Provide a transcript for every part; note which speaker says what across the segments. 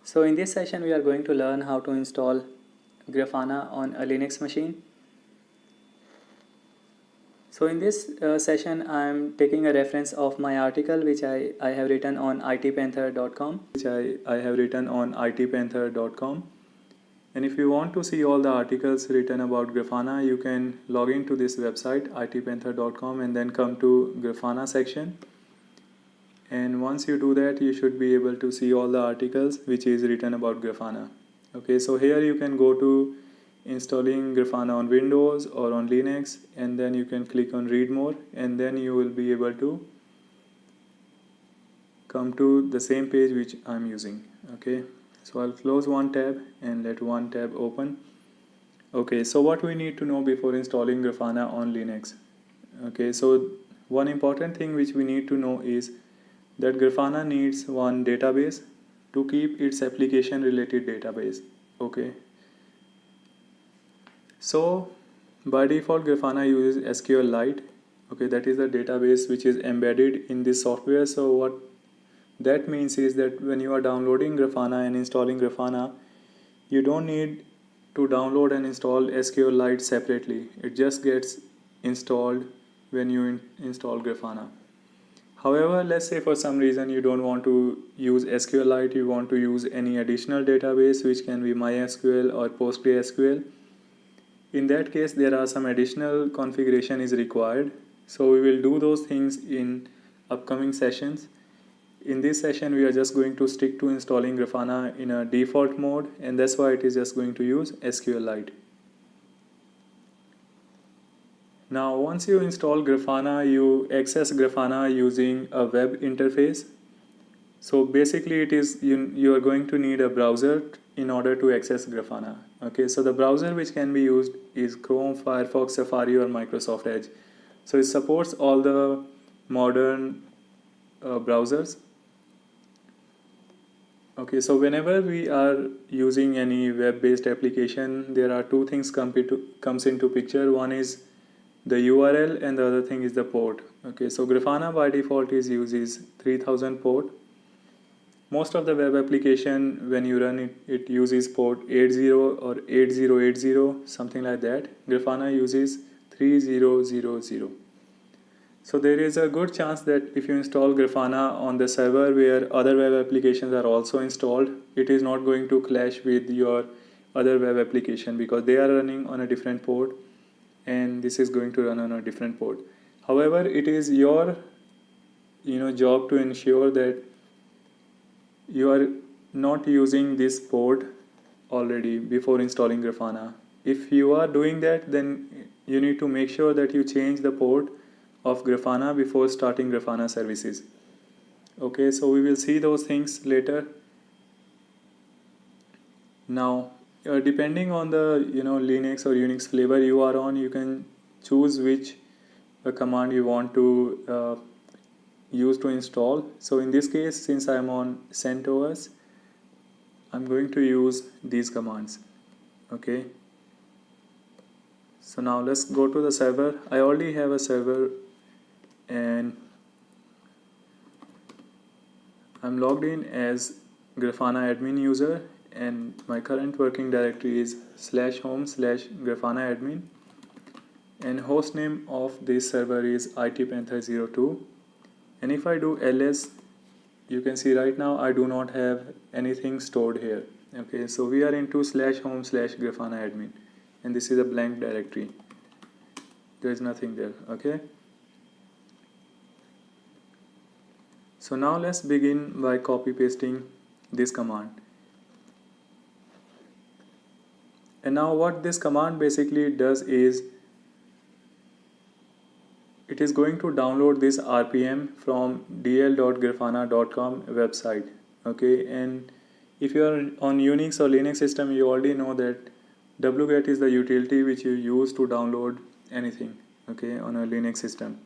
Speaker 1: So in this session we are going to learn how to install Grafana on a Linux machine. So in this session I am taking a reference of my article which I have written on itpanther.com. And if you want to see all the articles written about Grafana, you can log into this website itpanther.com and then come to Grafana section. And once you do that, you should be able to see all the articles which is written about Grafana. Okay, so here you can go to installing Grafana on Windows or on Linux, and then you can click on read more, and then you will be able to come to the same page which I'm using. Okay, so I'll close one tab and let one tab open. Okay, so what we need to know before installing Grafana on Linux. Okay, so one important thing which we need to know is that Grafana needs one database to keep its application related database. Okay, so by default Grafana uses SQLite. Okay, that is the database which is embedded in this software. So what that means is that when you are downloading Grafana and installing Grafana, you don't need to download and install SQLite separately. It just gets installed when you install Grafana. However, let's say for some reason you don't want to use SQLite, you want to use any additional database which can be MySQL or PostgreSQL. In that case, there are some additional configuration is required. So we will do those things in upcoming sessions. In this session, we are just going to stick to installing Grafana in a default mode, and that's why it is just going to use SQLite. Now, once you install Grafana, you access Grafana using a web interface. So basically it is you are going to need a browser in order to access Grafana. Okay, so the browser which can be used is Chrome, Firefox, Safari or Microsoft Edge. So it supports all the modern browsers. Okay, so whenever we are using any web-based application, there are two things comes into picture. One is the URL and the other thing is the port. Okay, so Grafana by default uses 3000 port. Most of the web application when you run it, it uses port 80 or 8080, something like that. Grafana uses 3000. So there is a good chance that if you install Grafana on the server where other web applications are also installed, it is not going to clash with your other web application because they are running on a different port and this is going to run on a different port. However, it is your job to ensure that you are not using this port already before installing Grafana. If you are doing that, then you need to make sure that you change the port of Grafana before starting Grafana services. Okay, so we will see those things later. Now, depending on the Linux or Unix flavor you are on, you can choose which command you want to use to install. So in this case, since I'm on CentOS, I'm going to use these commands. Okay, so now let's go to the server. I already have a server and I'm logged in as Grafana admin user, and my current working directory is /home/Grafana admin, and hostname of this server is itpanther02. And if I do ls, you can see right now I do not have anything stored here. Okay, so we are into /home/Grafana admin, and this is a blank directory. There is nothing there. Okay, so now let's begin by copy pasting this command. And now what this command basically does is it is going to download this RPM from dl.grafana.com website. Okay, and if you are on Unix or Linux system, you already know that wget is the utility which you use to download anything, okay, on a Linux system.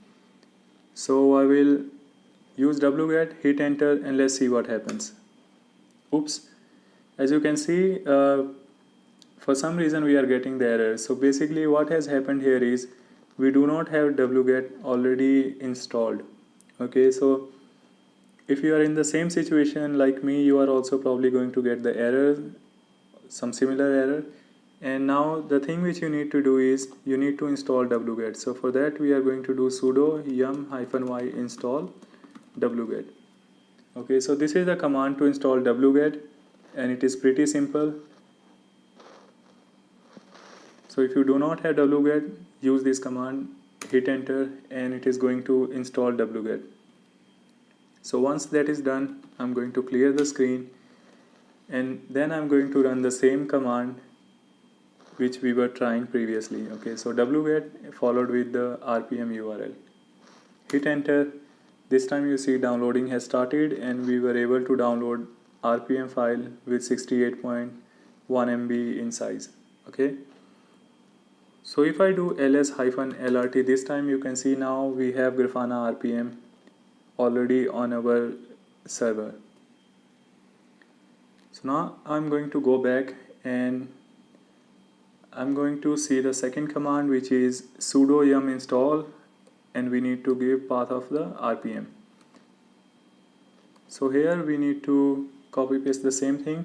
Speaker 1: So I will use wget, hit enter, and let's see what happens. Oops, as you can see, for some reason we are getting the error. So basically what has happened here is we do not have wget already installed. Okay, so if you are in the same situation like me, you are also probably going to get the error, some similar error. And now the thing which you need to do is you need to install wget. So for that we are going to do sudo yum-y install wget. Okay, so this is the command to install wget, and it is pretty simple. So if you do not have wget, use this command, hit enter, and it is going to install wget. So once that is done, I'm going to clear the screen, and then I'm going to run the same command which we were trying previously. Okay, so wget followed with the rpm URL. Hit enter. This time you see downloading has started, and we were able to download rpm file with 68.1 MB in size. Okay. So if I do ls-lrt, this time you can see now we have Grafana RPM already on our server. So now I'm going to go back and I'm going to see the second command, which is sudo yum install, and we need to give path of the RPM. So here we need to copy paste the same thing,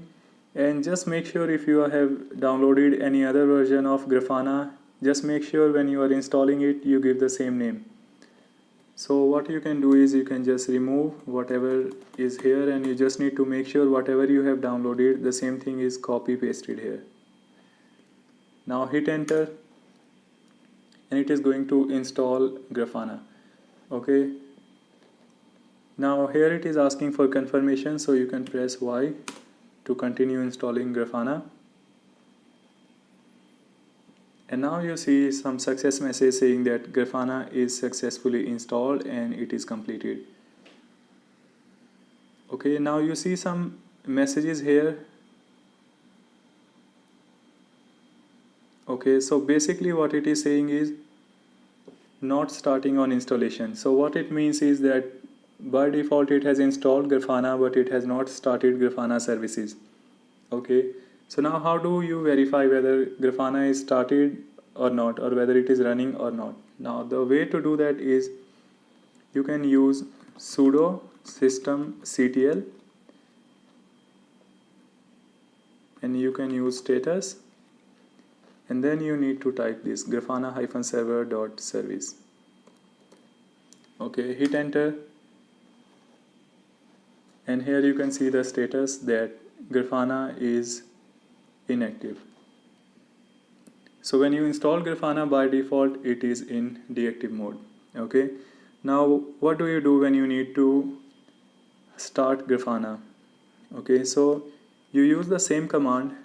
Speaker 1: and just make sure if you have downloaded any other version of Grafana, just make sure when you are installing it you give the same name. So what you can do is you can just remove whatever is here, and you just need to make sure whatever you have downloaded, the same thing is copy pasted here. Now hit enter, and it is going to install Grafana. Okay. Now here it is asking for confirmation, so you can press Y to continue installing Grafana. And now you see some success message saying that Grafana is successfully installed and it is completed. Okay, now you see some messages here. Okay, so basically what it is saying is not starting on installation. So what it means is that by default it has installed Grafana, but it has not started Grafana services. Okay, so now how do you verify whether Grafana is started or not, or whether it is running or not? Now the way to do that is you can use sudo systemctl, and you can use status, and then you need to type this grafana-server.service. Okay, hit enter, and here you can see the status that Grafana is inactive. So when you install Grafana, by default it is in deactive mode. Okay, now what do you do when you need to start Grafana? Okay, so you use the same command.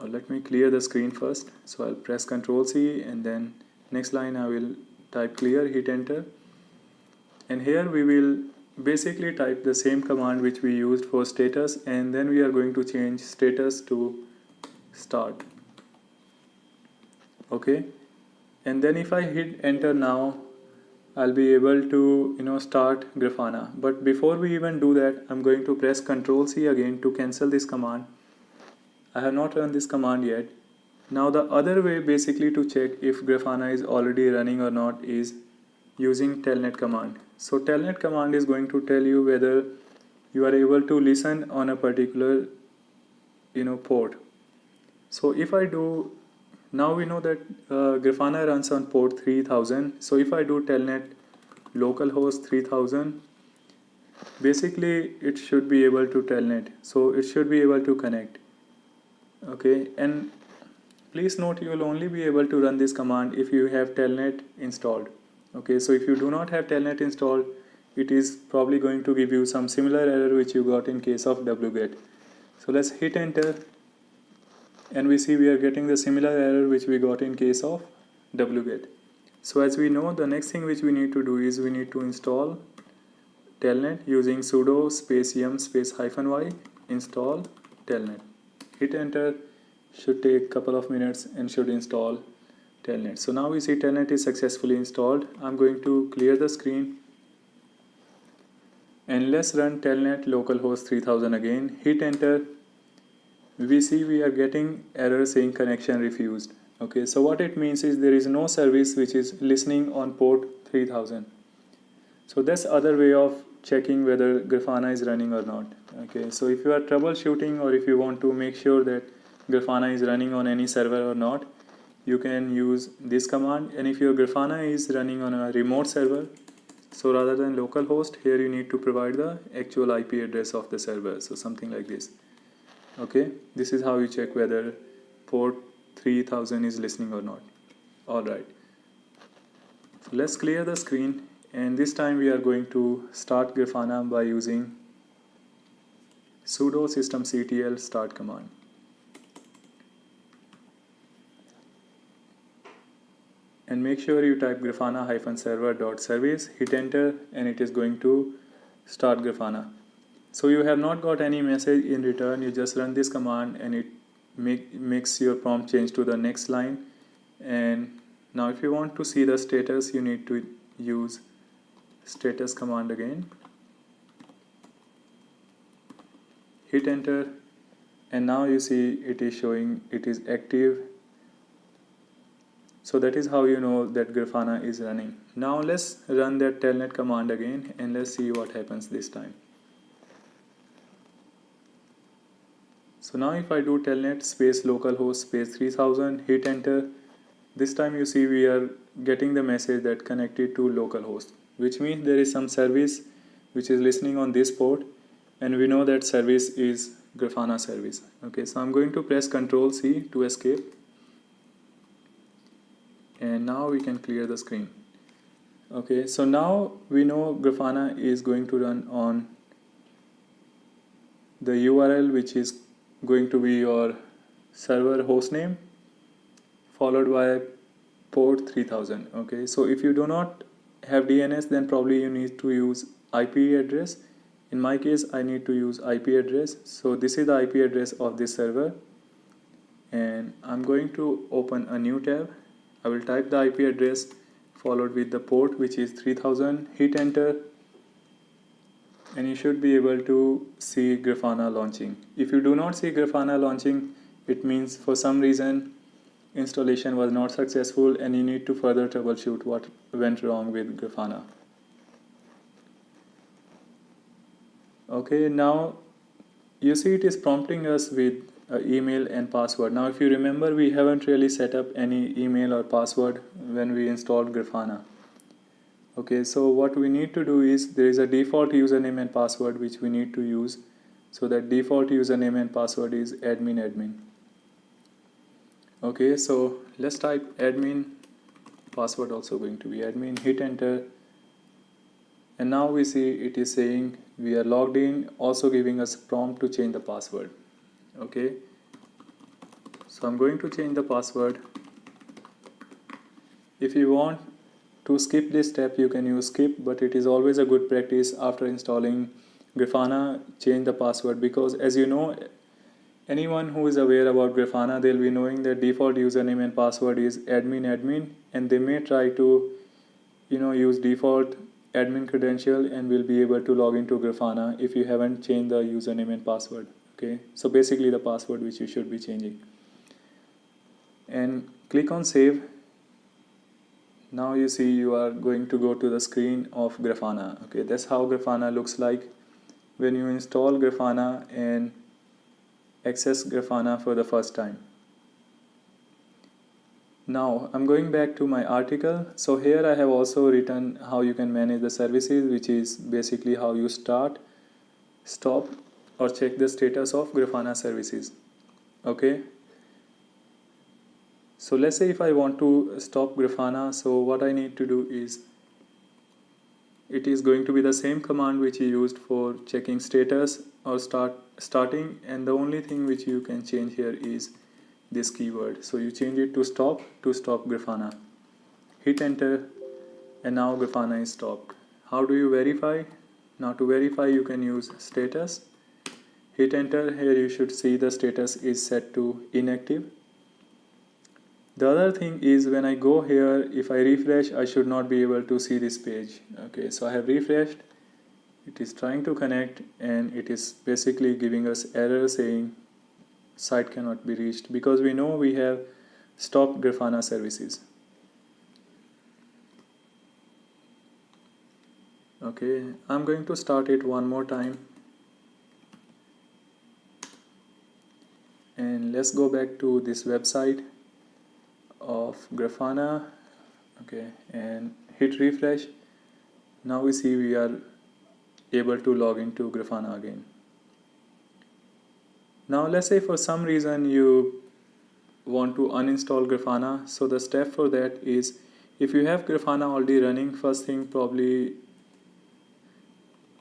Speaker 1: Let me clear the screen first. So I'll press Ctrl C, and then next line I will type clear, hit enter, and here we will basically type the same command which we used for status, and then we are going to change status to start. Okay, and then if I hit enter now, I'll be able to start Grafana. But before we even do that, I'm going to press Ctrl C again to cancel this command. I have not run this command yet. Now the other way basically to check if Grafana is already running or not is using telnet command. So telnet command is going to tell you whether you are able to listen on a particular port. So if I do, now we know that Grafana runs on port 3000. So if I do telnet localhost 3000, basically it should be able to telnet. So it should be able to connect. Okay, and please note you will only be able to run this command if you have telnet installed. Okay, so if you do not have telnet installed, it is probably going to give you some similar error which you got in case of wget. So let's hit enter, and we see we are getting the similar error which we got in case of wget. So as we know, the next thing which we need to do is we need to install telnet using sudo space yum space -y install telnet. Hit enter, should take a couple of minutes and should install telnet. So now we see telnet is successfully installed. I'm going to clear the screen, and let's run telnet localhost 3000 again. Hit enter. We see we are getting error saying connection refused. Okay, so what it means is there is no service which is listening on port 3000. So that's other way of checking whether Grafana is running or not. Okay, so if you are troubleshooting or if you want to make sure that Grafana is running on any server or not, you can use this command. And if your Grafana is running on a remote server, so rather than localhost, here you need to provide the actual IP address of the server. So something like this. Okay, this is how you check whether port 3000 is listening or not. Alright, so let's clear the screen, and this time we are going to start Grafana by using sudo systemctl start command. And make sure you type grafana-server.service, hit enter, and it is going to start Grafana. So you have not got any message in return, you just run this command and it makes your prompt change to the next line. And now if you want to see the status, you need to use status command again, hit enter, and now you see it is showing it is active. So that is how you know that Grafana is running. Now let's run that telnet command again and let's see what happens this time. So now if I do telnet space localhost space 3000, hit enter, this time you see we are getting the message that connected to localhost, which means there is some service which is listening on this port, and we know that service is Grafana service. Okay, so I'm going to press Ctrl C to escape, and now we can clear the screen. Okay, so now we know Grafana is going to run on the URL which is going to be your server hostname followed by port 3000. Okay, so if you do not have DNS, then probably you need to use IP address. In my case, I need to use IP address. So this is the IP address of this server, and I'm going to open a new tab. I will type the IP address followed with the port which is 3000, hit enter, and you should be able to see Grafana launching. If you do not see Grafana launching, it means for some reason installation was not successful and you need to further troubleshoot what went wrong with Grafana. Okay, now you see it is prompting us with email and password. Now if you remember, we haven't really set up any email or password when we installed Grafana. Okay, so what we need to do is there is a default username and password which we need to use. So that default username and password is admin. Okay, so let's type admin, password also going to be admin, hit enter, and now we see it is saying we are logged in, also giving us a prompt to change the password. Okay, so I'm going to change the password. If you want to skip this step, you can use skip, but it is always a good practice after installing Grafana, change the password, because as you know, anyone who is aware about Grafana, they'll be knowing that default username and password is admin, and they may try to use default admin credential and will be able to log into Grafana if you haven't changed the username and password. Okay, so basically the password which you should be changing, and click on save. Now you see you are going to go to the screen of Grafana. Okay, that's how Grafana looks like when you install Grafana and access Grafana for the first time. Now I'm going back to my article. So here I have also written how you can manage the services, which is basically how you start, stop, or check the status of Grafana services. Okay, so let's say if I want to stop Grafana, so what I need to do is, it is going to be the same command which you used for checking status or starting, and the only thing which you can change here is this keyword. So you change it to stop Grafana, hit enter, and now Grafana is stopped. How do you verify? Now to verify, you can use status, hit enter. Here you should see the status is set to inactive. The other thing is, when I go here, if I refresh, I should not be able to see this page. Okay, so I have refreshed, it is trying to connect, and it is basically giving us error saying site cannot be reached, because we know we have stopped Grafana services. Okay, I'm going to start it one more time, and let's go back to this website of Grafana. Okay, and hit refresh. Now we see we are able to log into Grafana again. Now let's say for some reason you want to uninstall Grafana. So the step for that is, if you have Grafana already running, first thing probably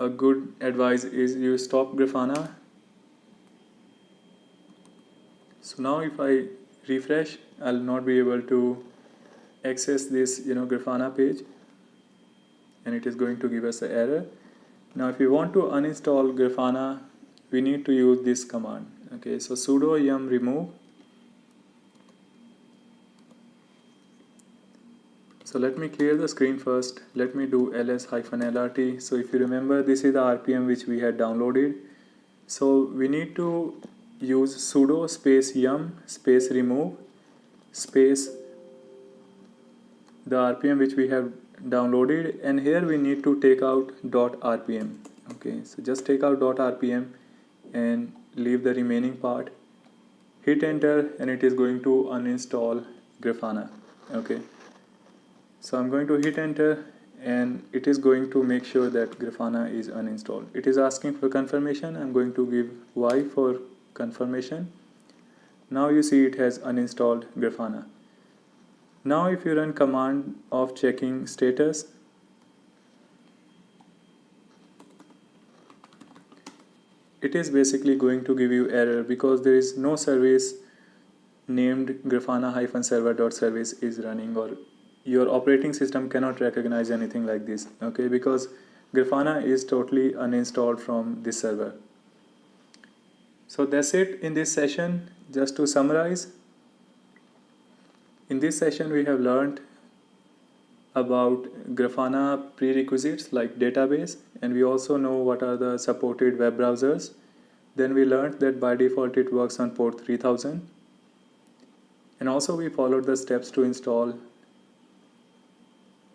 Speaker 1: a good advice is you stop Grafana. So now if I refresh, I'll not be able to access this Grafana page, and it is going to give us an error. Now if you want to uninstall Grafana, we need to use this command. Okay, so sudo yum remove. So let me clear the screen first. Let me do ls-lrt. So if you remember, this is the RPM which we had downloaded. So we need to use sudo space yum space remove space the RPM which we have downloaded, and here we need to take out .rpm. Okay, so just take out .rpm and leave the remaining part. Hit enter and it is going to uninstall Grafana. Okay, so I'm going to hit enter and it is going to make sure that Grafana is uninstalled. It is asking for confirmation. I'm going to give Y for confirmation. Now you see it has uninstalled Grafana. Now if you run command of checking status, it is basically going to give you error because there is no service named grafana-server.service is running, or your operating system cannot recognize anything like this. Okay, because Grafana is totally uninstalled from this server. So that's it in this session. Just to summarize, in this session we have learned about Grafana prerequisites like database, and we also know what are the supported web browsers. Then we learned that by default it works on port 3000, and also we followed the steps to install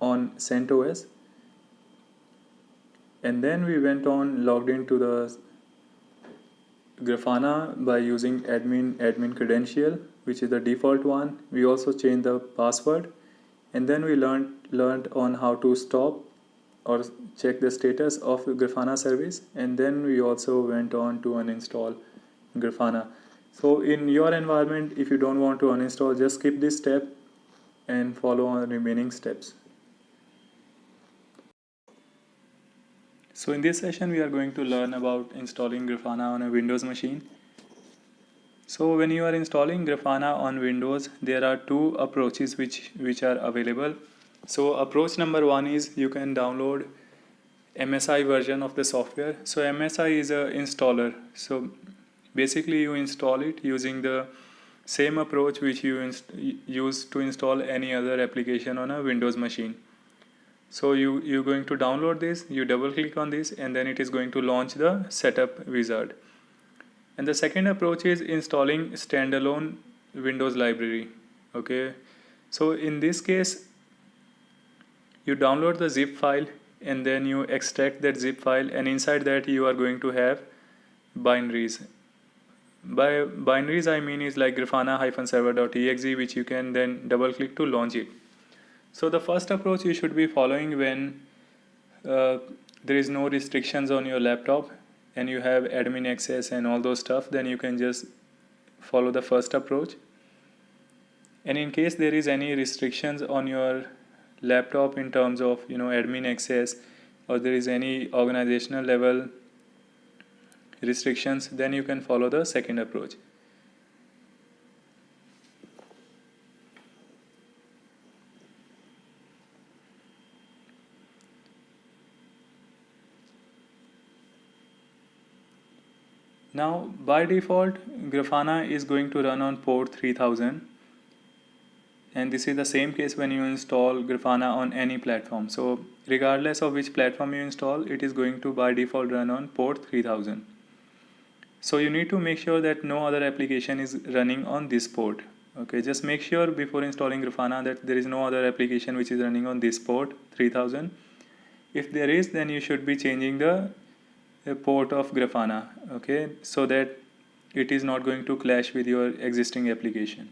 Speaker 1: on CentOS, and then we went on logged into the Grafana by using admin credential, which is the default one. We also changed the password, and then we learned on how to stop or check the status of Grafana service, and then we also went on to uninstall Grafana. So in your environment, if you don't want to uninstall, just skip this step and follow on the remaining steps. So in this session we are going to learn about installing Grafana on a Windows machine. So when you are installing Grafana on Windows, there are two approaches which are available. So approach number one is you can download MSI version of the software. So MSI is a installer. So basically you install it using the same approach which you use to install any other application on a Windows machine. So you're going to download this, you double click on this, and then it is going to launch the setup wizard. And the second approach is installing standalone Windows library. Okay, so in this case you download the zip file and then you extract that zip file, and inside that you are going to have binaries. By binaries I mean is like grafana-server.exe, which you can then double click to launch it. So the first approach you should be following when there is no restrictions on your laptop and you have admin access and all those stuff, then you can just follow the first approach. And in case there is any restrictions on your laptop in terms of admin access, or there is any organizational level restrictions, then you can follow the second approach. Now by default Grafana is going to run on port 3000, and this is the same case when you install Grafana on any platform. So regardless of which platform you install, it is going to by default run on port 3000. So you need to make sure that no other application is running on this port. Okay, just make sure before installing Grafana that there is no other application which is running on this port 3000. If there is, then you should be changing the port of Grafana, okay, so that it is not going to clash with your existing application.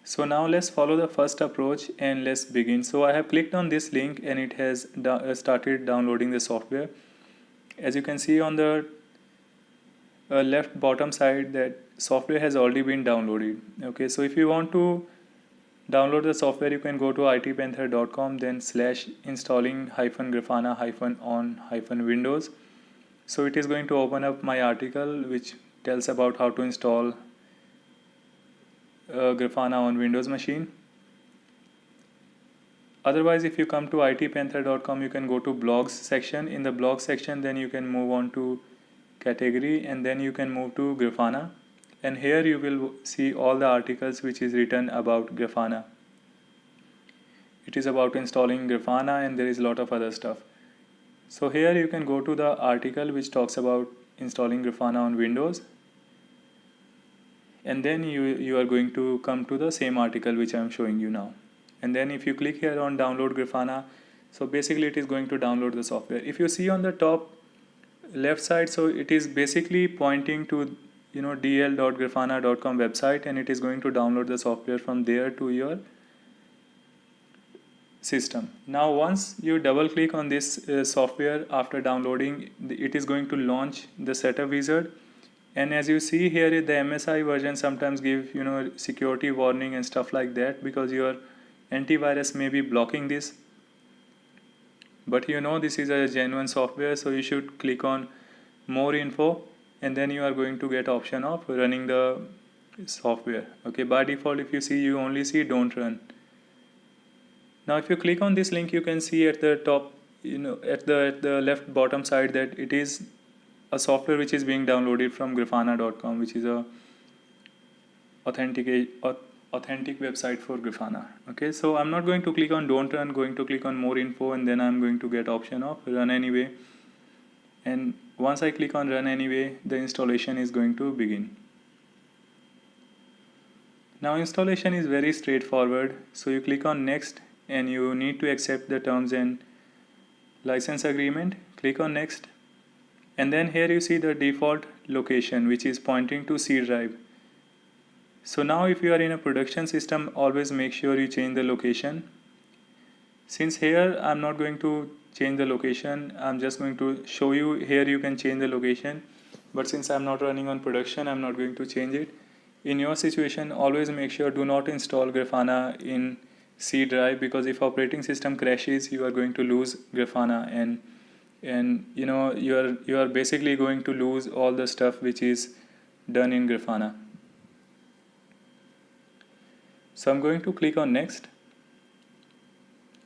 Speaker 1: So now let's follow the first approach and let's begin. So I have clicked on this link and it has started downloading the software. As you can see on the left bottom side, that software has already been downloaded. Okay, so if you want to download the software, you can go to itpanther.com, then slash installing hyphen Grafana hyphen on hyphen Windows. So it is going to open up my article which tells about how to install Grafana on Windows machine. Otherwise, if you come to itpanther.com, you can go to blogs section. In the blog section, then you can move on to category and then you can move to Grafana. And here you will see all the articles which is written about Grafana. It is about installing Grafana and there is a lot of other stuff. So here you can go to the article which talks about installing Grafana on Windows. And then you are going to come to the same article which I am showing you now. And then if you click here on download Grafana, so basically it is going to download the software. If you see on the top left side, so it is basically pointing to dl.grafana.com website, and it is going to download the software from there to your system. Now once you double click on this software after downloading, it is going to launch the setup wizard. And as you see here, the MSI version sometimes give security warning and stuff like that because your antivirus may be blocking this. But this is a genuine software, so you should click on more info and then you are going to get option of running the software. Okay, by default if you see, you only see don't run. Now if you click on this link, you can see at the top, at the left bottom side, that it is a software which is being downloaded from grafana.com, which is a authentic website for Grafana. Okay, so I'm not going to click on don't run, going to click on more info, and then I'm going to get option of run anyway. And once I click on run anyway, the installation is going to begin. Now installation is very straightforward. So you click on next and you need to accept the terms and license agreement. Click on next. And then here you see the default location which is pointing to C drive. So now if you are in a production system, always make sure you change the location. Since here I'm not going to change the location, I'm just going to show you here you can change the location. But since I'm not running on production, I'm not going to change it. In your situation, always make sure do not install Grafana in C drive, because if operating system crashes, you are going to lose Grafana, and you are basically going to lose all the stuff which is done in Grafana. So I'm going to click on next,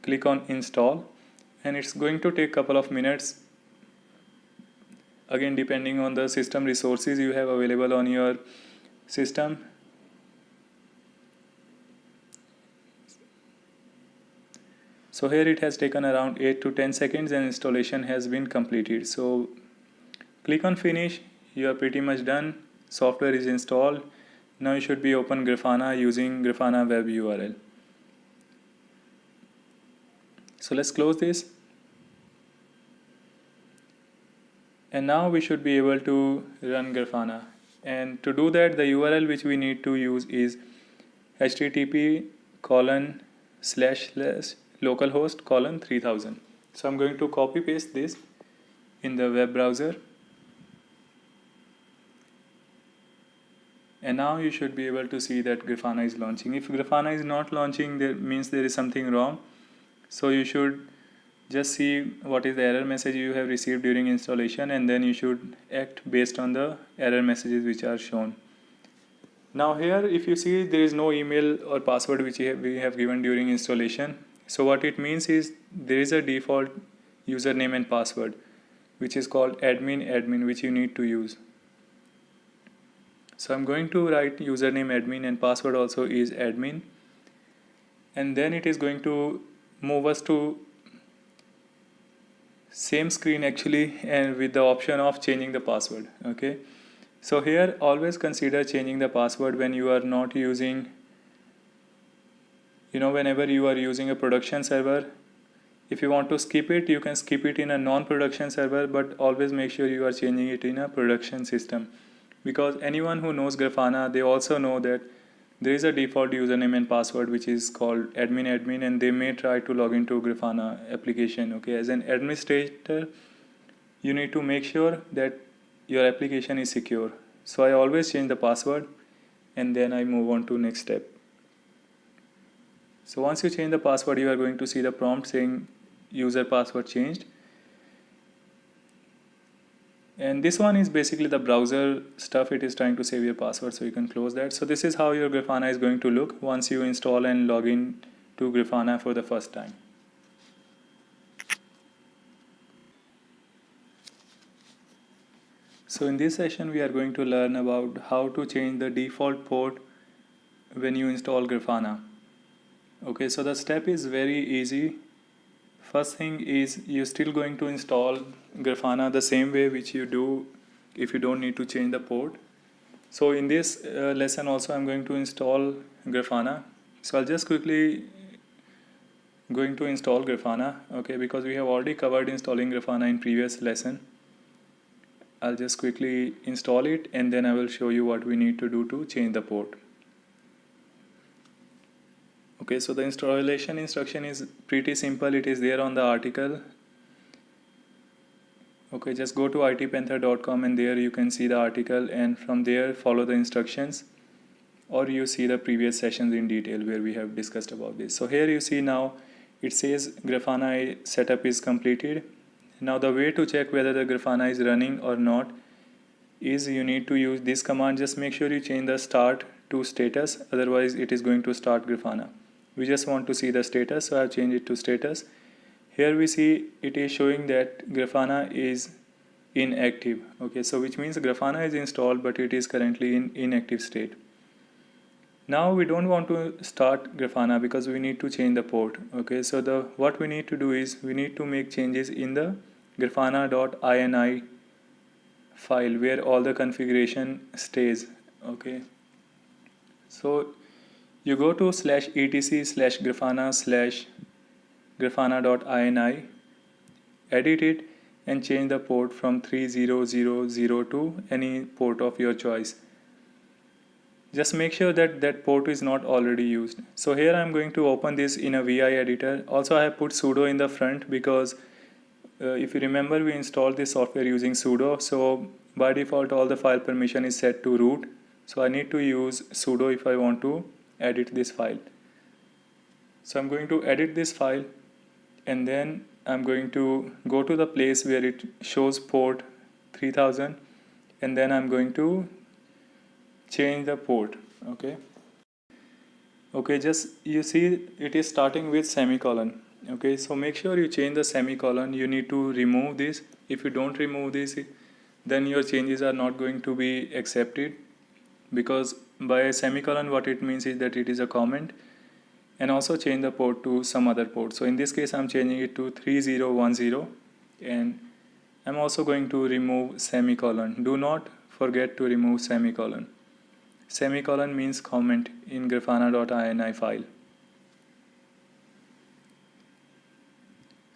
Speaker 1: click on install, and it's going to take a couple of minutes, again depending on the system resources you have available on your system. So here it has taken around 8 to 10 seconds and installation has been completed. So click on finish, you are pretty much done. Software is installed. Now you should be open Grafana using Grafana web URL. So let's close this. And now we should be able to run Grafana. And to do that, the URL which we need to use is http://localhost:3000. So I'm going to copy paste this in the web browser. And now you should be able to see that Grafana is launching. If Grafana is not launching, that means there is something wrong. So you should just see what is the error message you have received during installation, and then you should act based on the error messages which are shown. Now here if you see, there is no email or password which we have given during installation. So what it means is there is a default username and password which is called admin, which you need to use. So I'm going to write username admin and password also is admin, and then it is going to move us to same screen actually, and with the option of changing the password. Okay, So here always consider changing the password when you are not using, whenever you are using a production server. If you want to skip it, you can skip it in a non-production server, but always make sure you are changing it in a production system. Because anyone who knows Grafana, they also know that there is a default username and password which is called admin, and they may try to log into Grafana application. Okay, as an administrator, you need to make sure that your application is secure. So I always change the password and then I move on to next step. So once you change the password, you are going to see the prompt saying user password changed. And this one is basically the browser stuff. It is trying to save your password, so you can close that. So this is how your Grafana is going to look once you install and log in to Grafana for the first time. So in this session, we are going to learn about how to change the default port when you install Grafana. Okay, so the step is very easy. First thing is you're still going to install Grafana the same way which you do if you don't need to change the port. So in this lesson also I'm going to install Grafana. So I'll just quickly going to install Grafana, okay, because we have already covered installing Grafana in previous lesson. I'll just quickly install it and then I will show you what we need to do to change the port. Okay, so the installation instruction is pretty simple. It is there on the article. Okay, just go to itpanther.com and there you can see the article, and from there follow the instructions, or you see the previous sessions in detail where we have discussed about this. So here you see now it says Grafana setup is completed. Now the way to check whether the Grafana is running or not is you need to use this command. Just make sure you change the start to status, otherwise it is going to start Grafana. We just want to see the status, so I have changed it to status. Here we see it is showing that Grafana is inactive. Okay, so which means Grafana is installed but it is currently in inactive state. Now we don't want to start Grafana because we need to change the port. Okay, so what we need to do is we need to make changes in the grafana.ini file where all the configuration stays. Okay, so you go to /etc/grafana/grafana.ini, edit it and change the port from 30000 to any port of your choice. Just make sure that that port is not already used. So here I'm going to open this in a VI editor. Also I have put sudo in the front because if you remember, we installed this software using sudo. So by default all the file permission is set to root. So I need to use sudo if I want to edit this file. So I'm going to edit this file and then I'm going to go to the place where it shows port 3000 and then I'm going to change the port. Okay, just you see it is starting with semicolon. Okay, so make sure you change the semicolon. You need to remove this. If you don't remove this, then your changes are not going to be accepted, because by a semicolon what it means is that it is a comment. And also change the port to some other port. So in this case I'm changing it to 3010 and I'm also going to remove semicolon. Do not forget to remove semicolon. Semicolon means comment in grafana.ini file.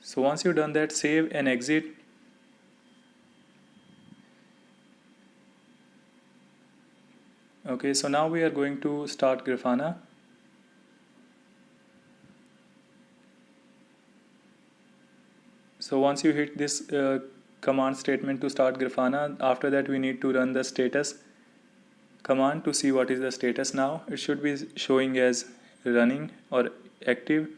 Speaker 1: So once you've done that, save and exit. Okay, so now we are going to start Grafana. So once you hit this command statement to start Grafana, after that we need to run the status command to see what is the status now. It should be showing as running or active.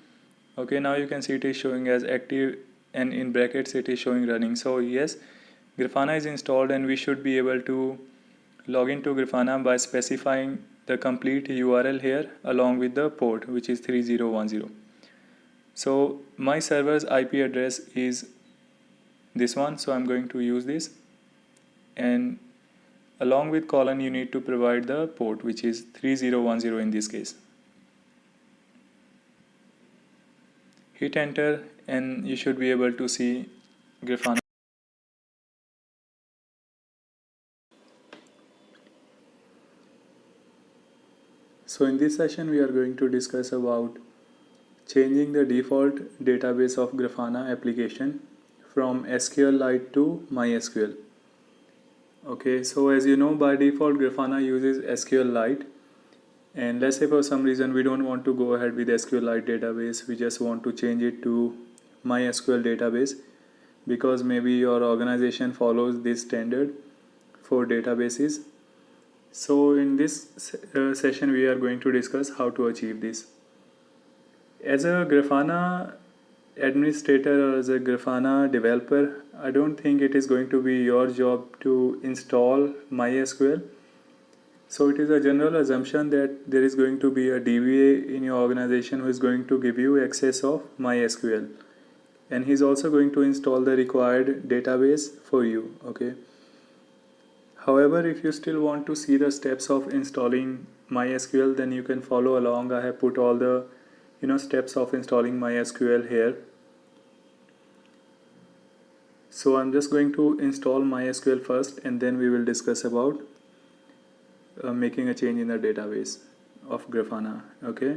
Speaker 1: Okay, now you can see it is showing as active and in brackets it is showing running. So yes, Grafana is installed and we should be able to log into Grafana by specifying the complete URL here along with the port, which is 3010. So my server's IP address is this one, so I'm going to use this, and along with colon you need to provide the port, which is 3010 in this case. Hit enter and you should be able to see Grafana. So in this session we are going to discuss about changing the default database of Grafana application from SQLite to MySQL. Okay, so as you know, by default Grafana uses SQLite, and let's say for some reason we don't want to go ahead with SQLite database, we just want to change it to MySQL database because maybe your organization follows this standard for databases. So in this session we are going to discuss how to achieve this. As a Grafana administrator or as a Grafana developer, I don't think it is going to be your job to install MySQL. So it is a general assumption that there is going to be a DBA in your organization who is going to give you access of MySQL, and he's also going to install the required database for you. Okay. However, if you still want to see the steps of installing MySQL, then you can follow along. I have put all the steps of installing MySQL here. So I'm just going to install MySQL first, and then we will discuss about making a change in the database of Grafana. Okay,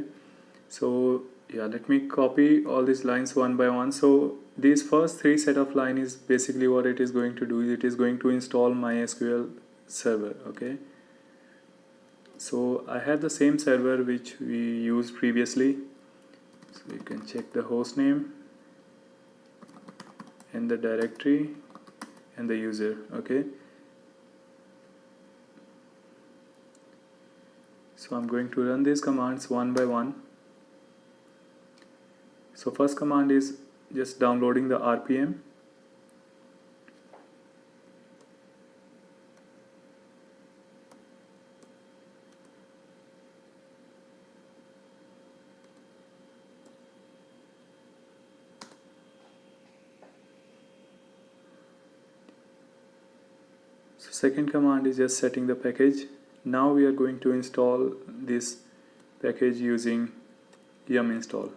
Speaker 1: so yeah, let me copy all these lines one by one. So these first three set of line is basically what it is going to do. It is going to install MySQL server. Okay, so I have the same server which we used previously. So you can check the host name and the directory and the user. Okay, so I'm going to run these commands one by one. So first command is just downloading the RPM. So second command is just setting the package. Now we are going to install this package using yum install.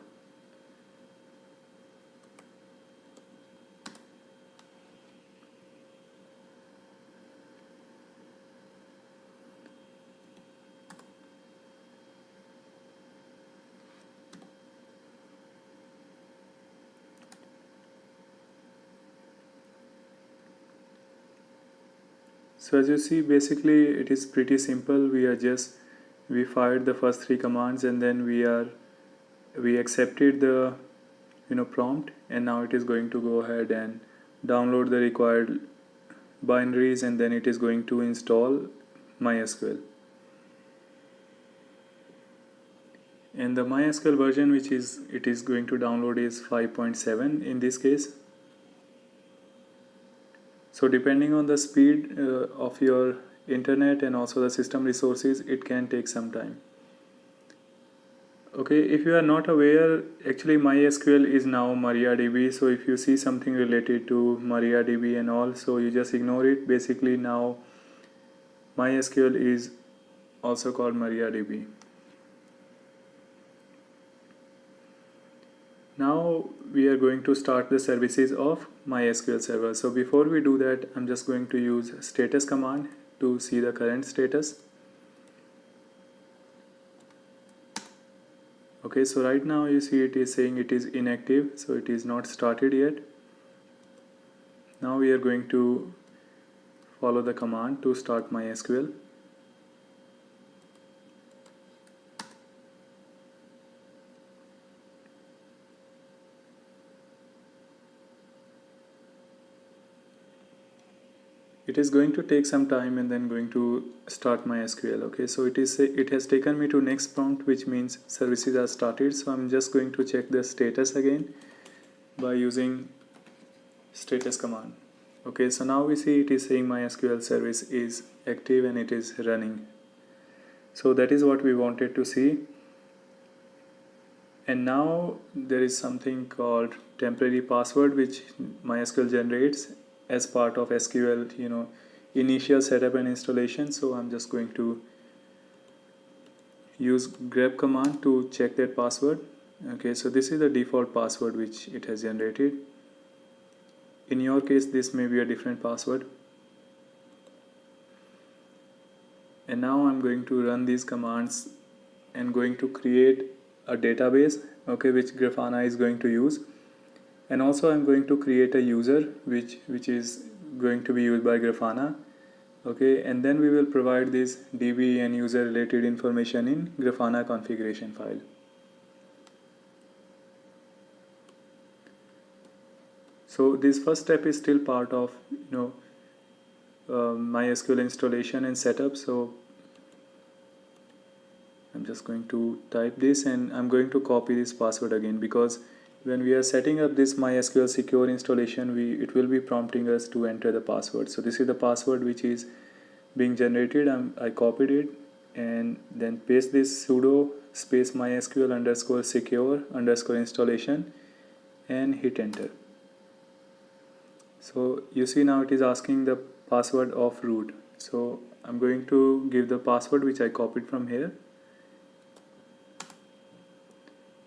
Speaker 1: So as you see, basically it is pretty simple. We fired the first three commands, and then we accepted the prompt, and now it is going to go ahead and download the required binaries, and then it is going to install MySQL. And the MySQL version which it is going to download is 5.7 in this case. So depending on the speed of your internet and also the system resources, it can take some time. Okay, if you are not aware, actually MySQL is now MariaDB. So if you see something related to MariaDB and all, so you just ignore it. Basically now MySQL is also called MariaDB. Now we are going to start the services of MySQL server. So before we do that, I'm just going to use status command to see the current status. Okay, so right now you see it is saying it is inactive, so it is not started yet. Now we are going to follow the command to start MySQL. It is going to take some time and then going to start MySQL. Okay, so it has taken me to next prompt, which means services are started. So I'm just going to check the status again by using status command. Okay, so now we see it is saying MySQL service is active and it is running. So that is what we wanted to see. And now there is something called temporary password which MySQL generates as part of SQL, initial setup and installation. So I'm just going to use grep command to check that password. Okay, so this is the default password which it has generated. In your case, this may be a different password. And now I'm going to run these commands and going to create a database, okay, which Grafana is going to use. And also I'm going to create a user which is going to be used by Grafana, okay, and then we will provide this DB and user related information in Grafana configuration file. So this first step is still part of MySQL installation and setup. So I'm just going to type this and I'm going to copy this password again, because when we are setting up this MySQL secure installation, it will be prompting us to enter the password. So this is the password which is being generated. I copied it and then paste this sudo space MySQL underscore secure underscore installation and hit enter. So you see now it is asking the password of root. So I'm going to give the password which I copied from here.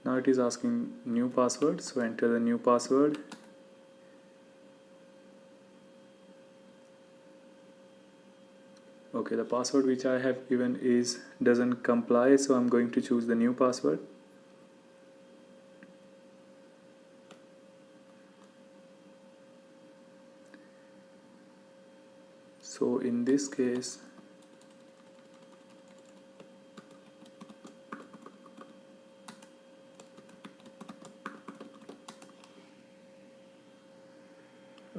Speaker 1: Now it is asking new password, so enter the new password. Okay, the password which I have given doesn't comply, so I'm going to choose the new password. So in this case,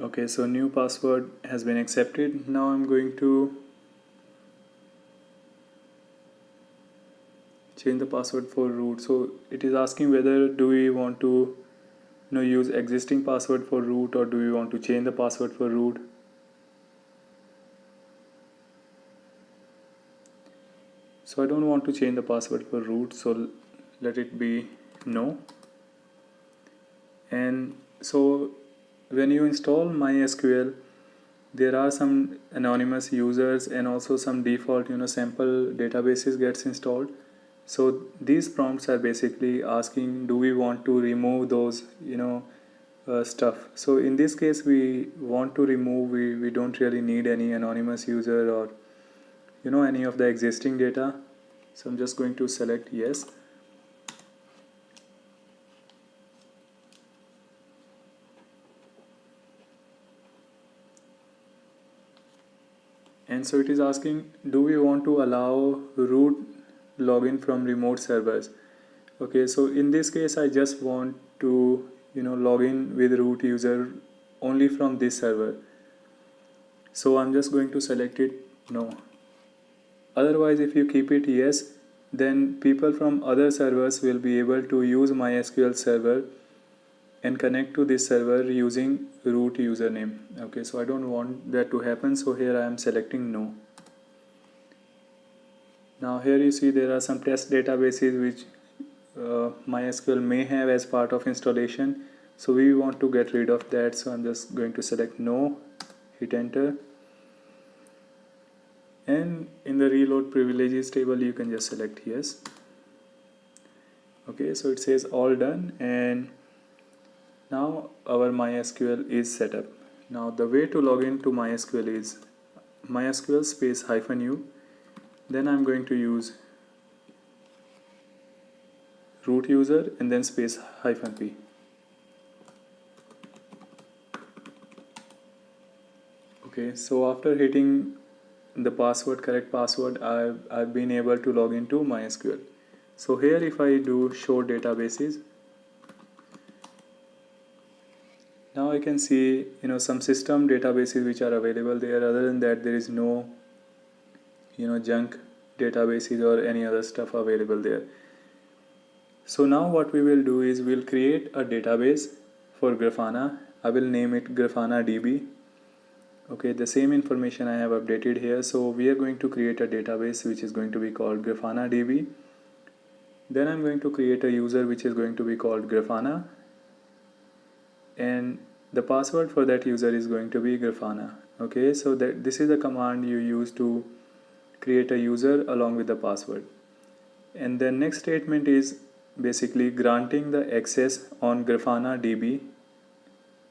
Speaker 1: okay, so new password has been accepted. Now I'm going to change the password for root. So it is asking whether do we want to use existing password for root, or do we want to change the password for root. So I don't want to change the password for root, so let it be no. And so when you install MySQL, there are some anonymous users and also some default sample databases gets installed. So these prompts are basically asking, do we want to remove those stuff. So in this case we want to remove, we don't really need any anonymous user or any of the existing data. So I'm just going to select yes. And so it is asking, do we want to allow root login from remote servers. Okay, so in this case I just want to log in with root user only from this server. So I'm just going to select it no. Otherwise, if you keep it yes, then people from other servers will be able to use MySQL server and connect to this server using root username. Okay, so I don't want that to happen, so here I am selecting no. Now here you see there are some test databases which MySQL may have as part of installation, so we want to get rid of that. So I'm just going to select no, hit enter, and in the reload privileges table you can just select yes. Okay, so it says all done, and now our MySQL is set up. Now the way to log in to MySQL is MySQL space -u, then I'm going to use root user and then space -p. Okay, so after hitting the correct password, I've been able to log into MySQL. So here if I do show databases, now I can see some system databases which are available there. Other than that, there is no junk databases or any other stuff available there. So now what we will do is we'll create a database for Grafana. I will name it Grafana DB. Okay, the same information I have updated here. So we are going to create a database which is going to be called Grafana DB. Then I'm going to create a user which is going to be called Grafana, and the password for that user is going to be Grafana. Okay, so this is the command you use to create a user along with the password. And the next statement is basically granting the access on Grafana DB.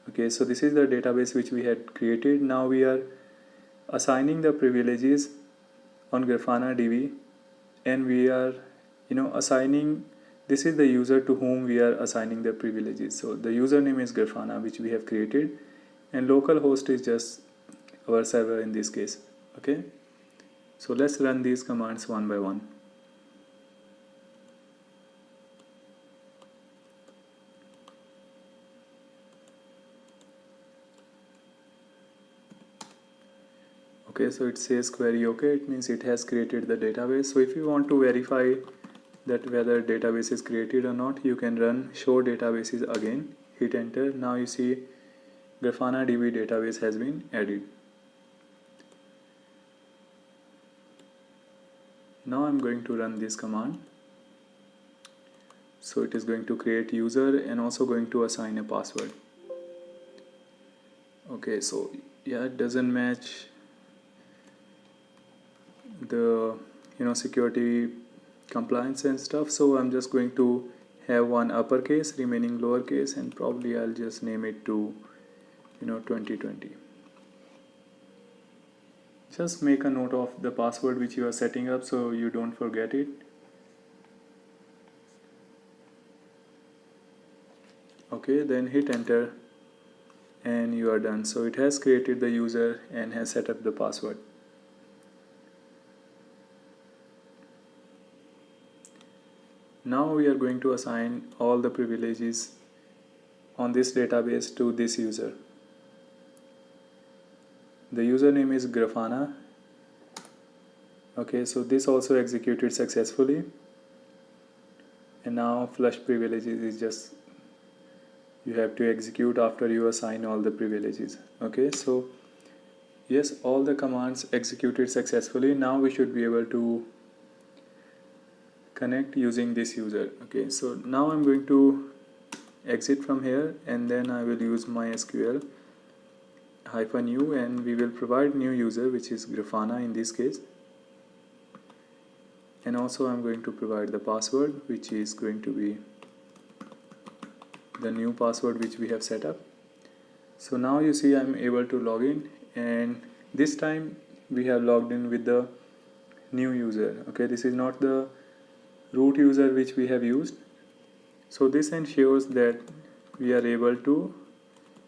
Speaker 1: Okay, so this is the database which we had created. Now we are assigning the privileges on Grafana DB, and we are assigning, this is the user to whom we are assigning the privileges. So the username is Grafana, which we have created, and localhost is just our server in this case. Okay, so let's run these commands one by one. Okay, so it says query okay, it means it has created the database. So if you want to verify that whether database is created or not, you can run show databases again, hit enter. Now you see Grafana DB database has been added. Now I'm going to run this command. So it is going to create user and also going to assign a password. Okay, so yeah, it doesn't match the security compliance and stuff, so I'm just going to have one uppercase, remaining lowercase, and probably I'll just name it to 2020. Just make a note of the password which you are setting up so you don't forget it. Okay, then hit enter and you are done. So it has created the user and has set up the password. Now we are going to assign all the privileges on this database to this user. The username is Grafana. Okay, so this also executed successfully, and now flush privileges is just you have to execute after you assign all the privileges. Okay, so yes, all the commands executed successfully. Now we should be able to connect using this user. Okay, so now I'm going to exit from here, and then I will use MySQL -u, and we will provide new user, which is Grafana in this case, and also I'm going to provide the password, which is going to be the new password which we have set up. So now you see I'm able to log in, and this time we have logged in with the new user. Okay, this is not the root user which we have used. So this ensures that we are able to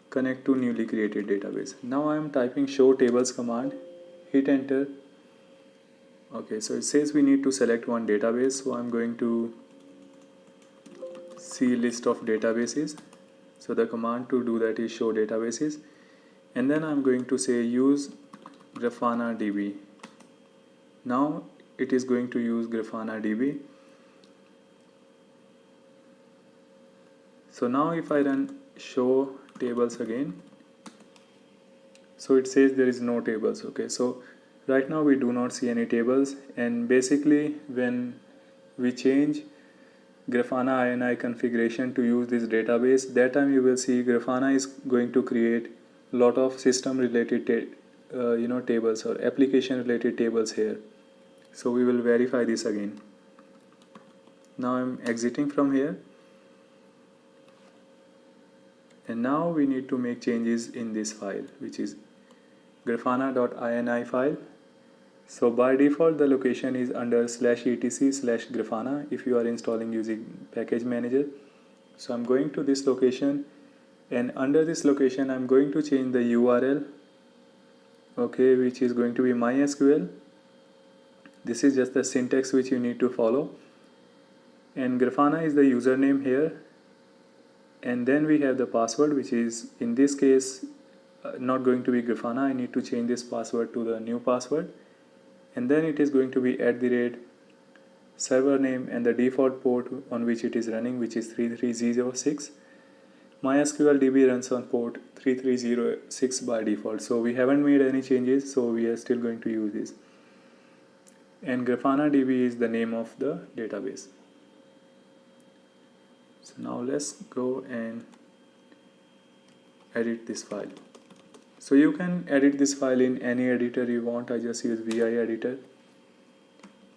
Speaker 1: connect to newly created database. Now I am typing show tables command, hit enter. Okay, so it says we need to select one database, so I'm going to see list of databases. So the command to do that is show databases, and then I'm going to say use Grafana DB. Now it is going to use Grafana DB. So now if I run show tables again, so it says there is no tables. Okay, so right now we do not see any tables, and basically when we change Grafana INI configuration to use this database, that time you will see Grafana is going to create a lot of system related tables or application related tables here. So we will verify this again. Now I'm exiting from here, and now we need to make changes in this file, which is grafana.ini file. So by default the location is under /etc/grafana if you are installing using package manager. So I'm going to this location, and under this location I'm going to change the URL, okay, which is going to be MySQL. This is just the syntax which you need to follow, and Grafana is the username here, and then we have the password, which is in this case not going to be Grafana. I need to change this password to the new password, and then it is going to be @ server name and the default port on which it is running, which is 3306. MySQL DB runs on port 3306 by default, so we haven't made any changes, so we are still going to use this. And Grafana DB is the name of the database. So now let's go and edit this file. So you can edit this file in any editor you want. I just use VI editor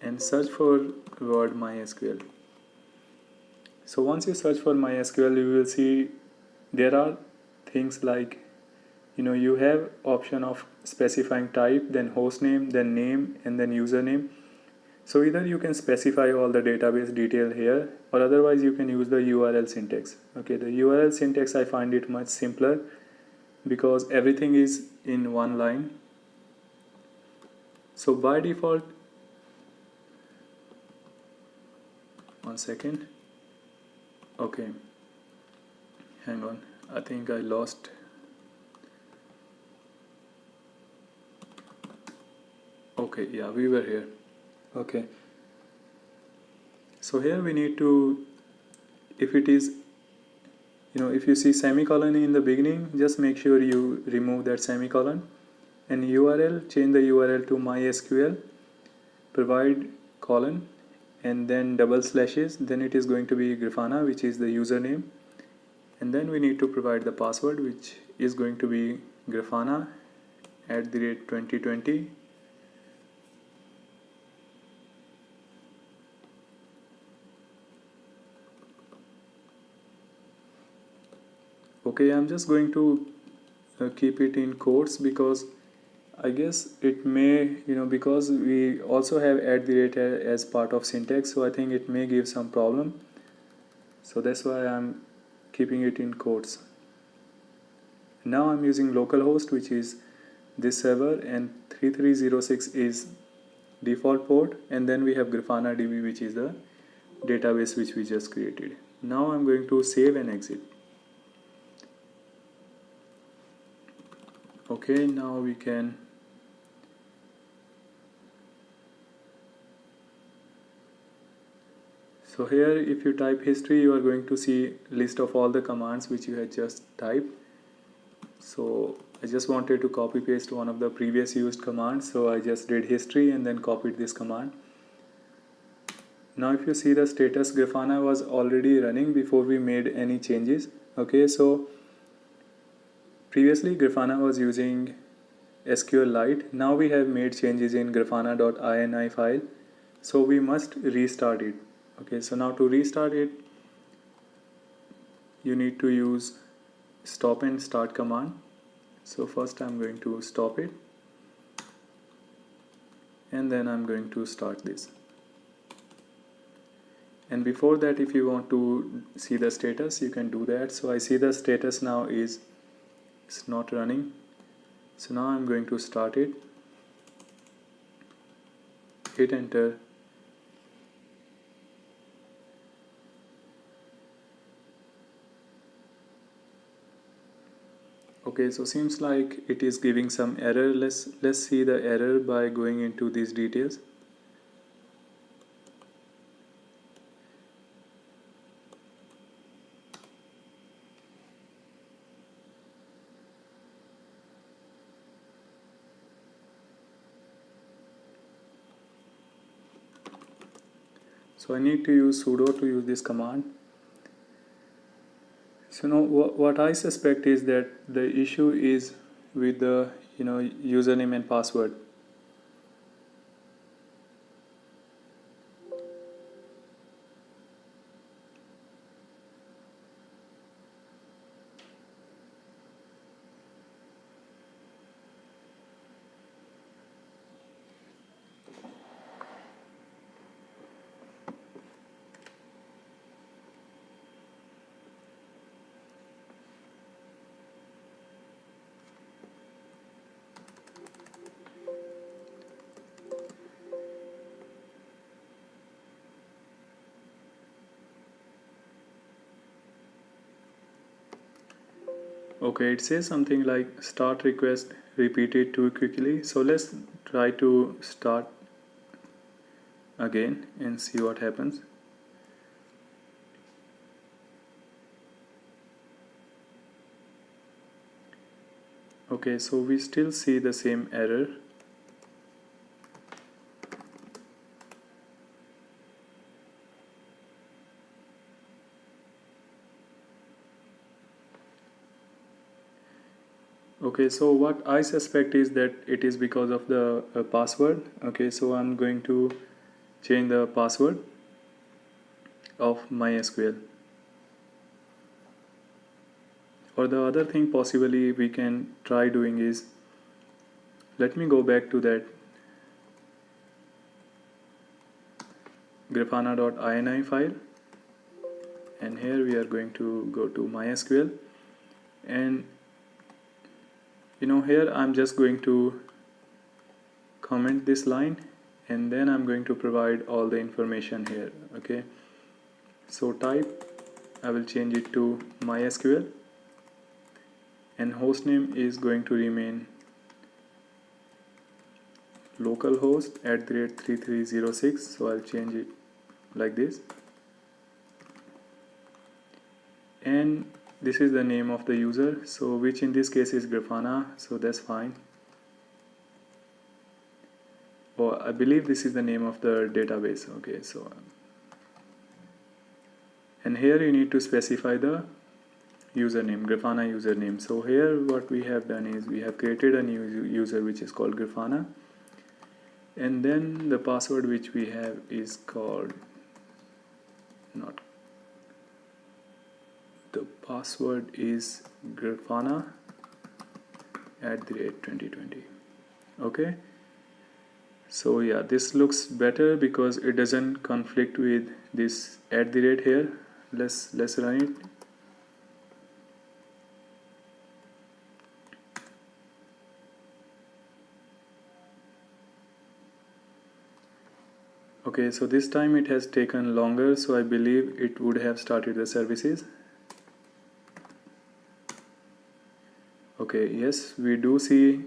Speaker 1: and search for word MySQL. So once you search for MySQL, you will see there are things like you have option of specifying type, then host name, then name, and then username. So either you can specify all the database detail here, or otherwise you can use the URL syntax. Okay, the URL syntax, I find it much simpler because everything is in one line. So by default, one second. Okay, hang on, I think I lost. Okay, yeah, we were here. Okay, so here we need to, if it is, if you see semicolon in the beginning, just make sure you remove that semicolon. And URL, change the URL to MySQL, provide colon, and then double slashes, then it is going to be Grafana, which is the username. And then we need to provide the password, which is going to be Grafana @2020. Okay, I'm just going to keep it in quotes because I guess it may, because we also have as part of syntax, so I think it may give some problem. So that's why I'm keeping it in quotes. Now I'm using localhost, which is this server, and 3306 is default port, and then we have Grafana DB, which is the database which we just created. Now I'm going to save and exit. Okay, now we can so here if you type history, you are going to see list of all the commands which you had just typed. So I just wanted to copy paste one of the previous used commands, so I just did history and then copied this command. Now if you see the status, Grafana was already running before we made any changes. Okay, so previously Grafana was using SQLite. Now we have made changes in grafana.ini file, so we must restart it. Okay, so now to restart it, you need to use stop and start command. So first I'm going to stop it, and then I'm going to start this. And before that, if you want to see the status, you can do that. So I see the status now is it's not running. So now I'm going to start it, hit enter. Okay, so seems like it is giving some error. Let's see the error by going into these details. So I need to use sudo to use this command. So now what I suspect is that the issue is with the username and password. Okay, it says something like start request repeated too quickly. So let's try to start again and see what happens. Okay, so we still see the same error. Okay, so what I suspect is that it is because of the password. Okay, so I'm going to change the password of MySQL. Or the other thing possibly we can try doing is, let me go back to that. grafana.ini file, and here we are going to go to MySQL, and here I'm just going to comment this line, and then I'm going to provide all the information here. Okay, so type, I will change it to MySQL, and hostname is going to remain localhost @3306, so I'll change it like this, and this is the name of the user, so which in this case is Grafana, so that's fine. Oh, I believe this is the name of the database. Okay, so and here you need to specify the username, Grafana username. So here what we have done is we have created a new user which is called Grafana, and then the password which we have is called, not, the password is Grafana @2020. Okay, so yeah, this looks better because it doesn't conflict with this @ here. Let's run it. Okay, so this time it has taken longer, so I believe it would have started the services. Okay, yes, we do see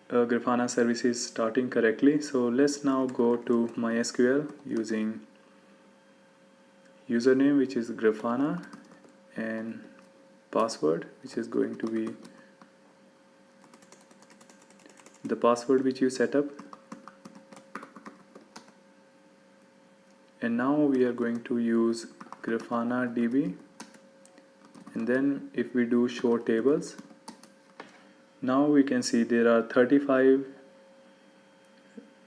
Speaker 1: Grafana services starting correctly. So let's now go to MySQL using username, which is Grafana, and password, which is going to be the password which you set up. And now we are going to use Grafana DB, and then if we do show tables, now we can see there are 35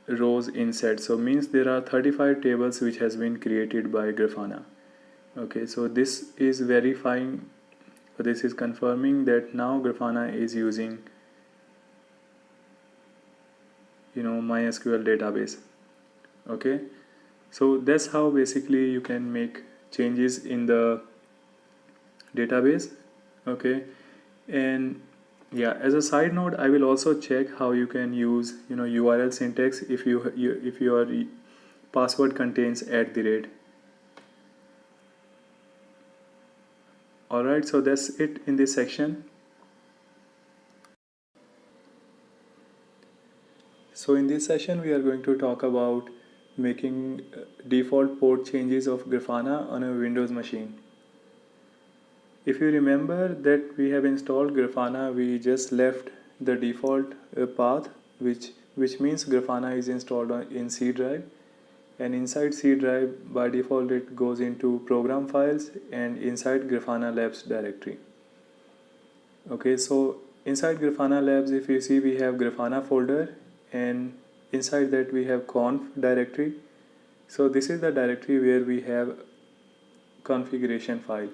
Speaker 1: rows in set, so means there are 35 tables which has been created by Grafana. Okay, so this is verifying, this is confirming that now Grafana is using MySQL database. Okay, so that's how basically you can make changes in the database. Okay, and yeah, as a side note, I will also check how you can use URL syntax if if your password contains @. Alright, so that's it in this section. So in this session we are going to talk about making default port changes of Grafana on a Windows machine. If you remember that we have installed Grafana, we just left the default path, which means Grafana is installed in C drive, and inside C drive by default it goes into program files and inside Grafana labs directory. Okay, so inside Grafana labs, if you see, we have Grafana folder, and inside that we have conf directory. So this is the directory where we have configuration file.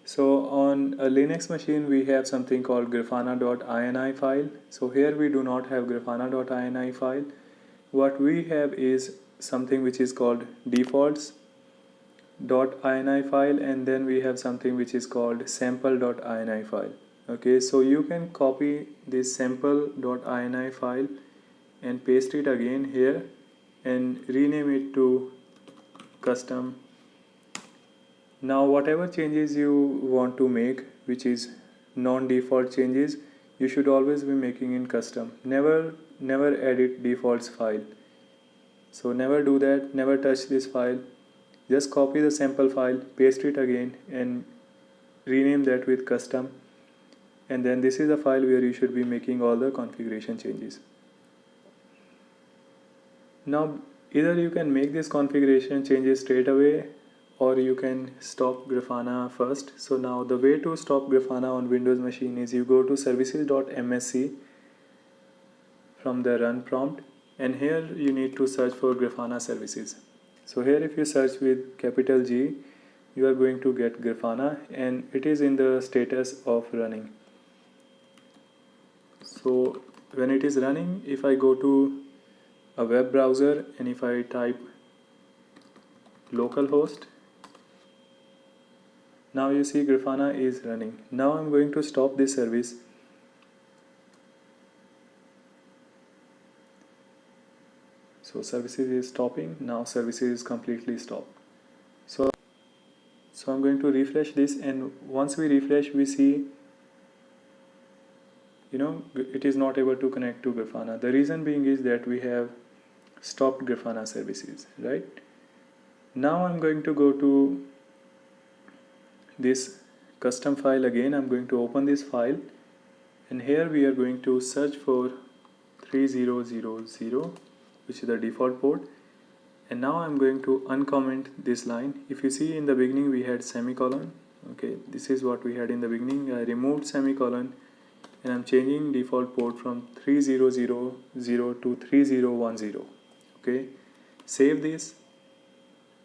Speaker 1: So on a Linux machine we have something called grafana.ini file. So here we do not have grafana.ini file. What we have is something which is called defaults.ini file, and then we have something which is called sample.ini file. Okay, so you can copy this sample.ini file and paste it again here and rename it to custom. Now whatever changes you want to make, which is non-default changes, you should always be making in custom. Never edit defaults file. So never do that, never touch this file. Just copy the sample file, paste it again and rename that with custom, and then this is the file where you should be making all the configuration changes. Now either you can make this configuration changes straight away, or you can stop Grafana first. So now the way to stop Grafana on Windows machine is you go to services.msc from the run prompt, and here you need to search for Grafana services. So here if you search with capital G, you are going to get Grafana, and it is in the status of running. So when it is running, if I go to a web browser, and if I type localhost, now you see Grafana is running. Now I'm going to stop this service. So services is stopping. Now services is completely stopped. So I'm going to refresh this, and once we refresh, we see, it is not able to connect to Grafana. The reason being is that we have stopped Grafana services, right? Now I'm going to go to this custom file again. I'm going to open this file, and here we are going to search for 3000, which is the default port. And now I'm going to uncomment this line. If you see, in the beginning we had semicolon. Okay, this is what we had in the beginning. I removed semicolon, and I'm changing default port from 3000 to 3010. Okay, save this.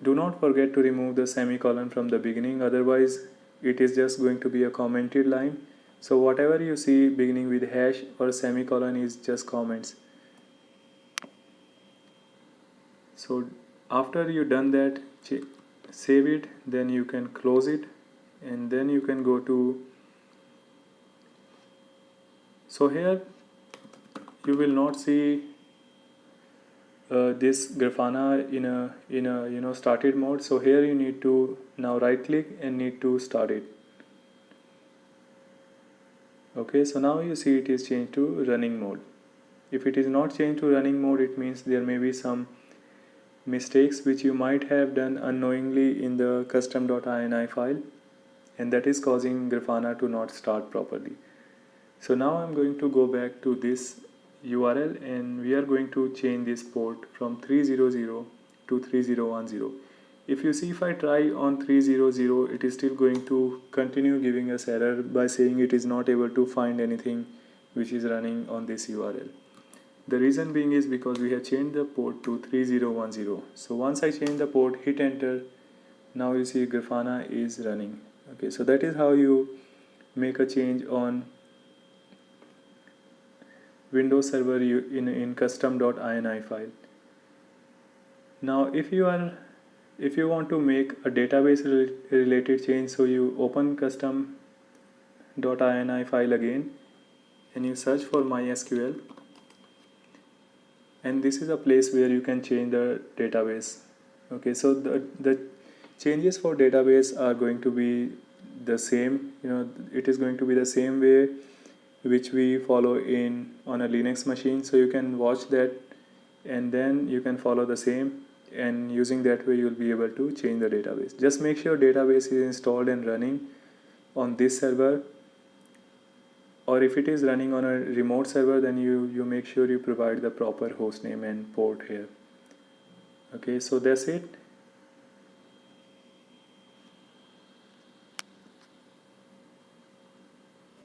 Speaker 1: Do not forget to remove the semicolon from the beginning, otherwise it is just going to be a commented line. So whatever you see beginning with hash or semicolon is just comments. So after you done that, save it, then you can close it, and then you can go to, so here you will not see this Grafana in a started mode. So here you need to now right click and need to start it. Okay, so now you see it is changed to running mode. If it is not changed to running mode, it means there may be some mistakes which you might have done unknowingly in the custom.ini file, and that is causing Grafana to not start properly. So now I'm going to go back to this URL, and we are going to change this port from 300 to 3010. If you see, if I try on 300, it is still going to continue giving us error by saying it is not able to find anything which is running on this URL. The reason being is because we have changed the port to 3010. So once I change the port, hit enter, now you see Grafana is running. Okay, so that is how you make a change on Windows Server in custom.ini file. Now if you want to make a database related change, so you open custom.ini file again, and you search for MySQL, and this is a place where you can change the database. Okay, so the changes for database are going to be the same. It is going to be the same way which we follow on a Linux machine. So you can watch that, and then you can follow the same, and using that way you'll be able to change the database. Just make sure database is installed and running on this server, or if it is running on a remote server, then you make sure you provide the proper host name and port here. Okay, so that's it.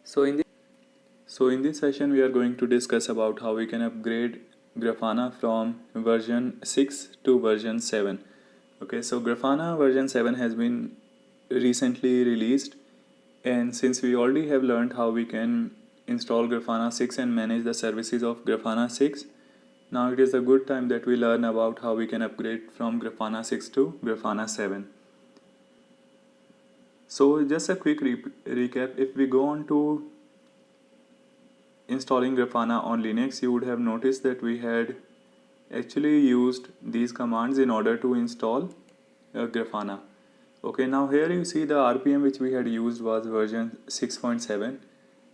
Speaker 1: So in this session we are going to discuss about how we can upgrade Grafana from version 6 to version 7. Okay, so Grafana version 7 has been recently released, and since we already have learned how we can install Grafana 6 and manage the services of Grafana 6, now it is a good time that we learn about how we can upgrade from Grafana 6 to Grafana 7. So just a quick recap. If we go on to installing Grafana on Linux, you would have noticed that we had actually used these commands in order to install Grafana. Okay, now here you see the RPM which we had used was version 6.7.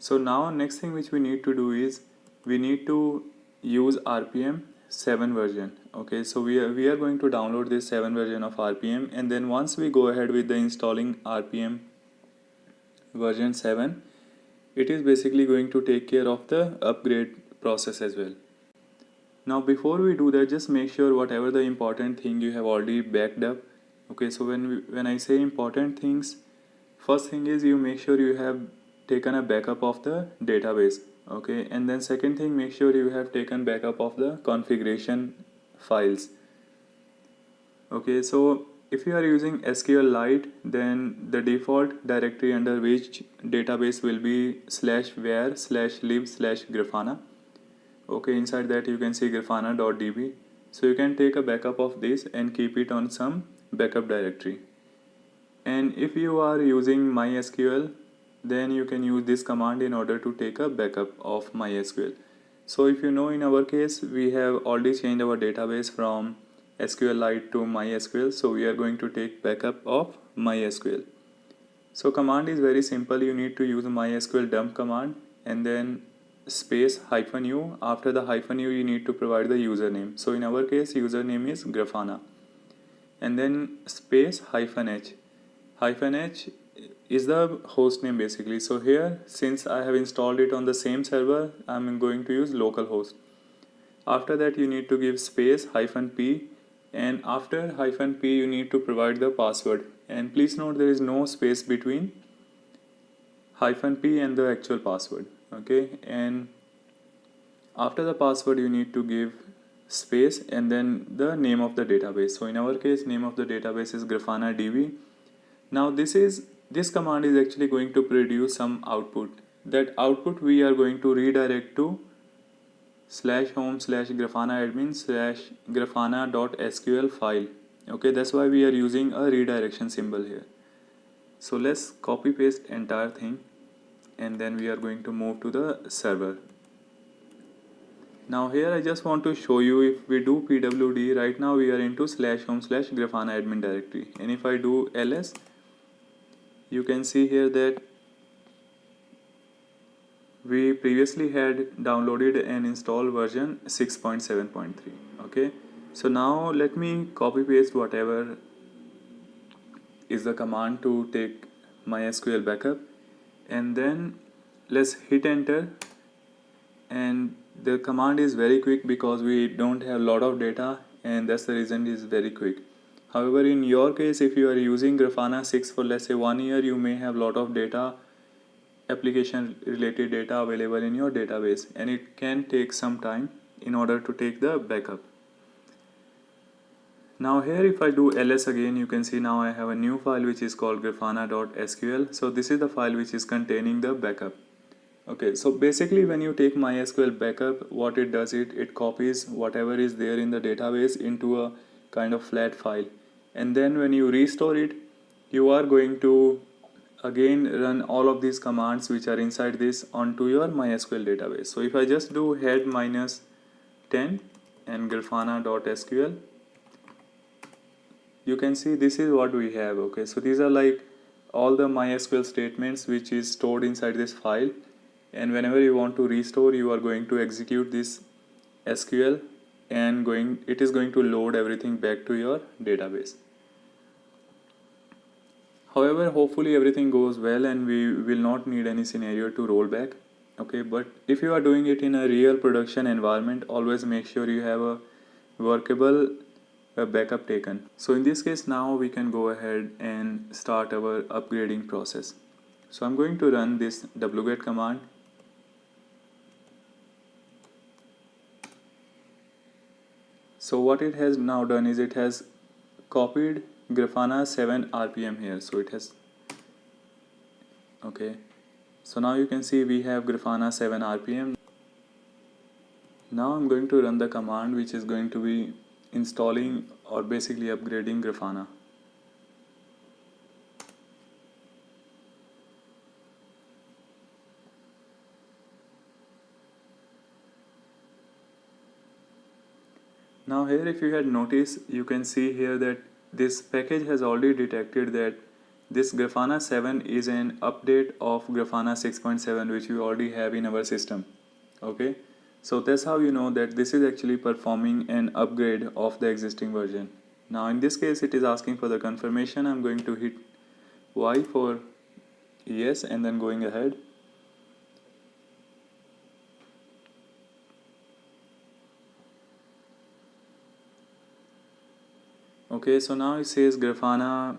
Speaker 1: So now next thing which we need to do is we need to use RPM 7 version. Okay, so we are going to download this 7 version of RPM, and then once we go ahead with the installing RPM version 7, it is basically going to take care of the upgrade process as well. Now before we do that, just make sure whatever the important thing you have already backed up. Okay, so when I say important things, first thing is you make sure you have taken a backup of the database. Okay, and then second thing, make sure you have taken backup of the configuration files. Okay, so if you are using SQLite, then the default directory under which database will be /var/lib/grafana. Okay, inside that you can see grafana.db. So you can take a backup of this and keep it on some backup directory. And if you are using MySQL, then you can use this command in order to take a backup of MySQL. So if you know, in our case we have already changed our database from SQLite to MySQL, so we are going to take backup of MySQL. So command is very simple. You need to use MySQL dump command and then space -u. After the -u you need to provide the username. So in our case username is Grafana, and then space -h. -h is the host name basically. So here, since I have installed it on the same server, I'm going to use localhost. After that you need to give space -p, and after -p you need to provide the password. And please note there is no space between -p and the actual password. Okay, and after the password you need to give space and then the name of the database. So in our case name of the database is Grafana DB. Now this command is actually going to produce some output. That output we are going to redirect to /home/grafana admin/grafana.sql file. Okay, that's why we are using a redirection symbol here. So let's copy paste entire thing, and then we are going to move to the server. Now here I just want to show you, if we do pwd, right now we are into /home/grafana admin directory, and if I do ls, you can see here that we previously had downloaded and installed version 6.7.3. okay, so now let me copy paste whatever is the command to take MySQL backup, and then let's hit enter. And the command is very quick because we don't have a lot of data, and that's the reason it is very quick. However, in your case, if you are using Grafana 6 for let's say 1 year, you may have a lot of data, application related data available in your database, and it can take some time in order to take the backup. Now here if I do ls again, you can see now I have a new file which is called grafana.sql. so this is the file which is containing the backup. Okay, so basically when you take MySQL backup, what it does, it copies whatever is there in the database into a kind of flat file, and then when you restore it, you are going to again run all of these commands which are inside this onto your MySQL database. So if I just do head -10 and grafana.sql, you can see this is what we have. Okay, so these are like all the MySQL statements which is stored inside this file, and whenever you want to restore, you are going to execute this SQL, and it is going to load everything back to your database. However, hopefully everything goes well and we will not need any scenario to roll back. Okay, but if you are doing it in a real production environment, always make sure you have a workable backup taken. So in this case, now we can go ahead and start our upgrading process. So I'm going to run this wget command. So what it has now done is it has copied Grafana 7 RPM here. So it has, okay, so now you can see we have Grafana 7 RPM. Now I'm going to run the command which is going to be installing or basically upgrading Grafana. Now here if you had noticed, you can see here that this package has already detected that this Grafana 7 is an update of Grafana 6.7 which we already have in our system. Okay, so that's how you know that this is actually performing an upgrade of the existing version. Now in this case it is asking for the confirmation. I'm going to hit Y for yes and then going ahead. Okay, so now it says Grafana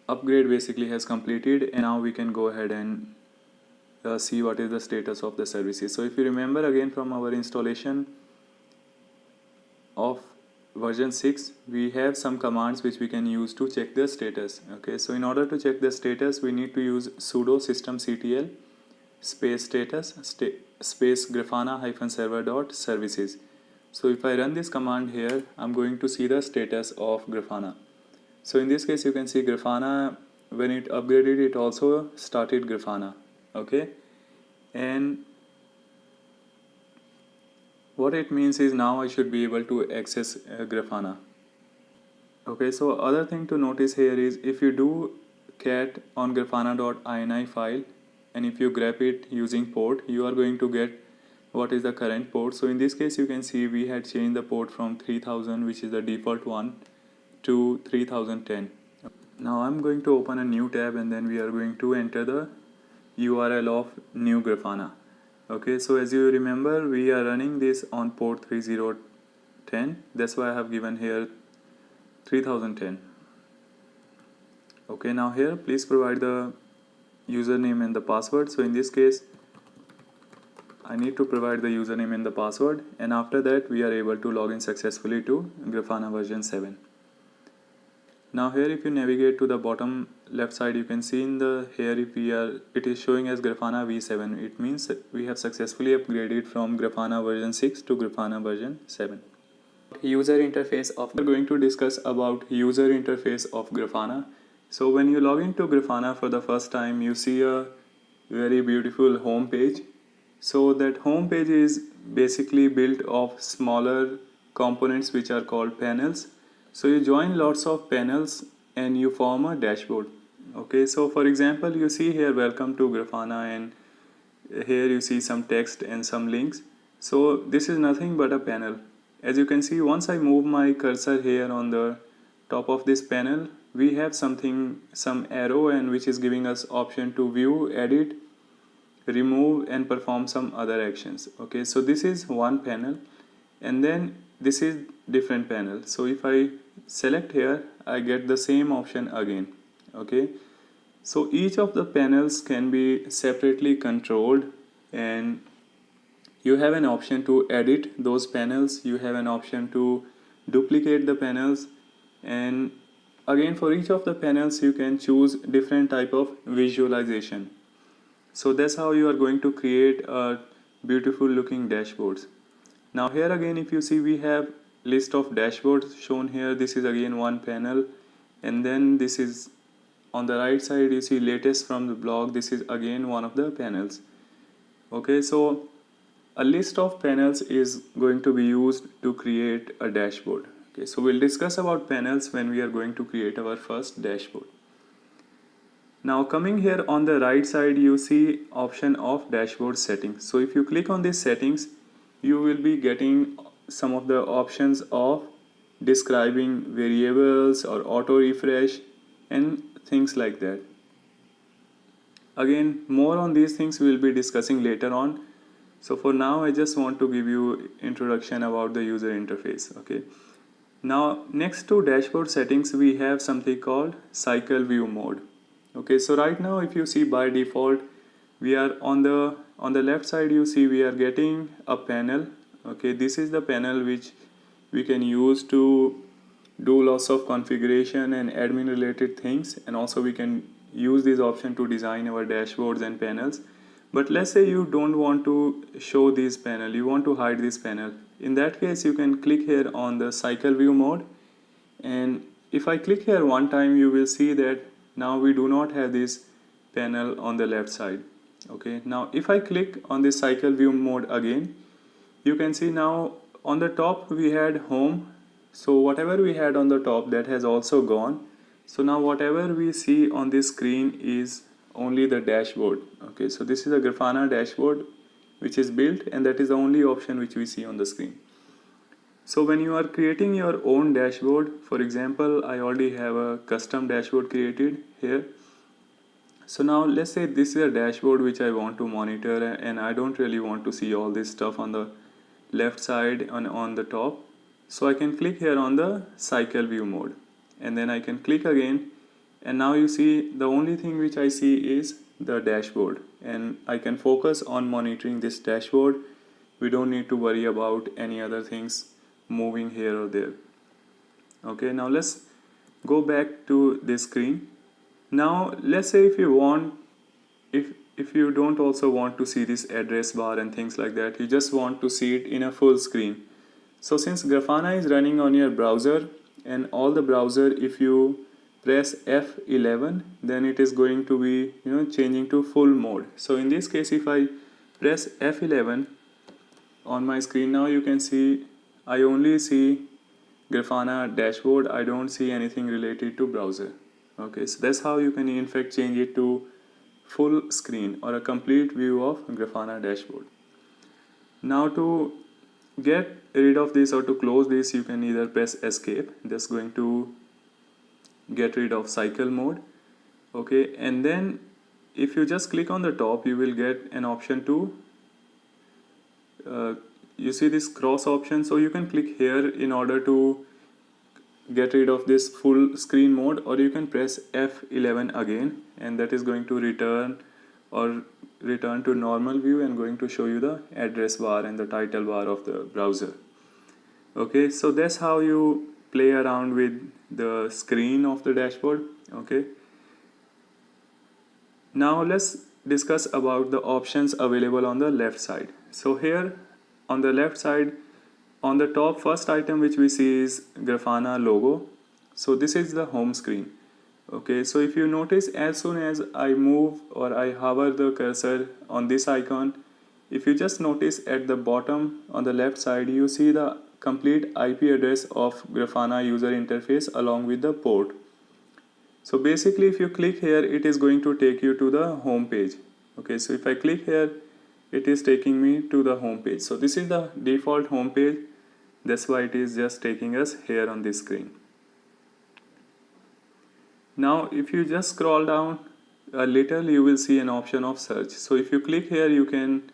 Speaker 1: upgrade basically has completed, and now we can go ahead and see what is the status of the services. So if you remember again from our installation of version 6, we have some commands which we can use to check the status. Okay, so in order to check the status, we need to use sudo systemctl space status space grafana -server dot services. So if I run this command here, I'm going to see the status of Grafana. So in this case, you can see Grafana, when it upgraded, it also started Grafana. Okay, and what it means is now I should be able to access Grafana. Okay, so other thing to notice here is if you do cat on grafana.ini file and if you grep it using port, you are going to get what is the current port. So in this case, you can see we had changed the port from 3000, which is the default one, to 3010. Now I'm going to open a new tab and then we are going to enter the URL of new Grafana. Okay, so as you remember, we are running this on port 3010. That's why I have given here 3010. Okay, now here please provide the username and the password. So in this case, I need to provide the username and the password, and after that we are able to log in successfully to Grafana version 7. Now here if you navigate to the bottom left side, you can see in the here it is showing as Grafana v7. It means that we have successfully upgraded from Grafana version 6 to Grafana version 7. User interface of we're going to discuss about user interface of Grafana. So when you log into Grafana for the first time, you see a very beautiful home page. So that home page is basically built of smaller components which are called panels. So you join lots of panels and you form a dashboard. Okay, so for example, you see here welcome to Grafana, and here you see some text and some links. So this is nothing but a panel. As you can see, once I move my cursor here on the top of this panel, we have some arrow, and which is giving us option to view, edit, remove and perform some other actions. Okay, so this is one panel, and then this is different panel. So if I select here, I get the same option again. Okay, so each of the panels can be separately controlled, and you have an option to edit those panels, you have an option to duplicate the panels, and again for each of the panels you can choose different type of visualization. So that's how you are going to create a beautiful looking dashboards. Now here again, if you see, we have list of dashboards shown here. This is again one panel, and then this is on the right side, you see latest from the blog. This is again one of the panels. Okay, so a list of panels is going to be used to create a dashboard. Okay, so we'll discuss about panels when we are going to create our first dashboard. Now coming here on the right side, you see option of dashboard settings. So if you click on these settings, you will be getting some of the options of describing variables or auto refresh and things like that. Again, more on these things we will be discussing later on. So for now, I just want to give you introduction about the user interface. Okay. Now next to dashboard settings, we have something called cycle view mode. Okay, so right now if you see by default, we are on the left side, you see we are getting a panel. Okay, this is the panel which we can use to do lots of configuration and admin related things, and also we can use this option to design our dashboards and panels. But let's say you don't want to show this panel, you want to hide this panel. In that case, you can click here on the cycle view mode, and if I click here one time, you will see that now we do not have this panel on the left side. Okay, now if I click on this cycle view mode again, you can see now on the top we had home. So whatever we had on the top, that has also gone. So now whatever we see on this screen is only the dashboard. Okay, so this is a Grafana dashboard which is built, and that is the only option which we see on the screen. So when you are creating your own dashboard, for example, I already have a custom dashboard created here. So now let's say this is a dashboard which I want to monitor, and I don't really want to see all this stuff on the left side and on the top. So I can click here on the cycle view mode, and then I can click again, and now you see the only thing which I see is the dashboard, and I can focus on monitoring this dashboard. We don't need to worry about any other things moving here or there. Okay, now let's go back to this screen. Now let's say if you want, if you don't also want to see this address bar and things like that, you just want to see it in a full screen. So since Grafana is running on your browser, and all the browser, if you press F11, then it is going to be changing to full mode. So in this case, if I press F11 on my screen, now you can see I only see Grafana dashboard. I don't see anything related to browser. Okay, so that's how you can in fact change it to full screen or a complete view of Grafana dashboard. Now to get rid of this or to close this, you can either press escape. That's going to get rid of cycle mode. Okay, and then if you just click on the top, you will get an option to you see this cross option, so you can click here in order to get rid of this full screen mode, or you can press F11 again, and that is going to return to normal view and going to show you the address bar and the title bar of the browser. Okay, so that's how you play around with the screen of the dashboard. Okay, now let's discuss about the options available on the left side. So here on the left side, on the top first item which we see is Grafana logo. So this is the home screen. Okay, so if you notice, as soon as I move or I hover the cursor on this icon, if you just notice at the bottom on the left side, you see the complete IP address of Grafana user interface along with the port. So basically, if you click here, it is going to take you to the home page. Okay, so if I click here, it is taking me to the home page. So this is the default home page. That's why it is just taking us here on this screen. Now if you just scroll down a little, you will see an option of search. So if you click here, you can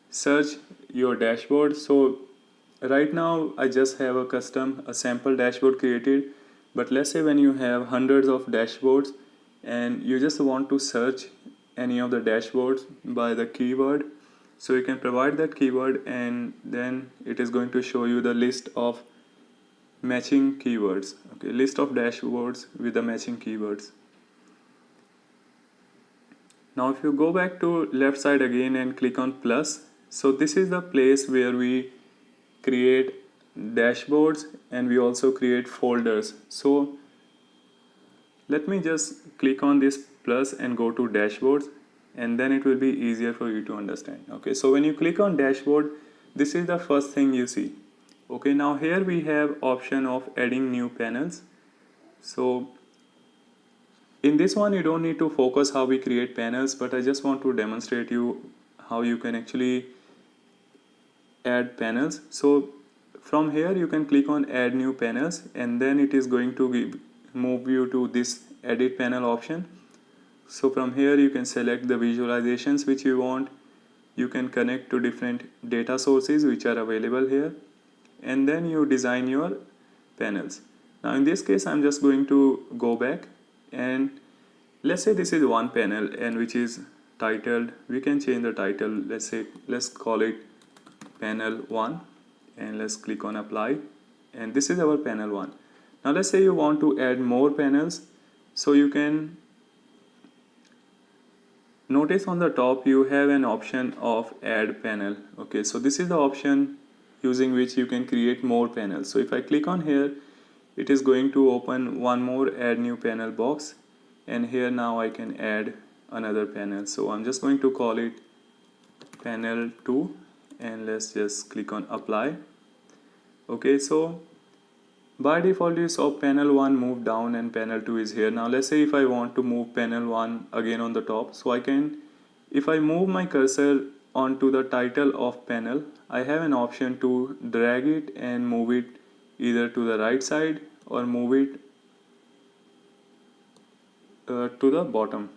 Speaker 1: search your dashboard. So right now I just have a sample dashboard created, but let's say when you have hundreds of dashboards and you just want to search any of the dashboards by the keyword, so you can provide that keyword and then it is going to show you the list of matching keywords. Okay, list of dashboards with the matching keywords. Now if you go back to left side again and click on plus, so this is the place where we create dashboards and we also create folders. So let me just click on this plus and go to dashboards, and then it will be easier for you to understand. Okay, so when you click on dashboard, this is the first thing you see. Okay, now here we have option of adding new panels. So in this one you don't need to focus how we create panels, but I just want to demonstrate you how you can actually add panels. So from here you can click on add new panels, and then it is going to move you to this edit panel option. So from here you can select the visualizations which you want. You can connect to different data sources which are available here, and then you design your panels. Now in this case I'm just going to go back, and let's say this is one panel and which is titled, we can change the title, let's call it panel 1, and let's click on apply, and this is our panel 1. Now let's say you want to add more panels, so you can notice on the top you have an option of add panel. Okay, so this is the option using which you can create more panels. So if I click on here, it is going to open one more add new panel box, and here now I can add another panel. So I'm just going to call it panel 2, and let's just click on apply. Okay, so by default you saw panel 1 move down and panel 2 is here. Now let's say if I want to move panel 1 again on the top, so I can, if I move my cursor onto the title of panel, I have an option to drag it and move it either to the right side or move it to the bottom.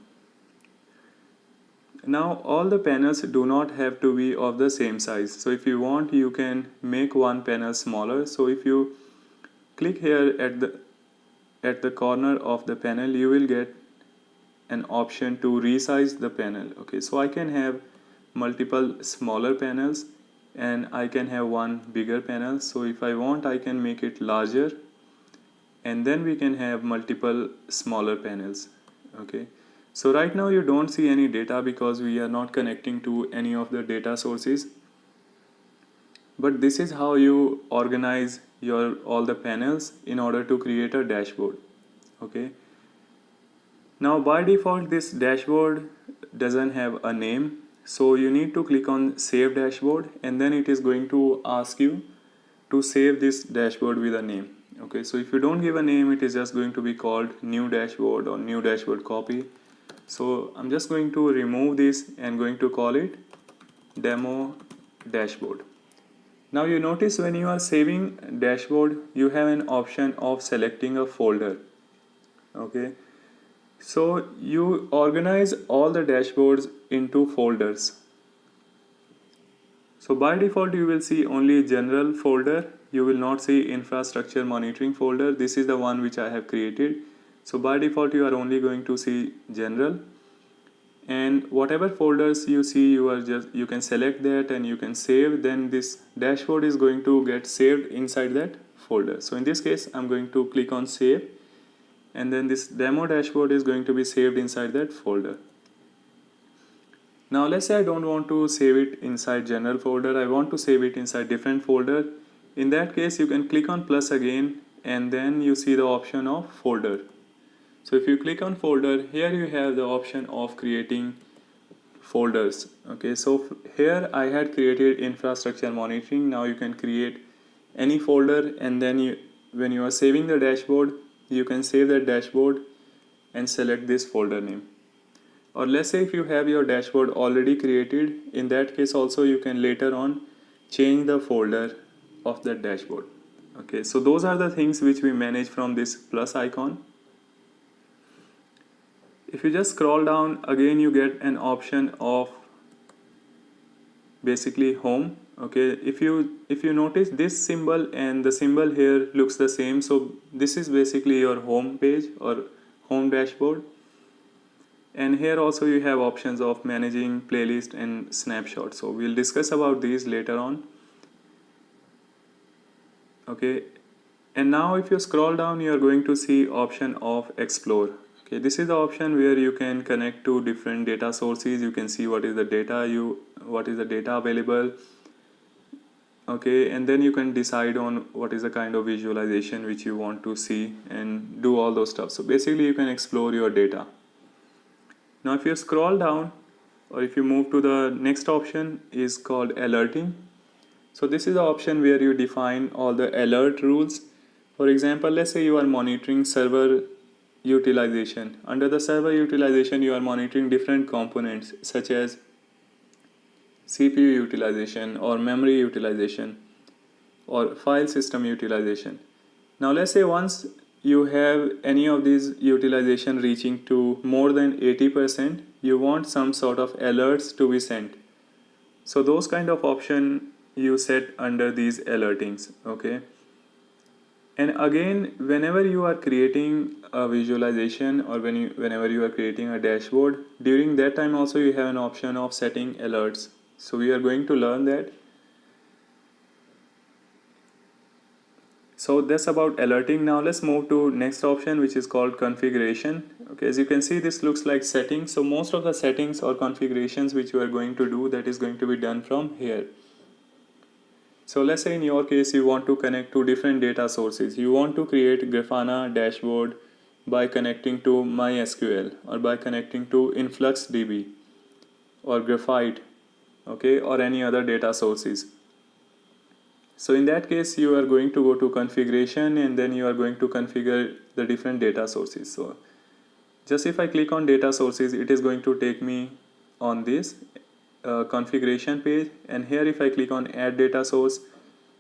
Speaker 1: Now all the panels do not have to be of the same size. So if you want, you can make one panel smaller. So if you click here at the corner of the panel, you will get an option to resize the panel. Okay, so I can have multiple smaller panels and I can have one bigger panel. So if I want, I can make it larger, and then we can have multiple smaller panels. Okay, So right now you don't see any data because we are not connecting to any of the data sources. But this is how you organize your all the panels in order to create a dashboard. Okay. Now by default this dashboard doesn't have a name, so you need to click on save dashboard, and then it is going to ask you to save this dashboard with a name. Okay, so if you don't give a name, it is just going to be called new dashboard or new dashboard copy. So I'm just going to remove this and going to call it demo dashboard. Now you notice when you are saving dashboard, you have an option of selecting a folder. Okay, so you organize all the dashboards into folders. So by default you will see only general folder, you will not see infrastructure monitoring folder. This is the one which I have created. So by default you are only going to see general, and whatever folders you see you can select that and you can save. Then this dashboard is going to get saved inside that folder. So in this case I'm going to click on save, and then this demo dashboard is going to be saved inside that folder. Now let's say I don't want to save it inside general folder, I want to save it inside different folder. In that case you can click on plus again, and then you see the option of folder. So if you click on folder, here you have the option of creating folders. Okay, so here I had created infrastructure monitoring. Now you can create any folder, and then when you are saving the dashboard, you can save that dashboard and select this folder name. Or let's say if you have your dashboard already created, in that case also you can later on change the folder of that dashboard. Okay, so those are the things which we manage from this plus icon. If you just scroll down again, you get an option of basically home. Okay, if you notice this symbol and the symbol here looks the same, so this is basically your home page or home dashboard. And here also you have options of managing playlist and snapshot, so we'll discuss about these later on. Okay, and now if you scroll down, you are going to see option of explore. Okay, this is the option where you can connect to different data sources. You can see what is the data available. Okay, and then you can decide on what is the kind of visualization which you want to see and do all those stuff. So basically you can explore your data. Now if you scroll down, or if you move to the next option, is called alerting. So this is the option where you define all the alert rules. For example, let's say you are monitoring server utilization. Under the server utilization, you are monitoring different components such as CPU utilization or memory utilization or file system utilization. Now let's say once you have any of these utilization reaching to more than 80%, you want some sort of alerts to be sent. So those kind of option you set under these alertings. Okay, and again, whenever you are creating a visualization or whenever you are creating a dashboard, during that time also you have an option of setting alerts. So we are going to learn that. So that's about alerting. Now let's move to next option, which is called configuration. Okay, as you can see, this looks like settings. So most of the settings or configurations which you are going to do, that is going to be done from here. So let's say in your case you want to connect to different data sources. You want to create Grafana dashboard by connecting to MySQL or by connecting to InfluxDB or Graphite, okay, or any other data sources. So in that case you are going to go to configuration, and then you are going to configure the different data sources. So just if I click on data sources, it is going to take me on this configuration page, and here if I click on add data source,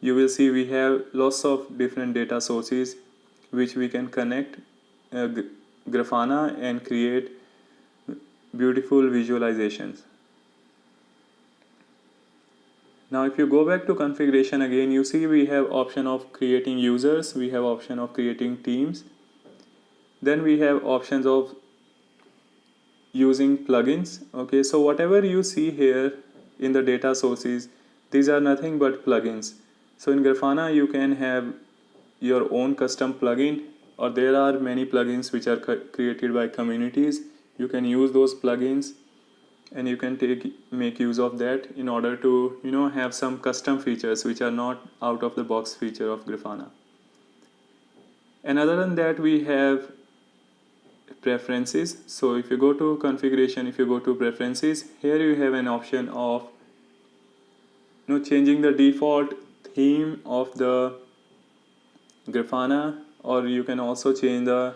Speaker 1: you will see we have lots of different data sources which we can connect Grafana and create beautiful visualizations. Now if you go back to configuration again, you see we have option of creating users, we have option of creating teams, then we have options of using plugins. Okay, so whatever you see here in the data sources, these are nothing but plugins. So in Grafana you can have your own custom plugin, or there are many plugins which are created by communities. you can use those plugins and you can make use of that in order to have some custom features which are not out of the box feature of Grafana. And other than that, we have preferences. So if you go to configuration, if you go to preferences, here you have an option of changing the default theme of the Grafana, or you can also change the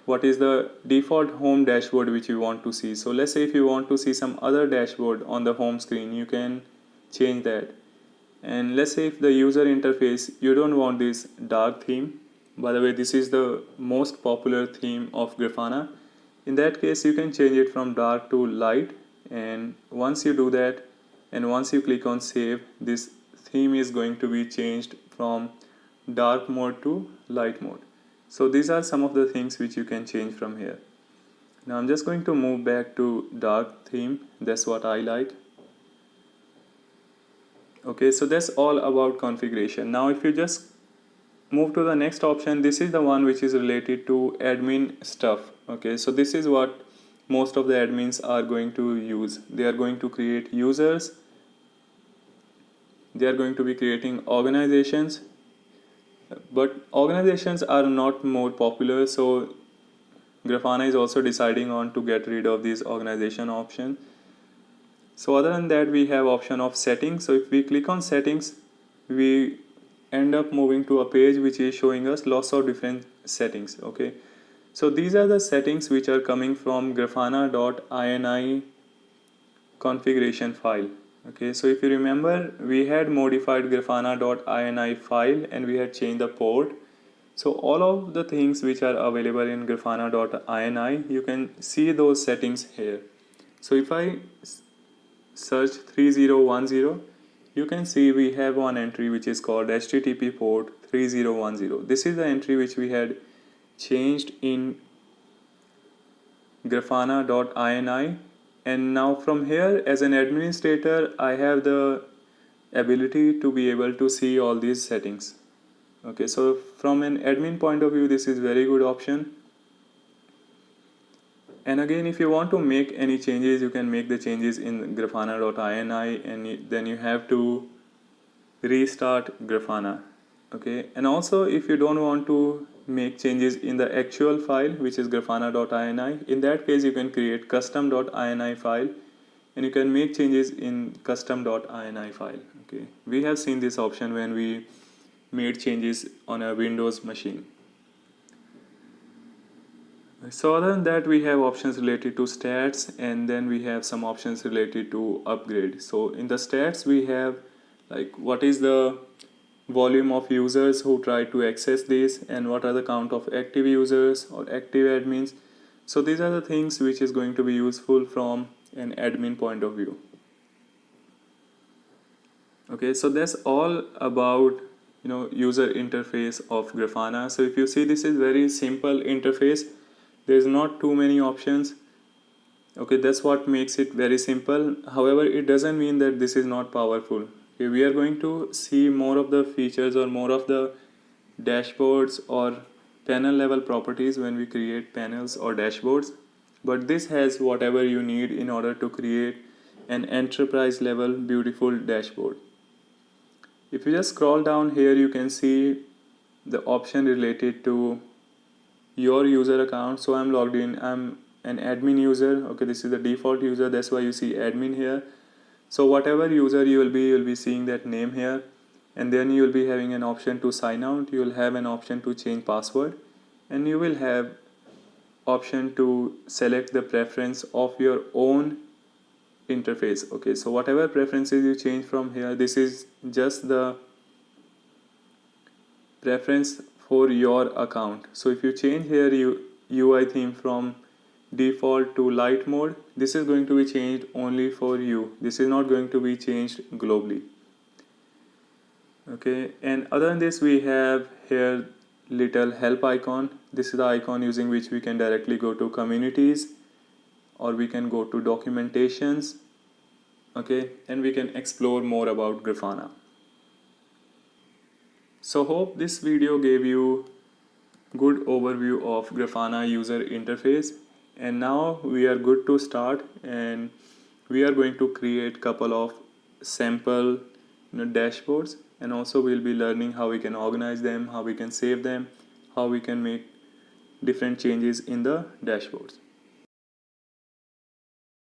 Speaker 1: what is the default home dashboard which you want to see. So let's say if you want to see some other dashboard on the home screen, you can change that. And let's say if the user interface, you don't want this dark theme. By the way, this is the most popular theme of Grafana. In that case, you can change it from dark to light, and once you do that and once you click on save, this theme is going to be changed from dark mode to light mode. So these are some of the things which you can change from here. Now I'm just going to move back to dark theme. That's what I like. Okay, so that's all about configuration. Now if you just move to the next option, this is the one which is related to admin stuff. Okay, so this is what most of the admins are going to use. They are going to create users, they are going to be creating organizations, but organizations are not more popular, so Grafana is also deciding on to get rid of this organization option. So other than that, we have option of settings. So if we click on settings, we end up moving to a page which is showing us lots of different settings. Okay, so these are the settings which are coming from grafana.ini configuration file. Okay, so if you remember, we had modified grafana.ini file and we had changed the port. So all of the things which are available in grafana.ini, you can see those settings here. So if I search 3010, you can see we have one entry which is called HTTP port 3010. This is the entry which we had changed in grafana.ini, and now from here as an administrator I have the ability to be able to see all these settings. Okay, so from an admin point of view, this is very good option. And again, if you want to make any changes, you can make the changes in grafana.ini, and then you have to restart Grafana. Okay, and also if you don't want to make changes in the actual file which is grafana.ini, in that case you can create custom.ini file and you can make changes in custom.ini file. Okay, we have seen this option when we made changes on a Windows machine. So other than that, we have options related to stats, and then we have some options related to upgrade. So in the stats, we have like what is the volume of users who try to access this, and what are the count of active users or active admins. So these are the things which is going to be useful from an admin point of view. Okay, so that's all about user interface of Grafana. So if you see, this is very simple interface. There's not too many options. Okay, that's what makes it very simple. However, it doesn't mean that this is not powerful. Okay, we are going to see more of the features or more of the dashboards or panel level properties when we create panels or dashboards. But this has whatever you need in order to create an enterprise level beautiful dashboard. If you just scroll down here, you can see the option related to your user account. So I'm logged in, I'm an admin user. Okay, this is the default user, that's why you see admin here. So whatever user you'll be seeing that name here, and then you'll be having an option to sign out, you'll have an option to change password, and you will have option to select the preference of your own interface. Okay, so whatever preferences you change from here, this is just the preference for your account. So if you change here UI theme from default to light mode, this is going to be changed only for you. This is not going to be changed globally. Okay, and other than this, we have here little help icon. This is the icon using which we can directly go to communities, or we can go to documentations. Okay, and we can explore more about Grafana. So hope this video gave you good overview of Grafana user interface. And now we are good to start, and we are going to create couple of sample dashboards, and also we'll be learning how we can organize them, how we can save them, how we can make different changes in the dashboards.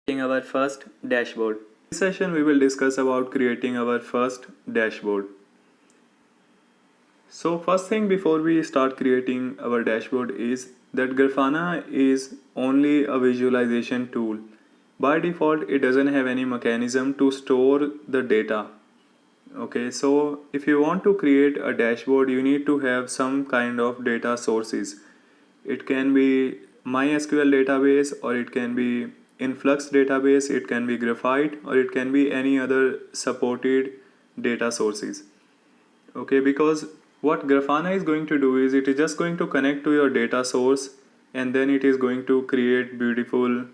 Speaker 1: Creating our first dashboard. In this session we will discuss about creating our first dashboard. So first thing before we start creating our dashboard is that Grafana is only a visualization tool. By default, it doesn't have any mechanism to store the data. Okay, so if you want to create a dashboard, you need to have some kind of data sources. It can be MySQL database, or it can be Influx database, it can be Graphite, or it can be any other supported data sources. Okay, because what Grafana is going to do is it is just going to connect to your data source, and then it is going to create beautiful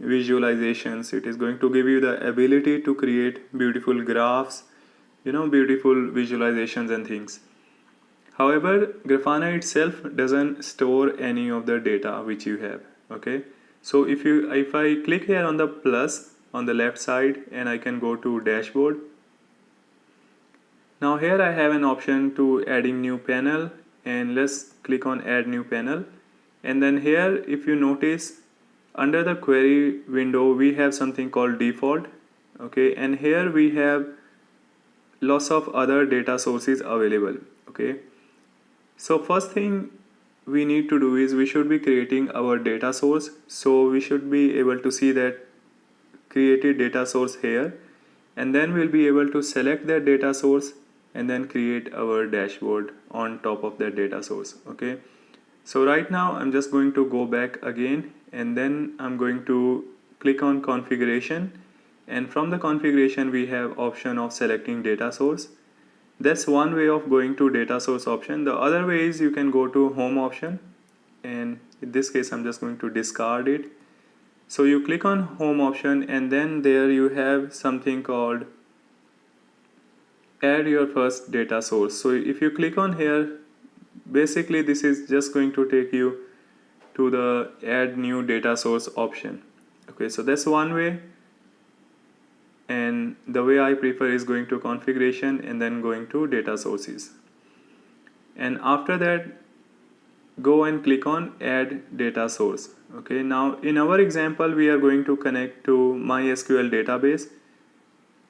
Speaker 1: visualizations. It is going to give you the ability to create beautiful graphs, beautiful visualizations and things. However, Grafana itself doesn't store any of the data which you have. Okay, so if I click here on the plus on the left side, and I can go to dashboard. Now here I have an option to adding new panel, and let's click on add new panel. And then here, if you notice, under the query window we have something called default. Okay, and here we have lots of other data sources available. Okay, so first thing we need to do is we should be creating our data source. So we should be able to see that created data source here, and then we'll be able to select that data source and then create our dashboard on top of that data source. Okay, so right now I'm just going to go back again, and then I'm going to click on configuration, and from the configuration we have option of selecting data source. That's one way of going to data source option. The other way is you can go to home option, and in this case I'm just going to discard it. So you click on home option, and then there you have something called add your first data source. So if you click on here, basically this is just going to take you to the add new data source option. Okay, so that's one way, and the way I prefer is going to configuration and then going to data sources, and after that go and click on add data source. Okay, now in our example we are going to connect to MySQL database.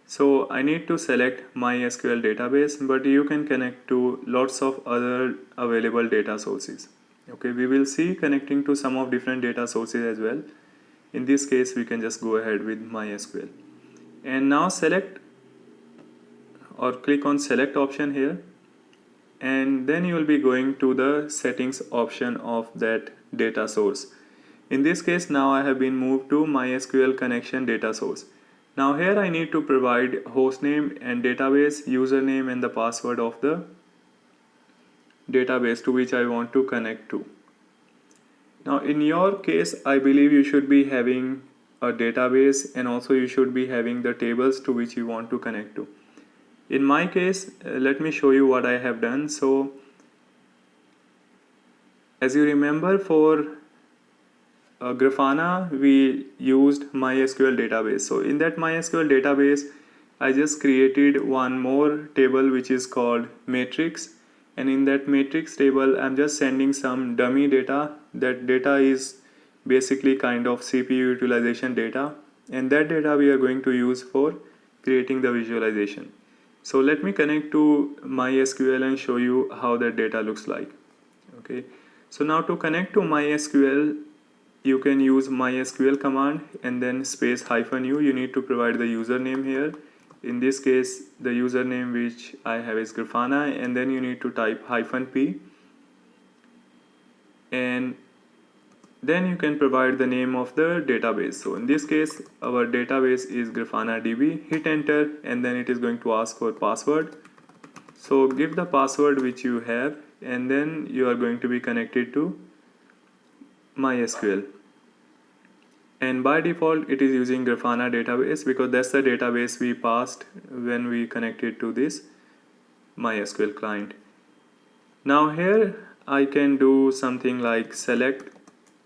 Speaker 1: So I need to select MySQL database, but you can connect to lots of other available data sources. Okay, we will see connecting to some of different data sources as well. In this case we can just go ahead with MySQL, and now select or click on select option here, and then you will be going to the settings option of that data source. In this case now I have been moved to MySQL connection data source. Now here I need to provide hostname and database, username and the password of the database to which I want to connect to. Now in your case I believe you should be having a database, and also you should be having the tables to which you want to connect to. In my case, let me show you what I have done. So as you remember, for Grafana we used MySQL database. So in that MySQL database I just created one more table which is called matrix, and in that matrix table I'm just sending some dummy data. That data is basically kind of CPU utilization data, and that data we are going to use for creating the visualization. So let me connect to MySQL and show you how that data looks like. Okay, so now to connect to MySQL you can use MySQL command and then space -u. You need to provide the username here. In this case the username which I have is Grafana, and then you need to type -p, and then you can provide the name of the database. So in this case our database is Grafana DB. Hit enter, and then it is going to ask for password. So give the password which you have, and then you are going to be connected to MySQL. And by default it is using Grafana database because that's the database we passed when we connected to this MySQL client. Now here I can do something like select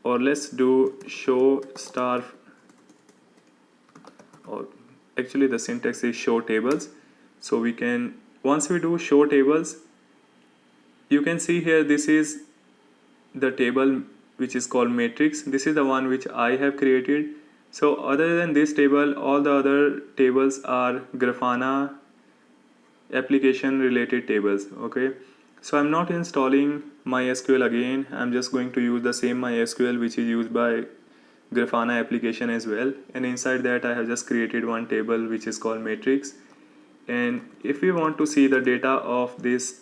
Speaker 1: or let's do show star, or actually the syntax is show tables. So we can, once we do show tables, you can see here this is the table which is called matrix. This is the one which I have created. So other than this table, all the other tables are Grafana application related tables. Okay, so I'm not installing MySQL again. I'm just going to use the same MySQL which is used by Grafana application as well, and inside that I have just created one table which is called matrix. And if we want to see the data of this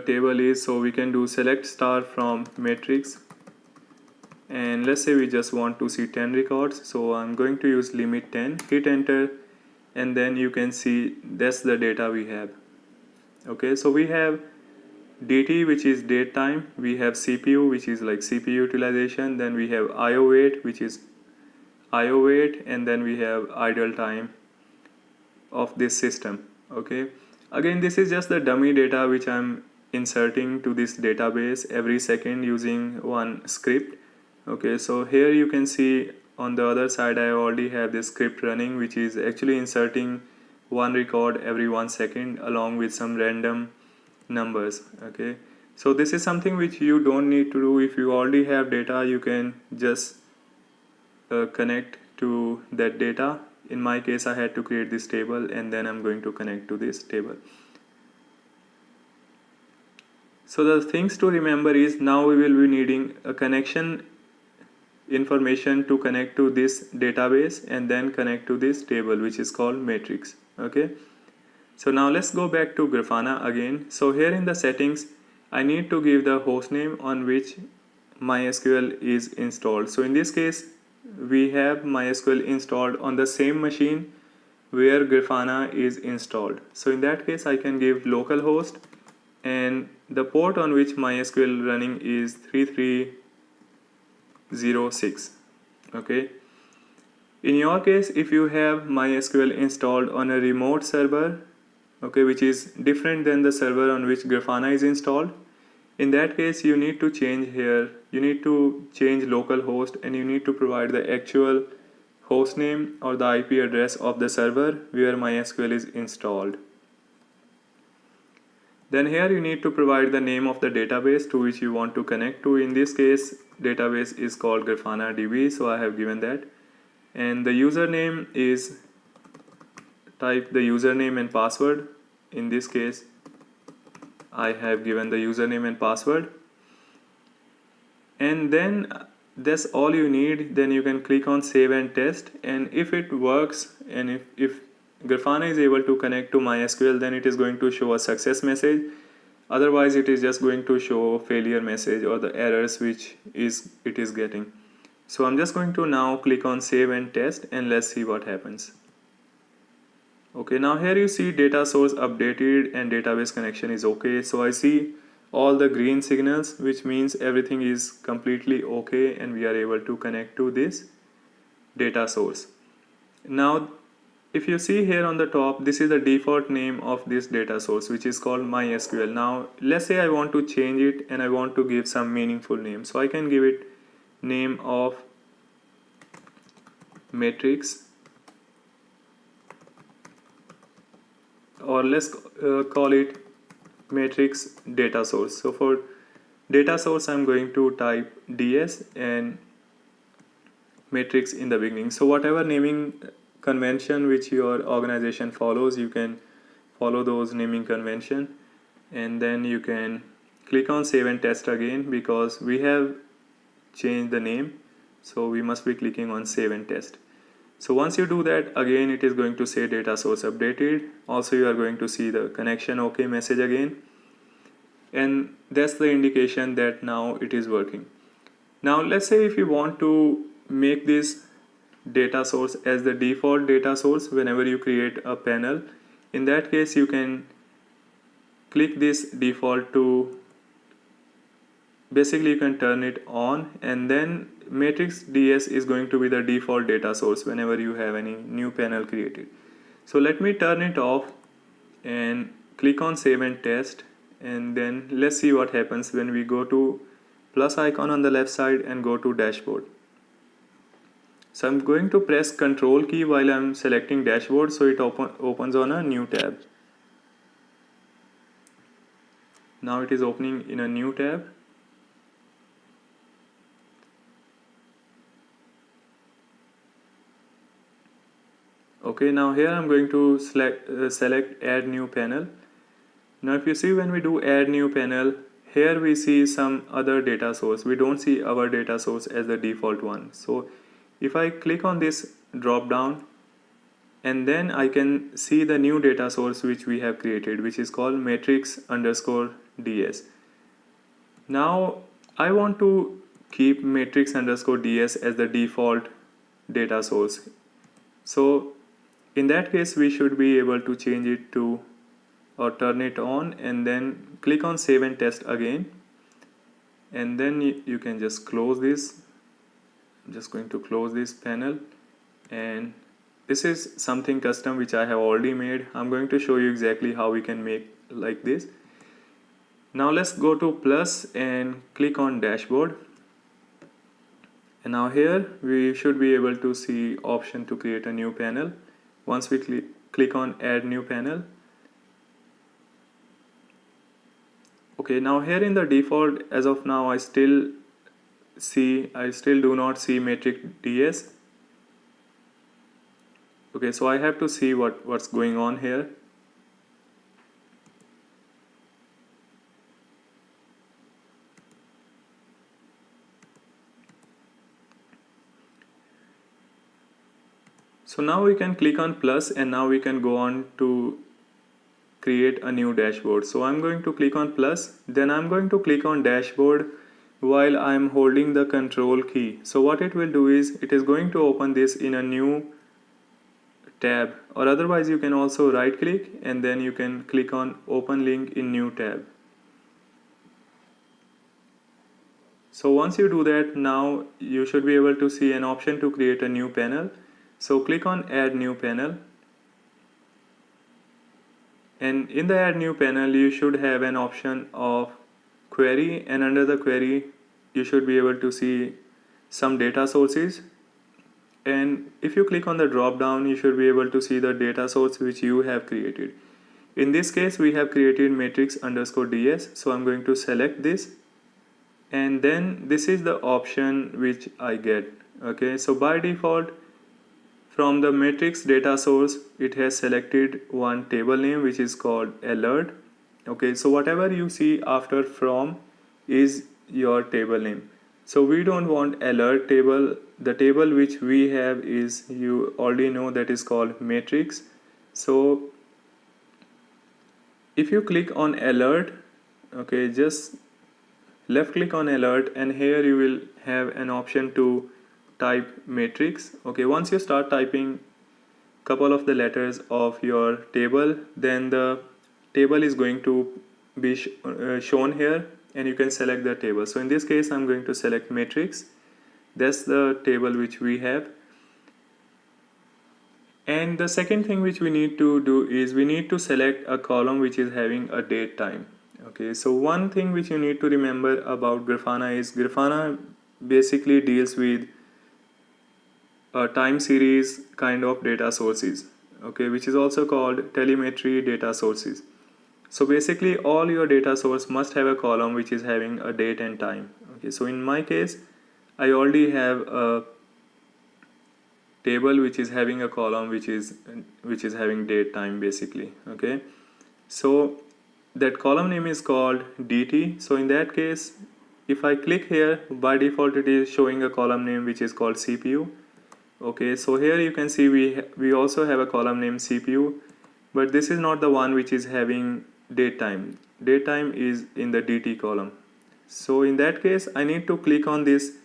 Speaker 1: table is, so we can do select star from matrix, and let's say we just want to see 10 records. So I'm going to use limit 10, hit enter, and then you can see that's the data we have. Okay, so we have dt which is date time, we have CPU which is like CPU utilization, then we have IO wait which is IO wait, and then we have idle time of this system. Okay, again this is just the dummy data which I'm inserting to this database every second using one script. Okay, so here you can see on the other side I already have this script running which is actually inserting one record every 1 second along with some random numbers. Okay, so this is something which you don't need to do. If you already have data, you can just connect to that data. In my case I had to create this table, and then I'm going to connect to this table. So the things to remember is, now we will be needing a connection information to connect to this database and then connect to this table which is called matrix. Okay, so now let's go back to Grafana again. So here in the settings I need to give the host name on which MySQL is installed. So in this case we have MySQL installed on the same machine where Grafana is installed. So in that case I can give localhost, and the port on which MySQL running is 3306. Okay, in your case if you have MySQL installed on a remote server, okay, which is different than the server on which Grafana is installed, in that case you need to change here, you need to change localhost, and you need to provide the actual host name or the IP address of the server where MySQL is installed. Then here you need to provide the name of the database to which you want to connect to. In this case database is called Grafana DB, so I have given that. And the username is, type the username and password. In this case I have given the username and password, and then that's all you need. Then you can click on save and test, and if it works, and if Grafana is able to connect to MySQL, then it is going to show a success message. Otherwise it is just going to show failure message or the errors which it is getting. So I'm just going to now click on save and test, and let's see what happens. Okay, now here you see data source updated and database connection is okay. So I see all the green signals, which means everything is completely okay and we are able to connect to this data source. Now if you see here on the top, this is the default name of this data source which is called MySQL. Now let's say I want to change it and I want to give some meaningful name, so I can give it name of matrix, or let's call it matrix data source. So for data source I'm going to type ds and matrix in the beginning. So whatever naming convention which your organization follows, you can follow those naming convention, and then you can click on save and test again because we have changed the name, so we must be clicking on save and test. So once you do that, again it is going to say data source updated. Also you are going to see the connection okay message again, and that's the indication that now it is working. Now let's say if you want to make this data source as the default data source whenever you create a panel, in that case you can click this default to, basically you can turn it on, and then matrix ds is going to be the default data source whenever you have any new panel created. So let me turn it off and click on save and test, and then let's see what happens when we go to plus icon on the left side and go to dashboard. So I'm going to press Control key while I'm selecting dashboard, so it opens on a new tab. Now it is opening in a new tab. Okay, now here I'm going to select add new panel. Now if you see, when we do add new panel, here we see some other data source. We don't see our data source as the default one. So if I click on this drop down, and then I can see the new data source which we have created, which is called matrix_ds. Now I want to keep matrix_ds as the default data source. So in that case, we should be able to change it to, or turn it on, and then click on save and test again, and then you can just close this. I'm just going to close this panel, and this is something custom which I have already made. I'm going to show you exactly how we can make like this. Now let's go to plus and click on dashboard, and now here we should be able to see option to create a new panel. Once we click on add new panel. Okay, now here in the default, as of now, I still do not see matrix ds. Okay, so I have to see what's going on here. So now we can click on plus, and now we can go on to create a new dashboard. So I'm going to click on plus, then I'm going to click on dashboard while I'm holding the control key. So what it will do is, it is going to open this in a new tab, or otherwise you can also right click and then you can click on open link in new tab. So once you do that, now you should be able to see an option to create a new panel. So click on add new panel, and in the add new panel you should have an option of query, and under the query you should be able to see some data sources, and if you click on the drop down you should be able to see the data source which you have created. In this case we have created matrix_ds, so I'm going to select this, and then this is the option which I get. Okay, so by default from the matrix data source it has selected one table name which is called alert. Okay, so whatever you see after from is your table name. So we don't want alert table. The table which we have is, you already know, that is called matrix. So if you click on alert, okay, just left click on alert, and here you will have an option to type matrix. Okay, once you start typing couple of the letters of your table, then the table is going to be shown here, and you can select the table. So in this case I'm going to select matrix. That's the table which we have. And the second thing which we need to do is we need to select a column which is having a date time. Okay, so one thing which you need to remember about Grafana is Grafana basically deals with a time series kind of data sources, okay, which is also called telemetry data sources. So basically all your data source must have a column which is having a date and time. Okay, so in my case I already have a table which is having a column which is having date time basically. Okay, so that column name is called dt. So in that case, if I click here, by default it is showing a column name which is called CPU. Okay, so here you can see we also have a column named CPU, but this is not the one which is having date time. Date time is in the dt column. So in that case I need to click on this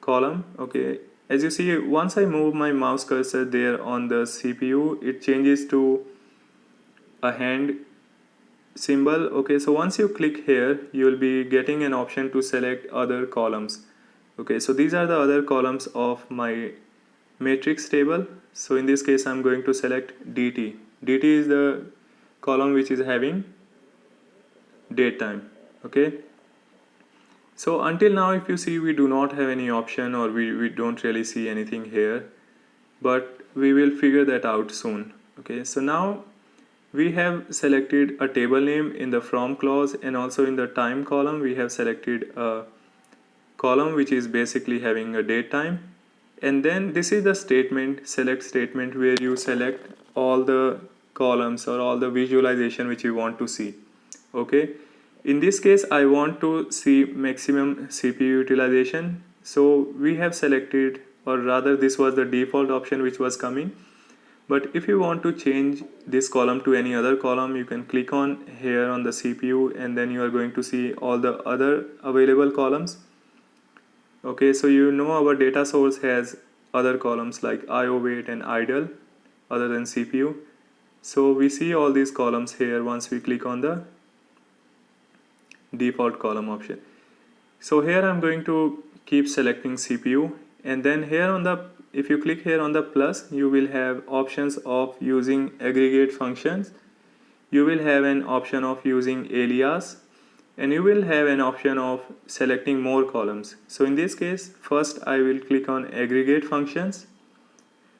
Speaker 1: column. Okay, as you see, once I move my mouse cursor there on the CPU, it changes to a hand symbol. Okay, so once you click here you will be getting an option to select other columns. Okay, so these are the other columns of my matrix table. So in this case I'm going to select dt. dt is the column which is having date time. Okay, So until now, if you see, we do not have any option, or we don't really see anything here, but we will figure that out soon. Okay, so now we have selected a table name in the from clause, and also in the time column we have selected a column which is basically having a date time. And then this is the statement, select statement, where you select all the columns or all the visualization which you want to see. Okay, in this case I want to see maximum CPU utilization, so we have selected, or rather this was the default option which was coming. But if you want to change this column to any other column, you can click on here on the CPU, and then you are going to see all the other available columns. Okay, so you know our data source has other columns like IO wait and idle other than CPU. So we see all these columns here once we click on the default column option. So here I'm going to keep selecting CPU, and then here on the, if you click here on the plus, you will have options of using aggregate functions. You will have an option of using alias, and you will have an option of selecting more columns. So in this case, first I will click on aggregate functions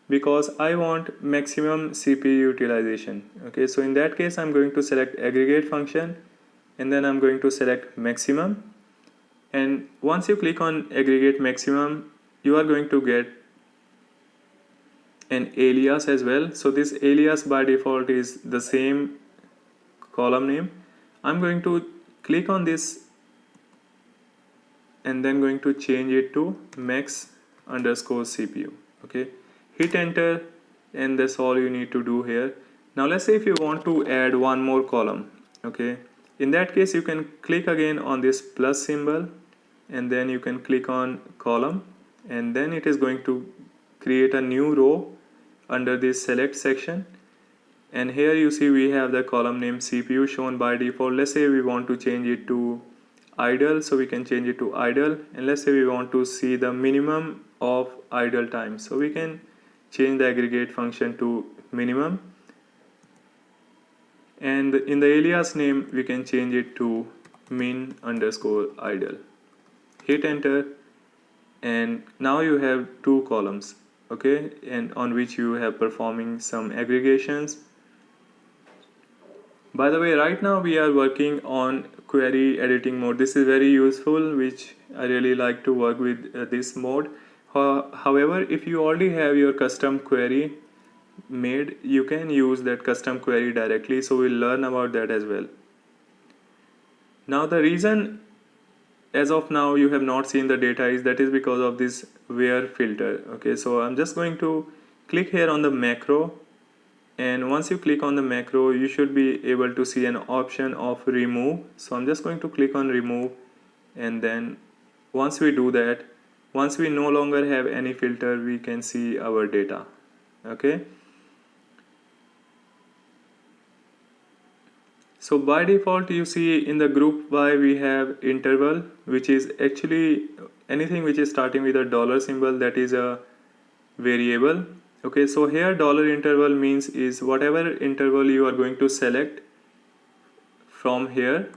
Speaker 1: because I want maximum CPU utilization. Okay, so in that case I'm going to select aggregate function, and then I'm going to select maximum. And once you click on aggregate maximum, you are going to get an alias as well. So this alias by default is the same column name. I'm going to click on this and then going to change it to max underscore CPU. Okay, hit enter, and that's all you need to do here. Now let's say if you want to add one more column. Okay, in that case you can click again on this plus symbol, and then you can click on column, and then it is going to create a new row under this select section. And here you see we have the column name CPU shown by default. Let's say we want to change it to idle, so we can change it to idle. And let's say we want to see the minimum of idle time, so we can change the aggregate function to minimum. And in the alias name we can change it to min underscore idle. Hit enter, and now you have two columns. Okay, and on which you have performing some aggregations. By the way, right now we are working on query editing mode. This is very useful, which I really like to work with this mode. However, if you already have your custom query made, you can use that custom query directly. So we'll learn about that as well. Now the reason as of now you have not seen the data is because of this where filter. Okay, so I'm just going to click here on the macro, and once you click on the macro you should be able to see an option of remove. So I'm just going to click on remove, and then once we do that, once we no longer have any filter, we can see our data. Okay, so by default you see in the group by we have interval, which is actually anything which is starting with a dollar symbol, that is a variable. Okay, so here dollar interval means is whatever interval you are going to select from here.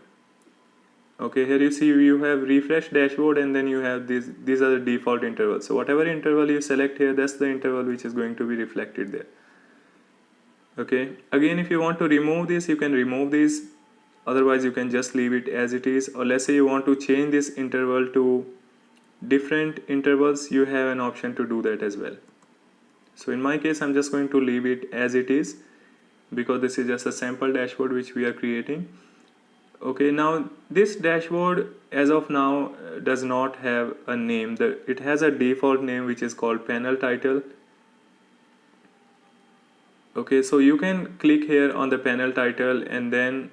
Speaker 1: Okay, here you see you have refresh dashboard, and then you have these are the default intervals. So whatever interval you select here, that's the interval which is going to be reflected there. Okay, again if you want to remove this, you can remove this, otherwise you can just leave it as it is. Or let's say you want to change this interval to different intervals, you have an option to do that as well. So in my case I'm just going to leave it as it is, because this is just a sample dashboard which we are creating. Okay, now this dashboard as of now does not have a name. It has a default name which is called panel title. Okay, so you can click here on the panel title, and then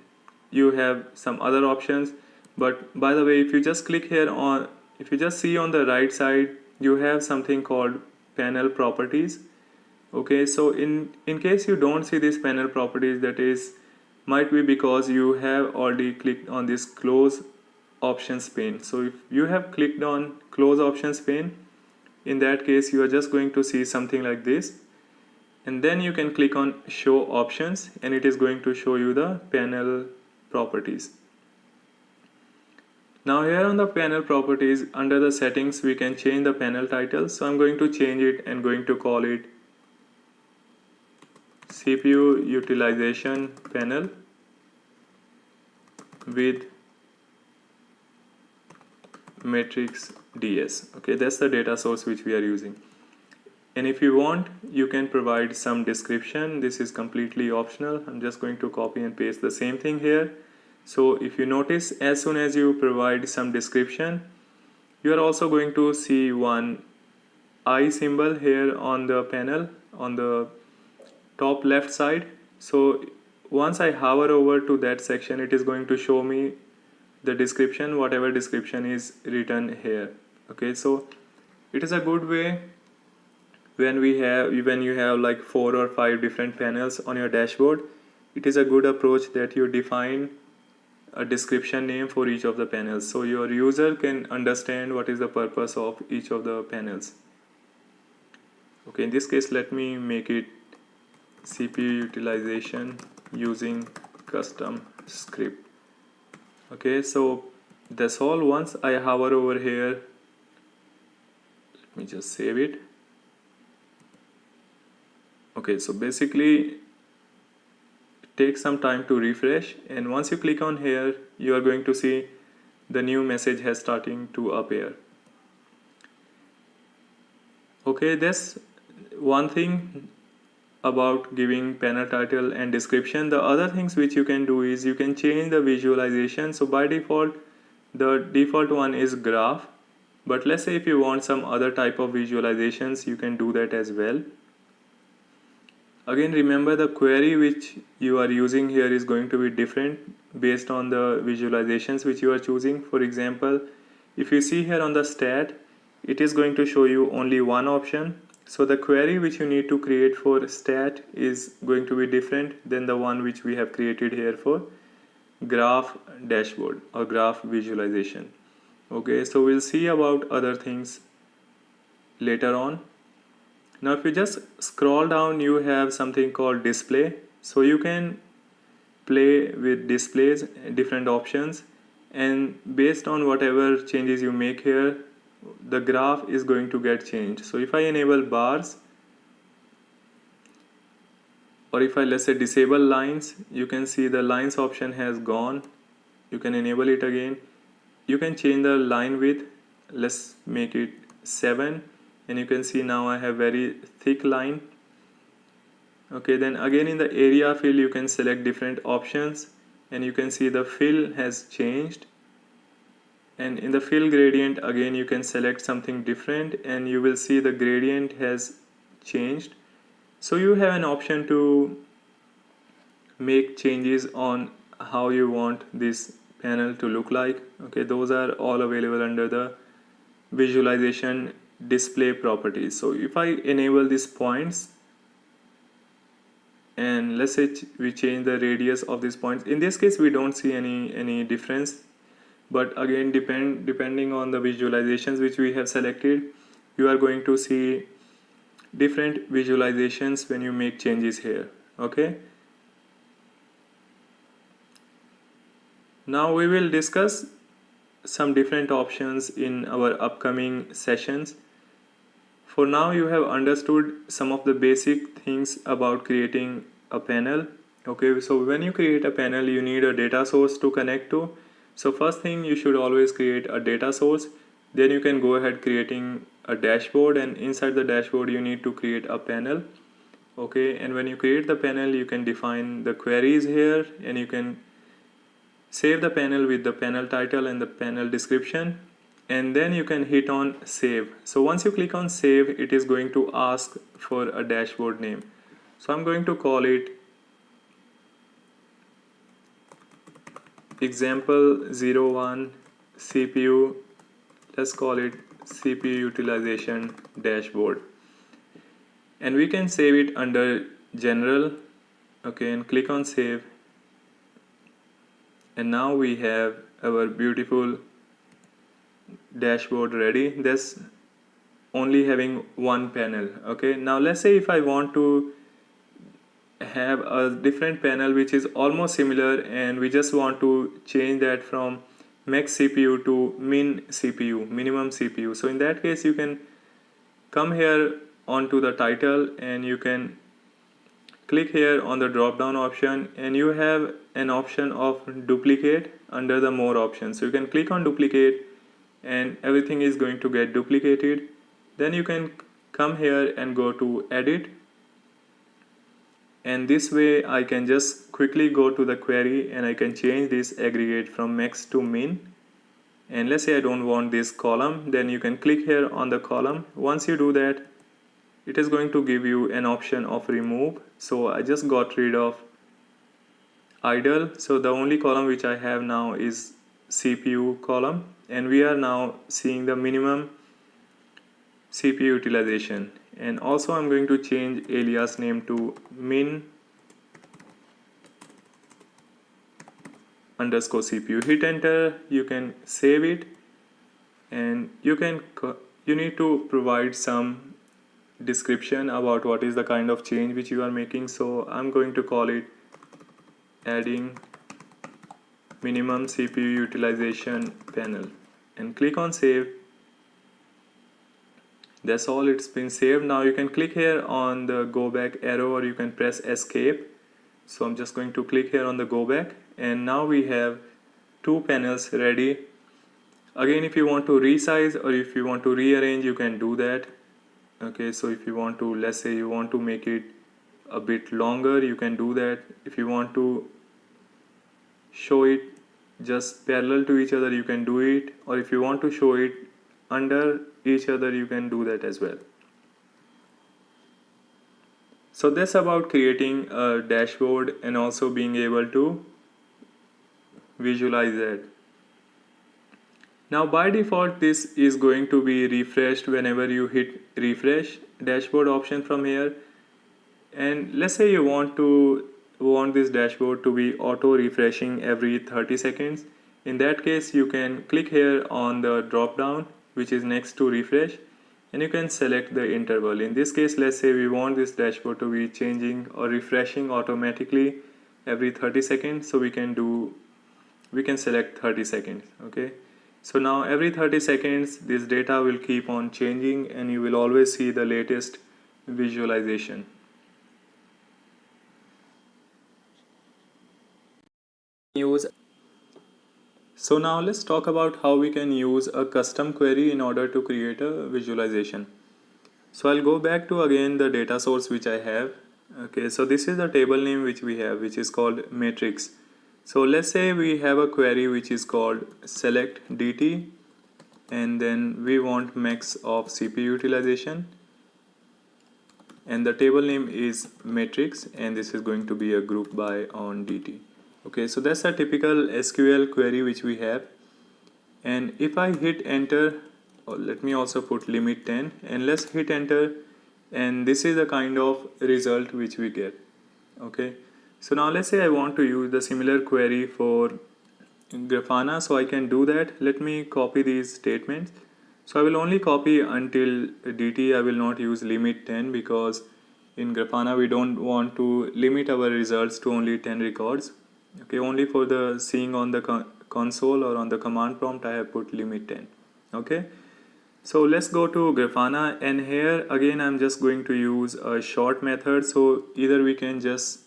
Speaker 1: you have some other options. But by the way, if you just click here on, if you just see on the right side, you have something called panel properties. Okay, so in case you don't see these panel properties, that is might be because you have already clicked on this close options pane. So if you have clicked on close options pane, in that case you are just going to see something like this, and then you can click on show options, and it is going to show you the panel properties. Now here on the panel properties, under the settings, we can change the panel title. So I'm going to change it and going to call it CPU utilization panel with matrix DS. Okay, that's the data source which we are using. And if you want, you can provide some description. This is completely optional. I'm just going to copy and paste the same thing here. So if you notice, as soon as you provide some description, you are also going to see one eye symbol here on the panel on the top left side. So once I hover over to that section, it is going to show me the description, whatever description is written here. Okay, so it is a good way when you have like 4 or 5 different panels on your dashboard. It is a good approach that you define a description name for each of the panels, so your user can understand what is the purpose of each of the panels. Okay, in this case, let me make it CPU utilization using custom script. Okay, so that's all. Once I hover over here, let me just save it. Okay, so basically it takes some time to refresh, and once you click on here, you are going to see the new message has starting to appear. Okay, that's one thing about giving panel title and description. The other things which you can do is you can change the visualization. So by default, the default one is graph, but let's say if you want some other type of visualizations, you can do that as well. Again, remember the query which you are using here is going to be different based on the visualizations which you are choosing. For example, if you see here on the stat, it is going to show you only one option. So the query which you need to create for stat is going to be different than the one which we have created here for graph dashboard or graph visualization. Okay, so we'll see about other things later on. Now if you just scroll down, you have something called display. So you can play with displays, different options, and based on whatever changes you make here, the graph is going to get changed. So if I enable bars, or if I, let's say, disable lines, you can see the lines option has gone. You can enable it again. You can change the line width. Let's make it 7, and you can see now I have very thick line. Okay, then again in the area fill, you can select different options, and you can see the fill has changed. And in the fill gradient, again you can select something different, and you will see the gradient has changed. So you have an option to make changes on how you want this panel to look like. Okay, those are all available under the visualization display properties. So if I enable these points, and let's say we change the radius of these points, in this case we don't see any difference, but again depending on the visualizations which we have selected, you are going to see different visualizations when you make changes here. Okay, now we will discuss some different options in our upcoming sessions. For now, you have understood some of the basic things about creating a panel. Okay, so when you create a panel, you need a data source to connect to. So first thing, you should always create a data source. Then you can go ahead creating a dashboard, and inside the dashboard you need to create a panel. Okay, and when you create the panel, you can define the queries here, and you can save the panel with the panel title and the panel description, and then you can hit on save. So once you click on save, it is going to ask for a dashboard name. So I'm going to call it example 01 CPU. Let's call it CPU utilization dashboard, and we can save it under general. Okay, and click on save, and now we have our beautiful dashboard ready. That's only having one panel. Okay, now let's say if I want to have a different panel which is almost similar, and we just want to change that from max CPU to min CPU, minimum CPU. So in that case you can come here onto the title and you can click here on the drop down option, and you have an option of duplicate under the more options. So you can click on duplicate and everything is going to get duplicated. Then you can come here and go to edit, and this way I can just quickly go to the query and I can change this aggregate from max to min. And let's say I don't want this column, then you can click here on the column. Once you do that, it is going to give you an option of remove. So I just got rid of idle. So the only column which I have now is CPU column, and we are now seeing the minimum CPU utilization. And also I'm going to change alias name to min underscore CPU. Hit enter, you can save it, and you need to provide some description about what is the kind of change which you are making. So I'm going to call it adding minimum CPU utilization panel and click on save. That's all, it's been saved. Now you can click here on the go back arrow, or you can press escape. So I'm just going to click here on the go back, and now we have two panels ready. Again, if you want to resize or if you want to rearrange, you can do that. Okay, so if you want to, let's say you want to make it a bit longer, you can do that. If you want to show it just parallel to each other, you can do it, or if you want to show it under each other, you can do that as well. So that's about creating a dashboard and also being able to visualize that. Now by default this is going to be refreshed whenever you hit refresh dashboard option from here. And let's say you want this dashboard to be auto refreshing every 30 seconds. In that case you can click here on the drop down which is next to refresh, and you can select the interval. In this case, let's say we want this dashboard to be changing or refreshing automatically every 30 seconds, so we can select 30 seconds. Okay, so now every 30 seconds this data will keep on changing and you will always see the latest visualization. So now let's talk about how we can use a custom query in order to create a visualization. So I'll go back to again the data source which I have. Okay, so this is the table name which we have, which is called matrix. So let's say we have a query which is called select dt, and then we want max of CPU utilization, and the table name is matrix, and this is going to be a group by on dt. Okay, so that's a typical SQL query which we have. And if I hit enter, let me also put limit 10, and let's hit enter, and this is the kind of result which we get. Okay, so now let's say I want to use the similar query for Grafana, so I can do that. Let me copy these statements. So I will only copy until dt. I will not use limit 10 because in Grafana we don't want to limit our results to only 10 records. Okay, only for the seeing on the console or on the command prompt I have put limit 10. Okay, so let's go to Grafana, and here again I'm just going to use a short method. So either we can just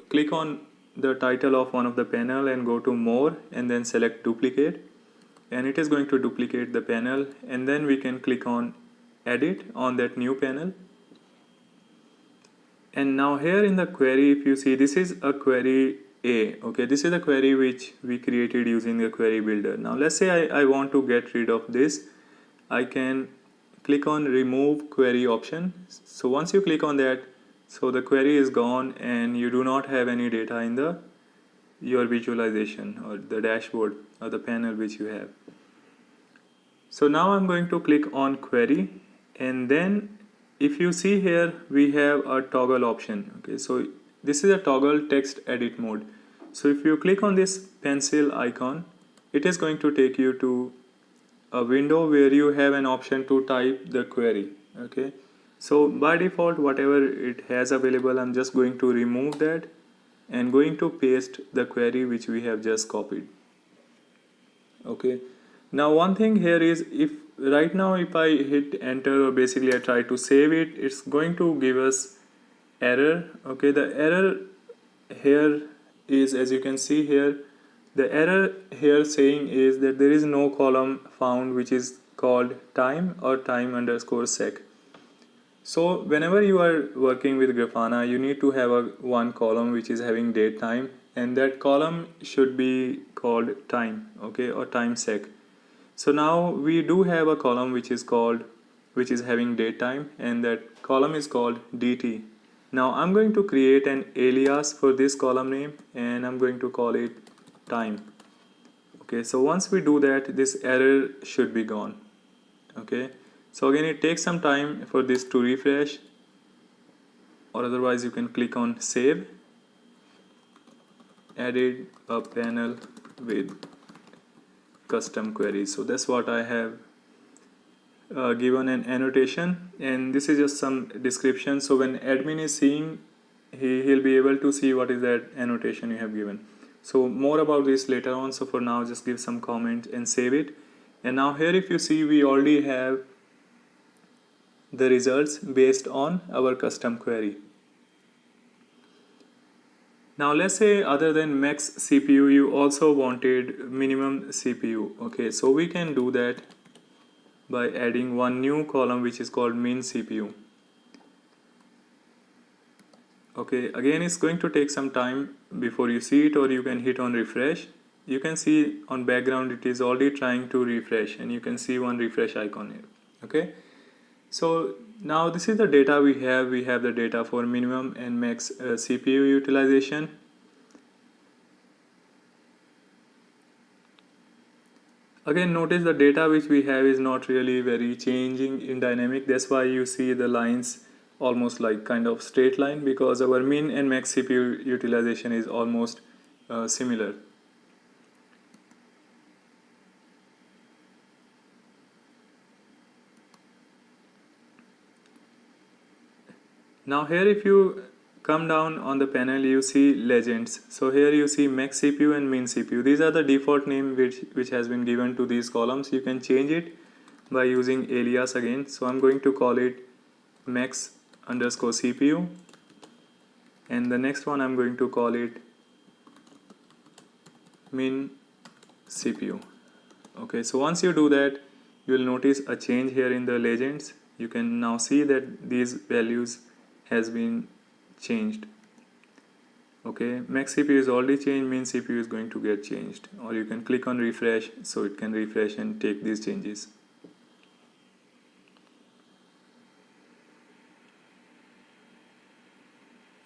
Speaker 1: click on the title of one of the panel and go to more and then select duplicate, and it is going to duplicate the panel, and then we can click on edit on that new panel. And now here in the query, if you see, this is a query A. Okay, this is the query which we created using the query builder. Now let's say I want to get rid of this. I can click on remove query option. So once you click on that, so the query is gone and you do not have any data in your visualization or the dashboard or the panel which you have. So now I'm going to click on query, and then if you see here we have a toggle option. Okay, so this is a toggle text edit mode. So if you click on this pencil icon, it is going to take you to a window where you have an option to type the query. Okay, so by default whatever it has available, I'm just going to remove that and going to paste the query which we have just copied. Okay, now one thing here is, if right now if I hit enter or basically I try to save it, it's going to give us error. Okay, the error here is, as you can see here, the error here saying is that there is no column found which is called time or time underscore sec. So whenever you are working with Grafana, you need to have a one column which is having date time, and that column should be called time, okay, or time sec. So now we do have a column which is having date time, and that column is called dt. Now I'm going to create an alias for this column name, and I'm going to call it time. Okay, so once we do that, this error should be gone. Okay, so again it takes some time for this to refresh, or otherwise you can click on save, added a panel with custom queries. So that's what I have given an annotation, and this is just some description. So when admin is seeing, he'll be able to see what is that annotation you have given. So more about this later on. So for now, just give some comment and save it. And now here, if you see, we already have the results based on our custom query. Now let's say other than max CPU, you also wanted minimum CPU. Okay, so we can do that by adding one new column which is called min CPU. Okay, again it's going to take some time before you see it, or you can hit on refresh. You can see on background it is already trying to refresh, and you can see one refresh icon here. Okay, so now this is the data we have. We have the data for minimum and max CPU utilization. Again, notice the data which we have is not really very changing in dynamic. That's why you see the lines almost like kind of straight line, because our min and max CPU utilization is almost similar. Now here if you come down on the panel, you see legends. So here you see max CPU and min CPU. These are the default name which has been given to these columns. You can change it by using alias again. So I'm going to call it max underscore CPU, and the next one I'm going to call it min CPU. Okay, so once you do that, you will notice a change here in the legends. You can now see that these values has been changed. Okay, max CPU is already changed, min CPU is going to get changed, or you can click on refresh so it can refresh and take these changes.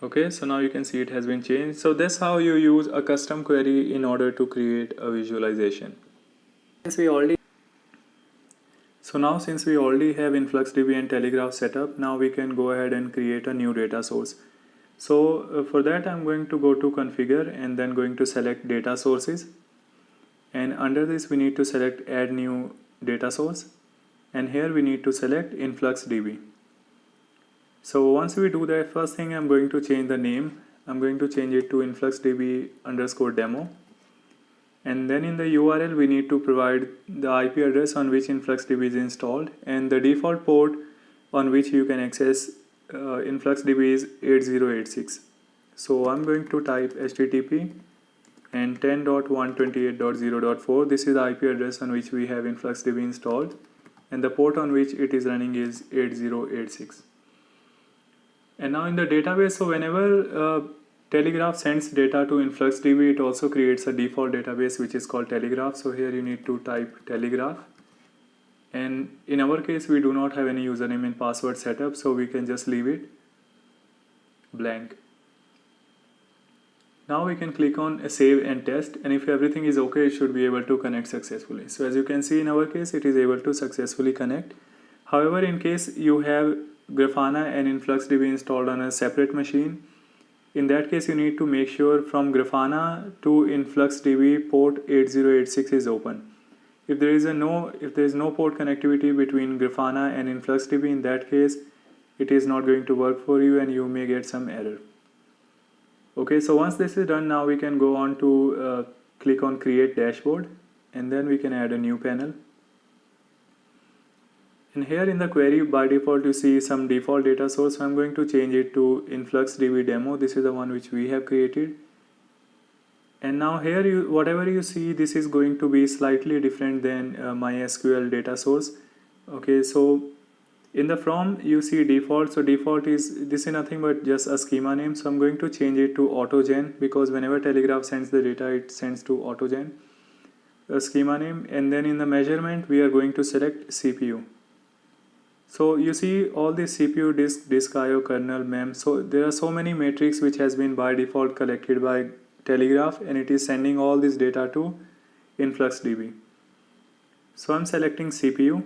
Speaker 1: Okay, so now you can see it has been changed. So that's how you use a custom query in order to create a visualization. Since we already have InfluxDB and Telegraph set up, now we can go ahead and create a new data source. So for that I'm going to go to configure and then going to select data sources, and under this we need to select add new data source, and here we need to select InfluxDB. So once we do that, first thing I'm going to change the name. I'm going to change it to InfluxDB underscore demo, and then in the URL we need to provide the IP address on which InfluxDB is installed, and the default port on which you can access InfluxDB is 8086. So I'm going to type HTTP and 10.128.0.4. This is the IP address on which we have InfluxDB installed, and the port on which it is running is 8086. And now in the database, so whenever Telegraph sends data to InfluxDB, it also creates a default database which is called Telegraph. So here you need to type Telegraph, and in our case we do not have any username and password set up, so we can just leave it blank. Now we can click on save and test, and if everything is okay, it should be able to connect successfully. So as you can see, in our case it is able to successfully connect. However, in case you have Grafana and InfluxDB installed on a separate machine, in that case you need to make sure from Grafana to InfluxDB port 8086 is open. If there is no port connectivity between Grafana and InfluxDB, in that case it is not going to work for you and you may get some error. Okay, so once this is done, now we can go on to click on create dashboard, and then we can add a new panel. And here in the query, by default you see some default data source. So I'm going to change it to InfluxDB demo. This is the one which we have created. And now here whatever you see, this is going to be slightly different than MySQL data source. Okay, so in the from you see default. So default is, this is nothing but just a schema name. So I'm going to change it to autogen, because whenever Telegraph sends the data, it sends to autogen, a schema name. And then in the measurement we are going to select CPU. So you see all this CPU, disk IO, kernel, mem. So there are so many metrics which has been by default collected by Telegraph, and it is sending all this data to InfluxDB. So I'm selecting CPU,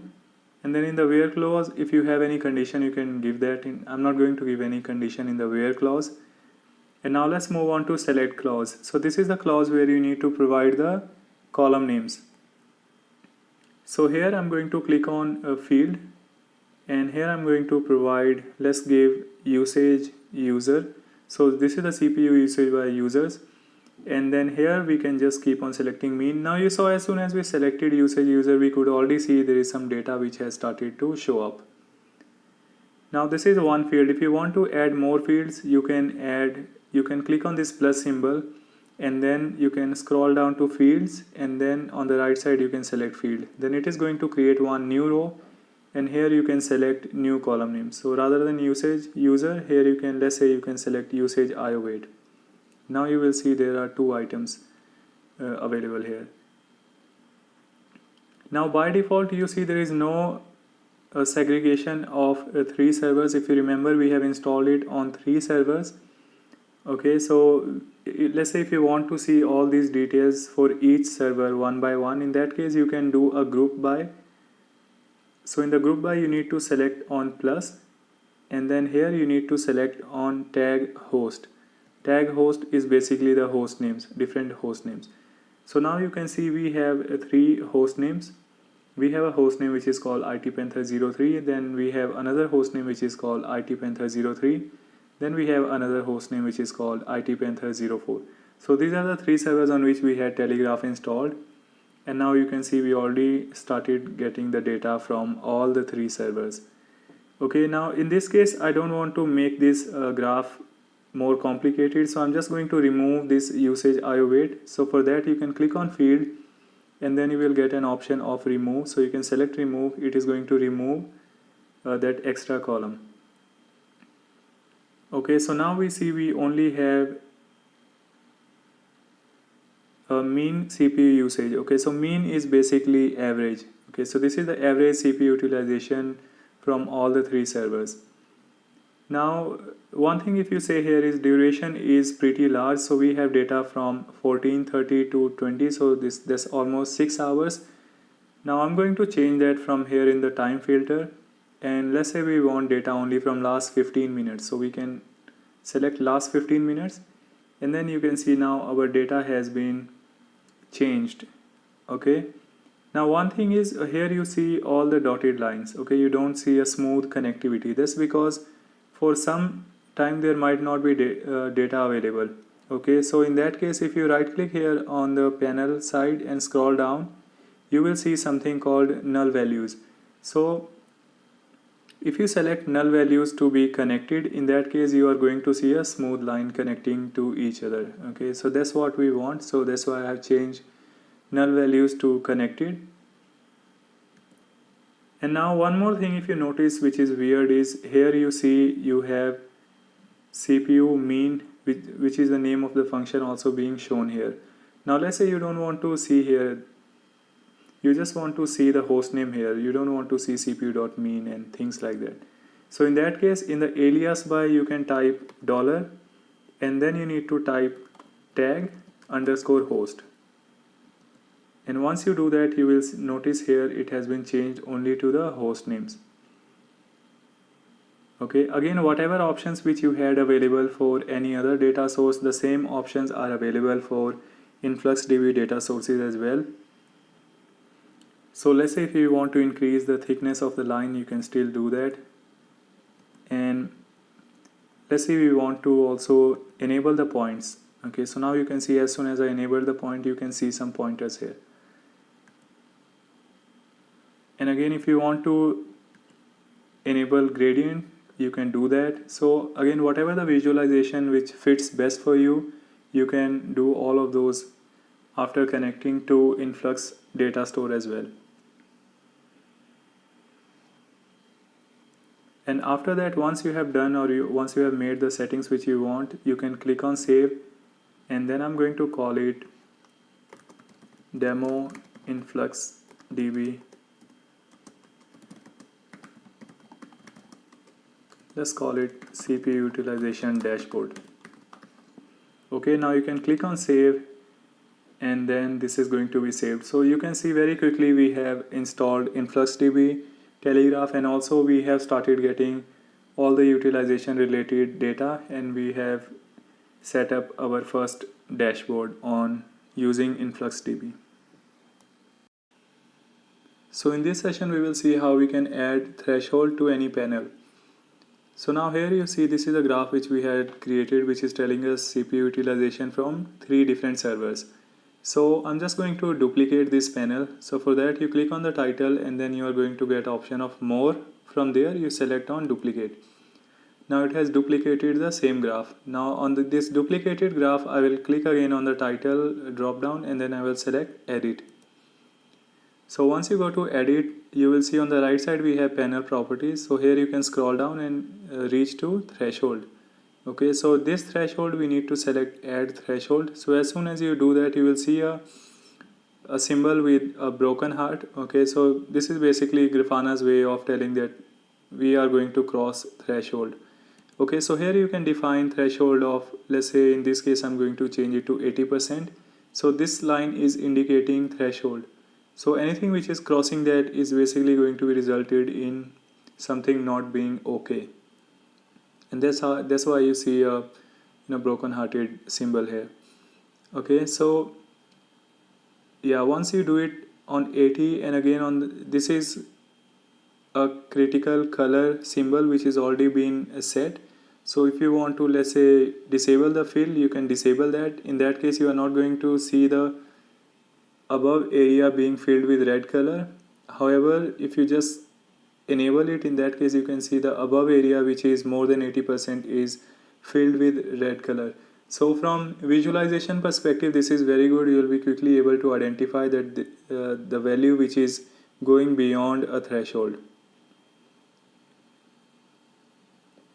Speaker 1: and then in the where clause, if you have any condition, you can give that in. I'm not going to give any condition in the where clause. And now let's move on to select clause. So this is the clause where you need to provide the column names. So here I'm going to click on a field, and here I'm going to provide, let's give usage user. So this is the CPU usage by users. And then here we can just keep on selecting mean. Now you saw as soon as we selected usage user, we could already see there is some data which has started to show up. Now this is one field. If you want to add more fields, you can click on this plus symbol, and then you can scroll down to fields, and then on the right side you can select field. Then it is going to create one new row, and here you can select new column name. So rather than usage user, here you can, let's say you can select usage IO weight. Now you will see there are two items available here. Now by default you see there is no segregation of 3 servers. If you remember, we have installed it on 3 servers. Okay, so let's say if you want to see all these details for each server one by one, in that case you can do a group by. So in the group by you need to select on plus, and then here you need to select on tag host. Tag host is basically the host names, different host names. So now you can see we have 3 host names. We have a host name which is called ITPanther03, then we have another host name which is called ITPanther03, then we have another host name which is called ITPanther04. So these are the 3 servers on which we had Telegraph installed, and now you can see we already started getting the data from all the 3 servers. Okay, now in this case I don't want to make this graph more complicated, so I'm just going to remove this usage IO weight. So for that you can click on field, and then you will get an option of remove. So you can select remove. It is going to remove that extra column. Okay, so now we see we only have a mean CPU usage. Okay, so mean is basically average. Okay, so this is the average CPU utilization from all the 3 servers. Now one thing if you say here is duration is pretty large, so we have data from 14:30 to 20, so that's almost 6 hours. Now I'm going to change that from here in the time filter, and let's say we want data only from last 15 minutes, so we can select last 15 minutes, and then you can see now our data has been changed. Okay, now one thing is here you see all the dotted lines. Okay, you don't see a smooth connectivity. That's because for some time there might not be data available. Okay, so in that case if you right click here on the panel side and scroll down, you will see something called null values. So if you select null values to be connected, in that case you are going to see a smooth line connecting to each other. Okay, so that's what we want, so that's why I have changed null values to connected. And now one more thing if you notice which is weird is here you see you have CPU mean, which is the name of the function, also being shown here. Now let's say you don't want to see here, you just want to see the host name here, you don't want to see CPU.mean and things like that. So in that case in the alias by you can type $, and then you need to type tag underscore host. And once you do that, you will notice here it has been changed only to the host names. Okay, again whatever options which you had available for any other data source, the same options are available for InfluxDB data sources as well. So let's say if you want to increase the thickness of the line, you can still do that. And let's say we want to also enable the points. Okay, so now you can see as soon as I enable the point, you can see some pointers here. And again, if you want to enable gradient, you can do that. So again, whatever the visualization which fits best for you, you can do all of those after connecting to Influx data store as well. And after that, once you have done, or once you have made the settings which you want, you can click on save, and then I'm going to call it demo influx db. Let's call it CPU utilization dashboard. Okay, now you can click on save, and then this is going to be saved. So you can see very quickly we have installed InfluxDB, Telegraph, and also we have started getting all the utilization related data, and we have set up our first dashboard on using InfluxDB. So in this session we will see how we can add threshold to any panel. So now here you see this is a graph which we had created, which is telling us CPU utilization from 3 different servers. So I'm just going to duplicate this panel. So for that you click on the title, and then you are going to get option of more. From there you select on duplicate. Now it has duplicated the same graph. Now on this duplicated graph I will click again on the title drop down, and then I will select edit. So once you go to edit, you will see on the right side we have panel properties. So here you can scroll down and reach to threshold. Okay, so this threshold we need to select add threshold. So as soon as you do that, you will see a symbol with a broken heart. Okay, so this is basically Grafana's way of telling that we are going to cross threshold. Okay, so here you can define threshold of, let's say in this case I'm going to change it to 80%. So this line is indicating threshold. So anything which is crossing that is basically going to be resulted in something not being okay. And that's why you see a broken hearted symbol here. Okay, so yeah, once you do it on 80, and again on this is a critical color symbol which is already been set. So if you want to, let's say, disable the fill, you can disable that. In that case you are not going to see the above area being filled with red color. However, if you just enable it, in that case you can see the above area which is more than 80% is filled with red color. So from visualization perspective, this is very good. You will be quickly able to identify that the value which is going beyond a threshold.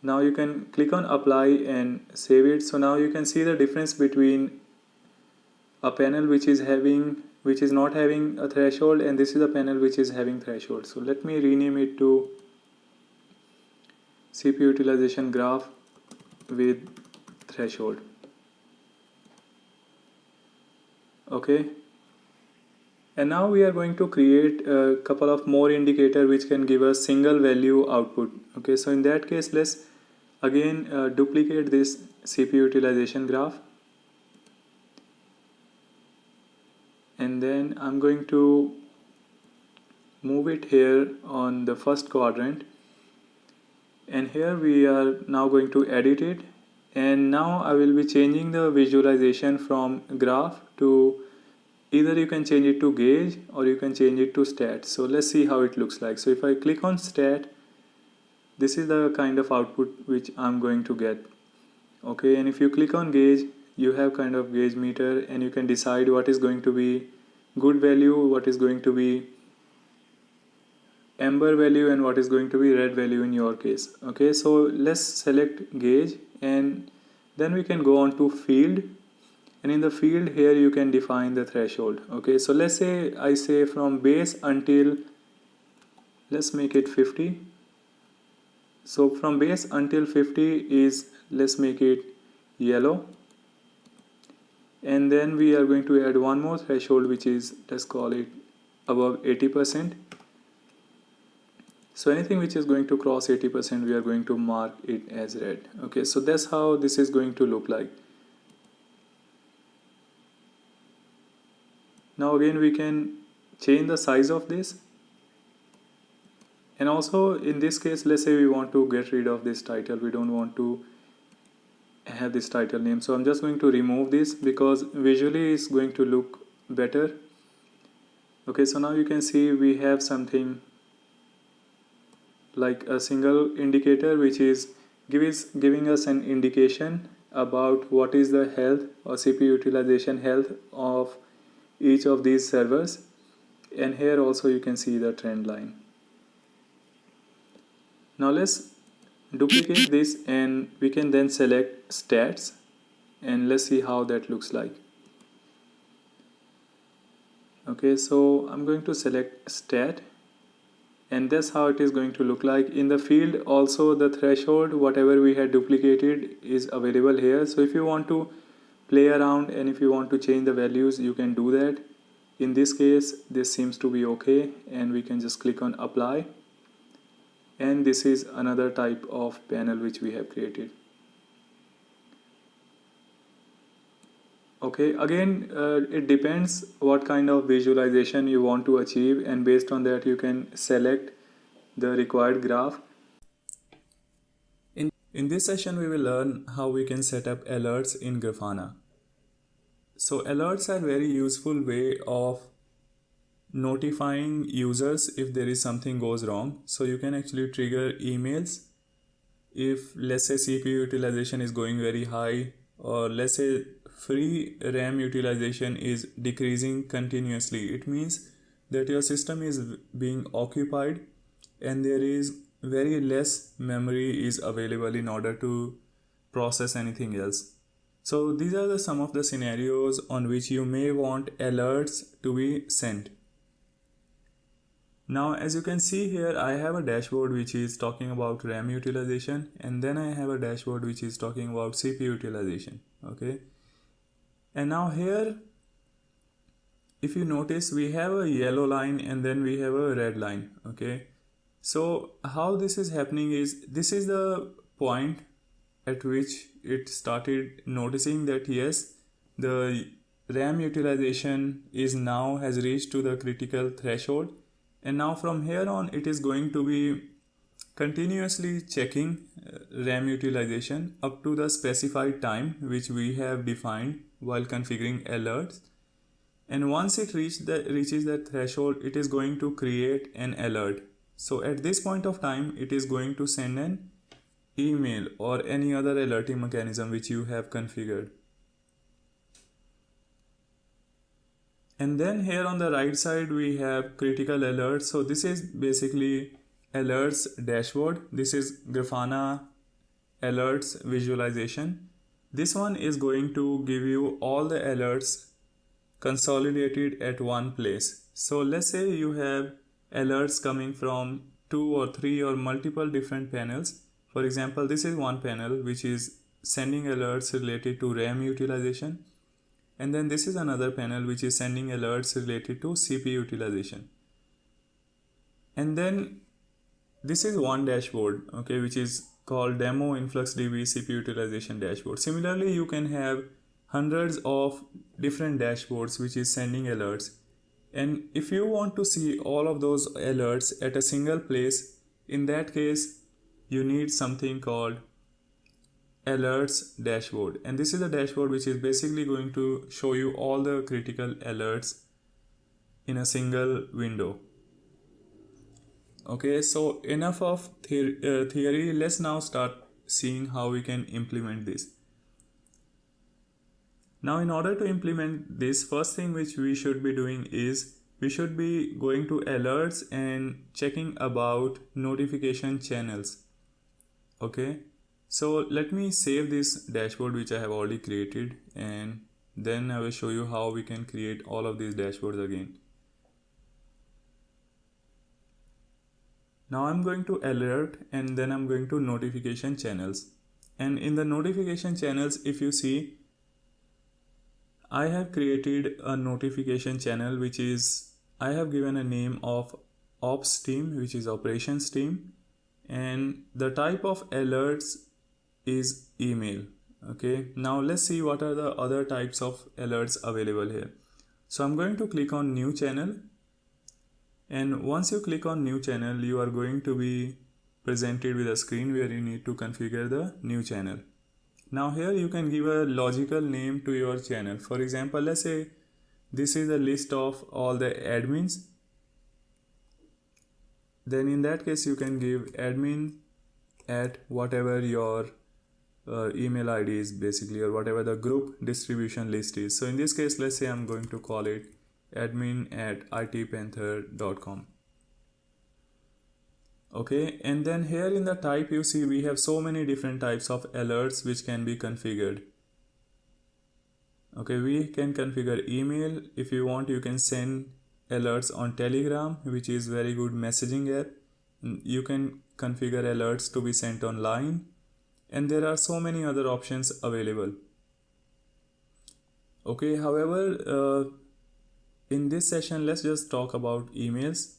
Speaker 1: Now you can click on apply and save it. So now you can see the difference between a panel which is not having a threshold, and this is a panel which is having threshold. So let me rename it to CPU utilization graph with threshold. Okay, and now we are going to create a couple of more indicator which can give us single value output. Okay, so in that case let's again duplicate this CPU utilization graph, and then I'm going to move it here on the first quadrant, and here we are now going to edit it. And now I will be changing the visualization from graph to, either you can change it to gauge or you can change it to stat. So let's see how it looks like. So if I click on stat, this is the kind of output which I'm going to get. Okay, and if you click on gauge, you have kind of gauge meter, and you can decide what is going to be good value, what is going to be amber value, and what is going to be red value in your case. Okay, so let's select gauge, and then we can go on to field, and in the field here you can define the threshold. Okay, so let's say I say from base until, let's make it 50. So from base until 50 is, let's make it yellow, and then we are going to add one more threshold which is, let's call it above 80%. So anything which is going to cross 80%, we are going to mark it as red. Okay, so that's how this is going to look like. Now again we can change the size of this, and also in this case, let's say we want to get rid of this title, we don't want to have this title name. So I'm just going to remove this because visually it's going to look better. Okay, so now you can see we have something like a single indicator which is giving us an indication about what is the health or CPU utilization health of each of these servers. And here also you can see the trend line. Now let's duplicate this and we can then select stats, and let's see how that looks like. Okay, so I'm going to select stat, and that's how it is going to look like. In the field also, the threshold whatever we had duplicated is available here. So if you want to play around and if you want to change the values, you can do that. In this case, this seems to be okay, and we can just click on apply, and this is another type of panel which we have created. Okay, again, it depends what kind of visualization you want to achieve, and based on that you can select the required graph. In this session we will learn how we can set up alerts in Grafana. So alerts are very useful way of notifying users if there is something goes wrong. So you can actually trigger emails if, let's say, CPU utilization is going very high, or let's say free RAM utilization is decreasing continuously. It means that your system is being occupied and there is very less memory is available in order to process anything else. So these are some of the scenarios on which you may want alerts to be sent. Now, as you can see here, I have a dashboard which is talking about RAM utilization, and then I have a dashboard which is talking about CPU utilization. Okay, and now here, if you notice, we have a yellow line and then we have a red line. Okay, so how this is happening is, this is the point at which it started noticing that yes, the RAM utilization is now has reached to the critical threshold, and now from here on it is going to be continuously checking RAM utilization up to the specified time which we have defined while configuring alerts. And once it reaches that threshold, it is going to create an alert. So at this point of time, it is going to send an email or any other alerting mechanism which you have configured. And then here on the right side we have critical alerts. So this is basically alerts dashboard. This is Grafana alerts visualization. This one is going to give you all the alerts consolidated at one place. So let's say you have alerts coming from 2 or 3 or multiple different panels. For example, this is one panel which is sending alerts related to RAM utilization, and then this is another panel which is sending alerts related to CPU utilization. And then this is one dashboard, okay, which is called demo InfluxDB CPU utilization dashboard. Similarly, you can have hundreds of different dashboards which is sending alerts, and if you want to see all of those alerts at a single place, in that case you need something called alerts dashboard, and this is a dashboard which is basically going to show you all the critical alerts in a single window. Okay, so enough of theory. Let's now start seeing how we can implement this. Now, in order to implement this, first thing which we should be doing is we should be going to alerts and checking about notification channels. Okay, so let me save this dashboard which I have already created, and then I will show you how we can create all of these dashboards again. Now I'm going to alert, and then I'm going to notification channels, and in the notification channels, if you see, I have created a notification channel which is, I have given a name of ops team, which is operations team, and the type of alerts is email. Okay, now let's see what are the other types of alerts available here. So I'm going to click on new channel, and once you click on new channel, you are going to be presented with a screen where you need to configure the new channel. Now here you can give a logical name to your channel. For example, let's say this is a list of all the admins, then in that case you can give admin at whatever your email ID is basically, or whatever the group distribution list is. So in this case, let's say I'm going to call it admin at itpanther.com. Okay, and then here in the type you see we have so many different types of alerts which can be configured. Okay, we can configure email. If you want, you can send alerts on Telegram, which is very good messaging app. You can configure alerts to be sent online, and there are so many other options available. Okay, however, in this session let's just talk about emails.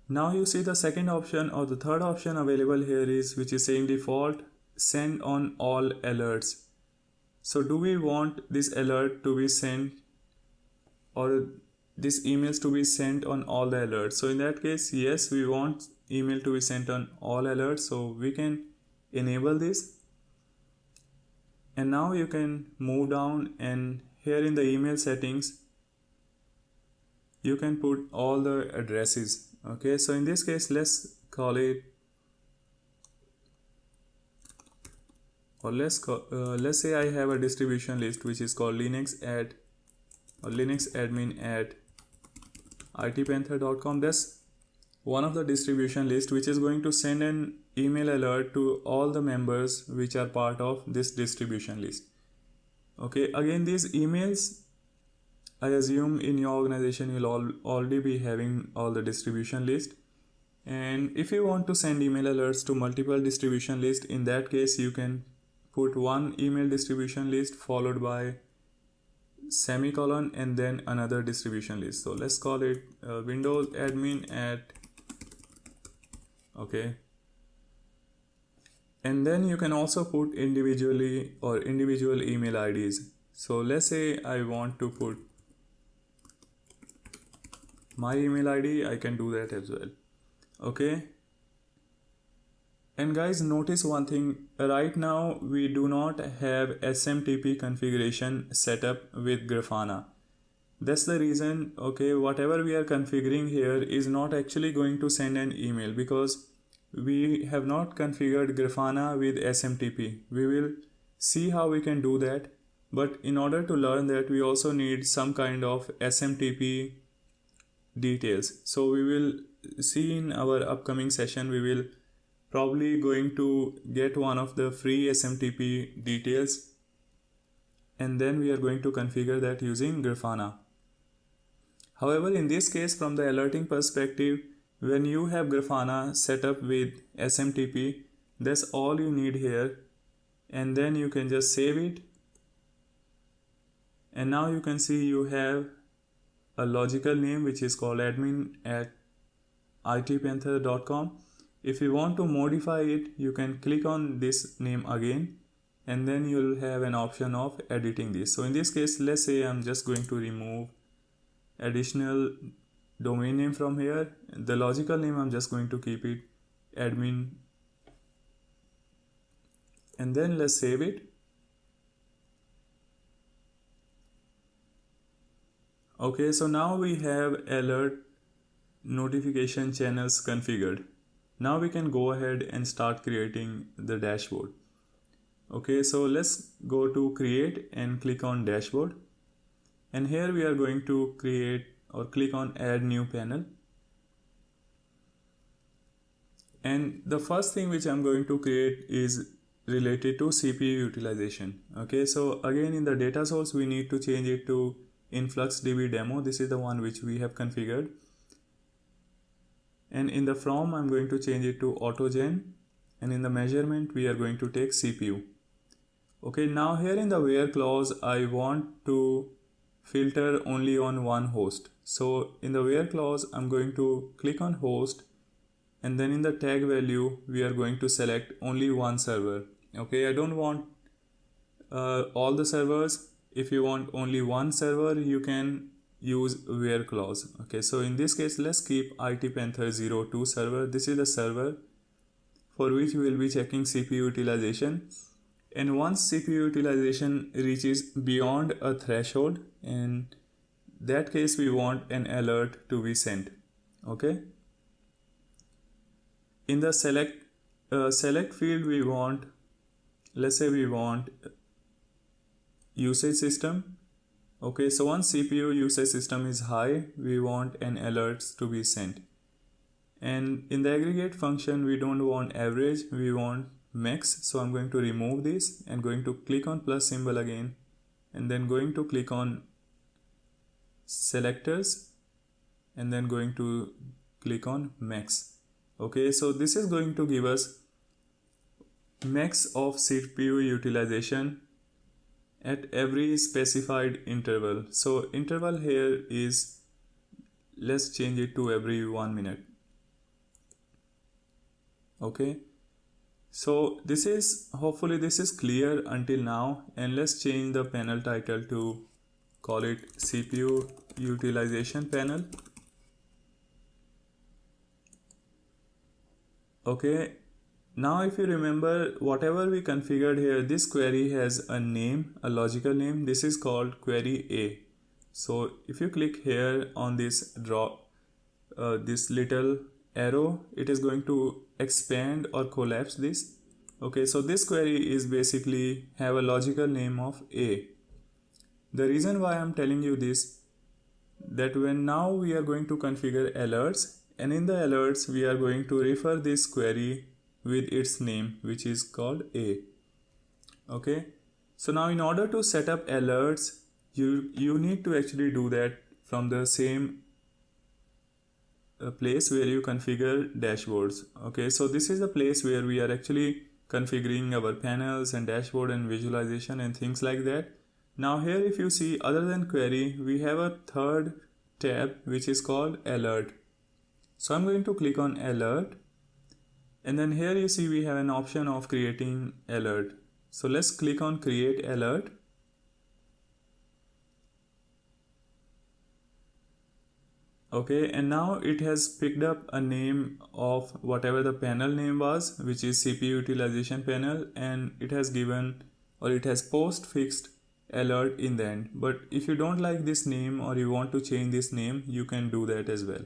Speaker 1: Now you see the second option or the third option available here is, which is saying default send on all alerts. So do we want this alert to be sent, or these emails to be sent on all the alerts? So in that case, yes, we want email to be sent on all alerts, so we can enable this. And now you can move down, and here in the email settings you can put all the addresses. Okay, so in this case let's call it, or let's say I have a distribution list which is called Linux admin at itpanther.com. That's one of the distribution list which is going to send an email alert to all the members which are part of this distribution list. Okay, again, these emails, I assume in your organization you'll already be having all the distribution list. And if you want to send email alerts to multiple distribution lists, in that case you can put one email distribution list followed by semicolon and then another distribution list. So let's call it Windows admin at, okay. And then you can also put individually or individual email IDs. So let's say I want to put my email ID, I can do that as well. Okay. And guys, notice one thing, right now we do not have SMTP configuration set up with Grafana. That's the reason, okay, whatever we are configuring here is not actually going to send an email because we have not configured Grafana with SMTP. We will see how we can do that, but in order to learn that we also need some kind of SMTP details. So we will see in our upcoming session, we will probably going to get one of the free SMTP details, and then we are going to configure that using Grafana. However, in this case, from the alerting perspective, when you have Grafana set up with SMTP, that's all you need here, and then you can just save it. And now you can see you have a logical name which is called admin at itpanther.com. If you want to modify it, you can click on this name again, and then you'll have an option of editing this. So in this case, let's say I'm just going to remove additional domain name from here. The logical name, I'm just going to keep it admin, and then let's save it. Okay, so now we have alert notification channels configured. Now we can go ahead and start creating the dashboard. Okay, so let's go to create and click on dashboard, and here we are going to create or click on add new panel. And the first thing which I'm going to create is related to CPU utilization. Okay, so again, in the data source we need to change it to InfluxDB demo. This is the one which we have configured. And in the from, I'm going to change it to autogen, and in the measurement we are going to take CPU. Okay, now here in the where clause, I want to filter only on one host. So in the where clause, I'm going to click on host, and then in the tag value we are going to select only one server. Okay, I don't want all the servers. If you want only one server, you can use where clause. Okay, so in this case, let's keep itpanther02 server. This is the server for which we will be checking CPU utilization. And once CPU utilization reaches beyond a threshold, and that case we want an alert to be sent. Okay, in the select field we want, let's say we want usage system. Okay, so once CPU usage system is high, we want an alerts to be sent. And in the aggregate function we don't want average, we want max. So I'm going to remove this and going to click on plus symbol again, and then going to click on selectors, and then going to click on max. Okay, so this is going to give us max of CPU utilization at every specified interval. So interval here is, let's change it to every 1 minute. Okay, so this is, hopefully this is clear until now, and let's change the panel title to call it CPU utilization panel. Okay, now if you remember, whatever we configured here, this query has a name, a logical name. This is called query A. So if you click here on this this little arrow, it is going to expand or collapse this. Okay, so this query is basically have a logical name of A. The reason why I'm telling you this, that when now we are going to configure alerts, and in the alerts we are going to refer this query with its name, which is called A. Okay, so now in order to set up alerts, you need to actually do that from the same place where you configure dashboards. Okay, so this is a place where we are actually configuring our panels and dashboard and visualization and things like that. Now here if you see, other than query, we have a third tab which is called alert. So I'm going to click on alert, and then here you see we have an option of creating alert. So let's click on create alert. Okay, and now it has picked up a name of whatever the panel name was, which is CPU utilization panel, and it has given, or it has postfixed alert in the end. But if you don't like this name or you want to change this name, you can do that as well.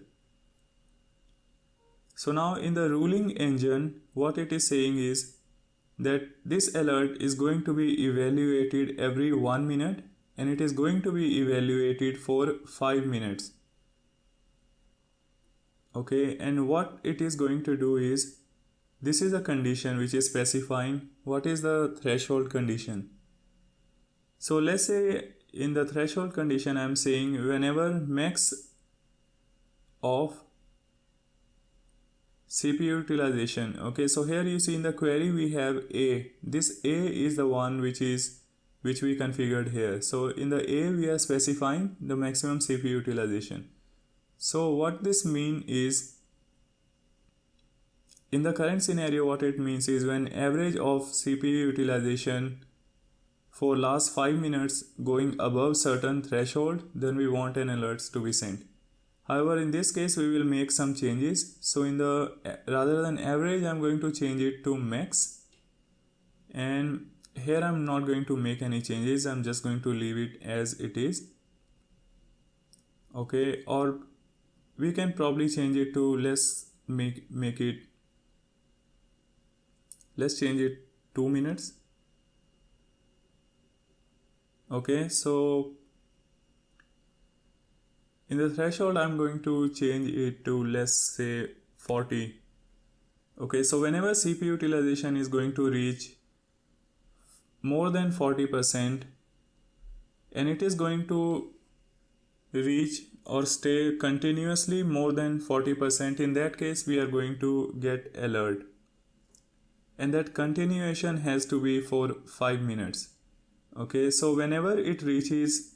Speaker 1: So now in the ruling engine, what it is saying is that this alert is going to be evaluated every 1 minute, and it is going to be evaluated for 5 minutes. Okay, and what it is going to do is, this is a condition which is specifying what is the threshold condition. So let's say in the threshold condition I am saying whenever max of CPU utilization. Okay, so here you see in the query we have A. This A is the one which we configured here. So in the A we are specifying the maximum CPU utilization. So what this means is, in the current scenario what it means is when average of CPU utilization for last 5 minutes going above certain threshold, then we want an alerts to be sent. However, in this case we will make some changes. So in the, rather than average, I'm going to change it to max, and here I'm not going to make any changes. I'm just going to leave it as it is. Okay, or we can probably change it to, let's change it 2 minutes. Okay, so in the threshold I'm going to change it to, let's say 40. Okay, so whenever CPU utilization is going to reach more than 40%, and it is going to reach or stay continuously more than 40%, in that case we are going to get alert, and that continuation has to be for 5 minutes. Okay, so whenever it reaches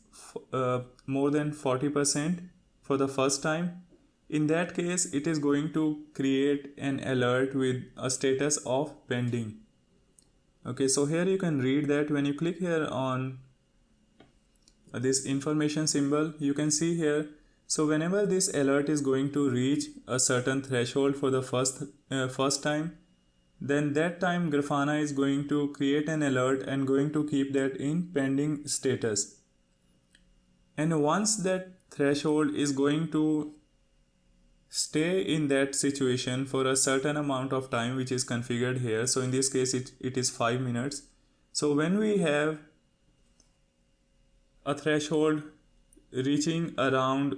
Speaker 1: more than 40% for the first time, in that case it is going to create an alert with a status of pending. Okay, so here you can read that when you click here on this information symbol, you can see here, so whenever this alert is going to reach a certain threshold for the first time, then that time Grafana is going to create an alert and going to keep that in pending status. And once that threshold is going to stay in that situation for a certain amount of time which is configured here. So in this case it is 5 minutes. So when we have a threshold reaching around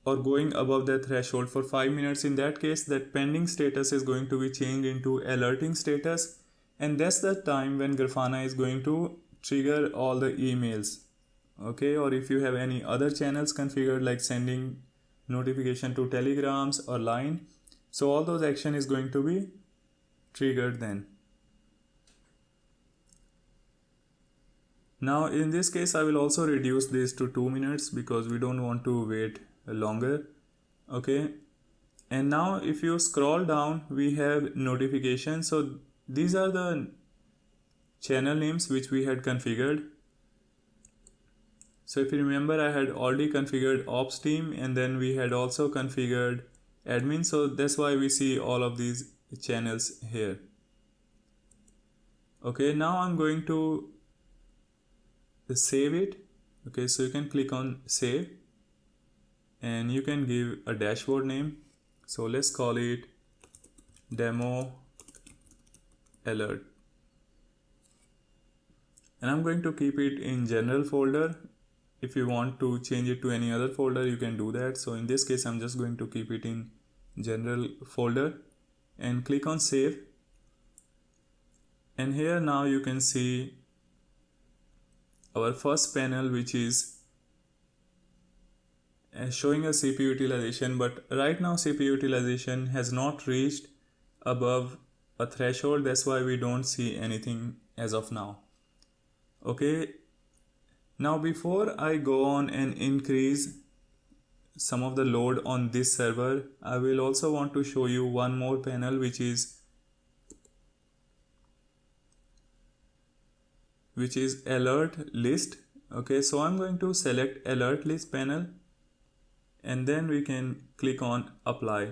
Speaker 1: or going above the threshold for 5 minutes, in that case that pending status is going to be changed into alerting status, and that's the time when Grafana is going to trigger all the emails. Okay, or if you have any other channels configured like sending notification to telegrams or line, so all those action is going to be triggered then. Now in this case I will also reduce this to 2 minutes because we don't want to wait longer. Okay, and now if you scroll down we have notifications. So these are the channel names which we had configured. So if you remember, I had already configured ops team and then we had also configured admin. So that's why we see all of these channels here. Okay, now I'm going to save it. Okay, so you can click on save and you can give a dashboard name. So let's call it demo alert. And I'm going to keep it in general folder. If you want to change it to any other folder, you can do that. So in this case, I'm just going to keep it in general folder and click on save. And here now you can see our first panel, which is showing a CPU utilization, but right now CPU utilization has not reached above a threshold. That's why we don't see anything as of now. Okay, now before I go on and increase some of the load on this server, I will also want to show you one more panel which is alert list. Okay, so I'm going to select alert list panel and then we can click on apply.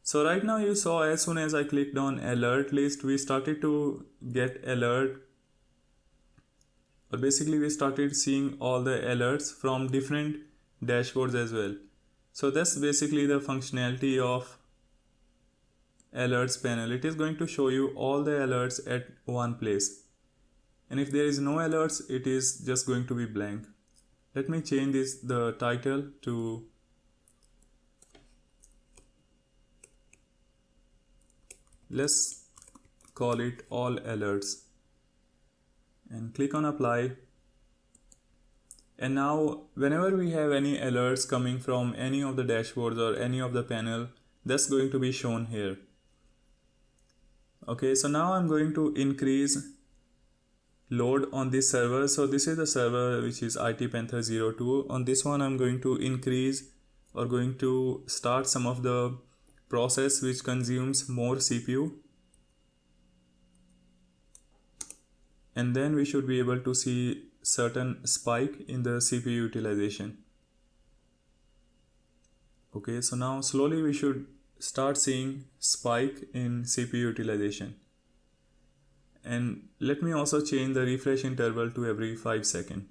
Speaker 1: So right now you saw as soon as I clicked on alert list, we started to get alert, or basically we started seeing all the alerts from different dashboards as well. So that's basically the functionality of alerts panel. It is going to show you all the alerts at one place. And if there is no alerts, it is just going to be blank. Let me change the title to let's call it all alerts and click on apply. And now whenever we have any alerts coming from any of the dashboards or any of the panel, that's going to be shown here. Okay, so now I'm going to increase load on this server. So this is the server which is IT Panther 02. On this one I'm going to increase or going to start some of the process which consumes more CPU, and then we should be able to see certain spike in the CPU utilization. Okay, so now slowly we should start seeing spike in CPU utilization. And let me also change the refresh interval to every 5 seconds.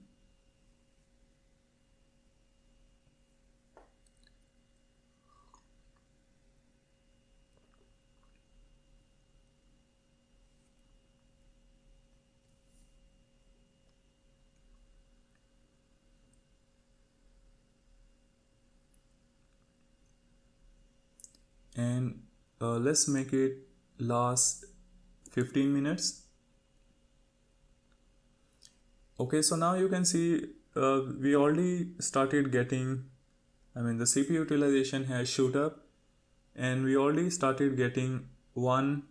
Speaker 1: And let's make it last 15 minutes. Okay, so now you can see we already started getting, the CPU utilization has shoot up and we already started getting one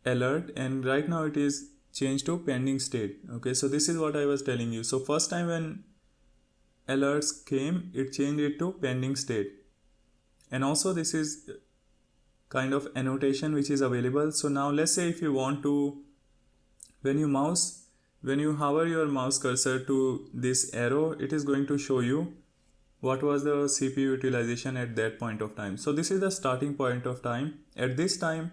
Speaker 1: alert, and right now it is changed to pending state. Okay, so this is what I was telling you. So first time when alerts came, it changed it to pending state. And also this is kind of annotation which is available. So now let's say if you want to, when you hover your mouse cursor to this arrow, it is going to show you what was the CPU utilization at that point of time. So this is the starting point of time. At this time,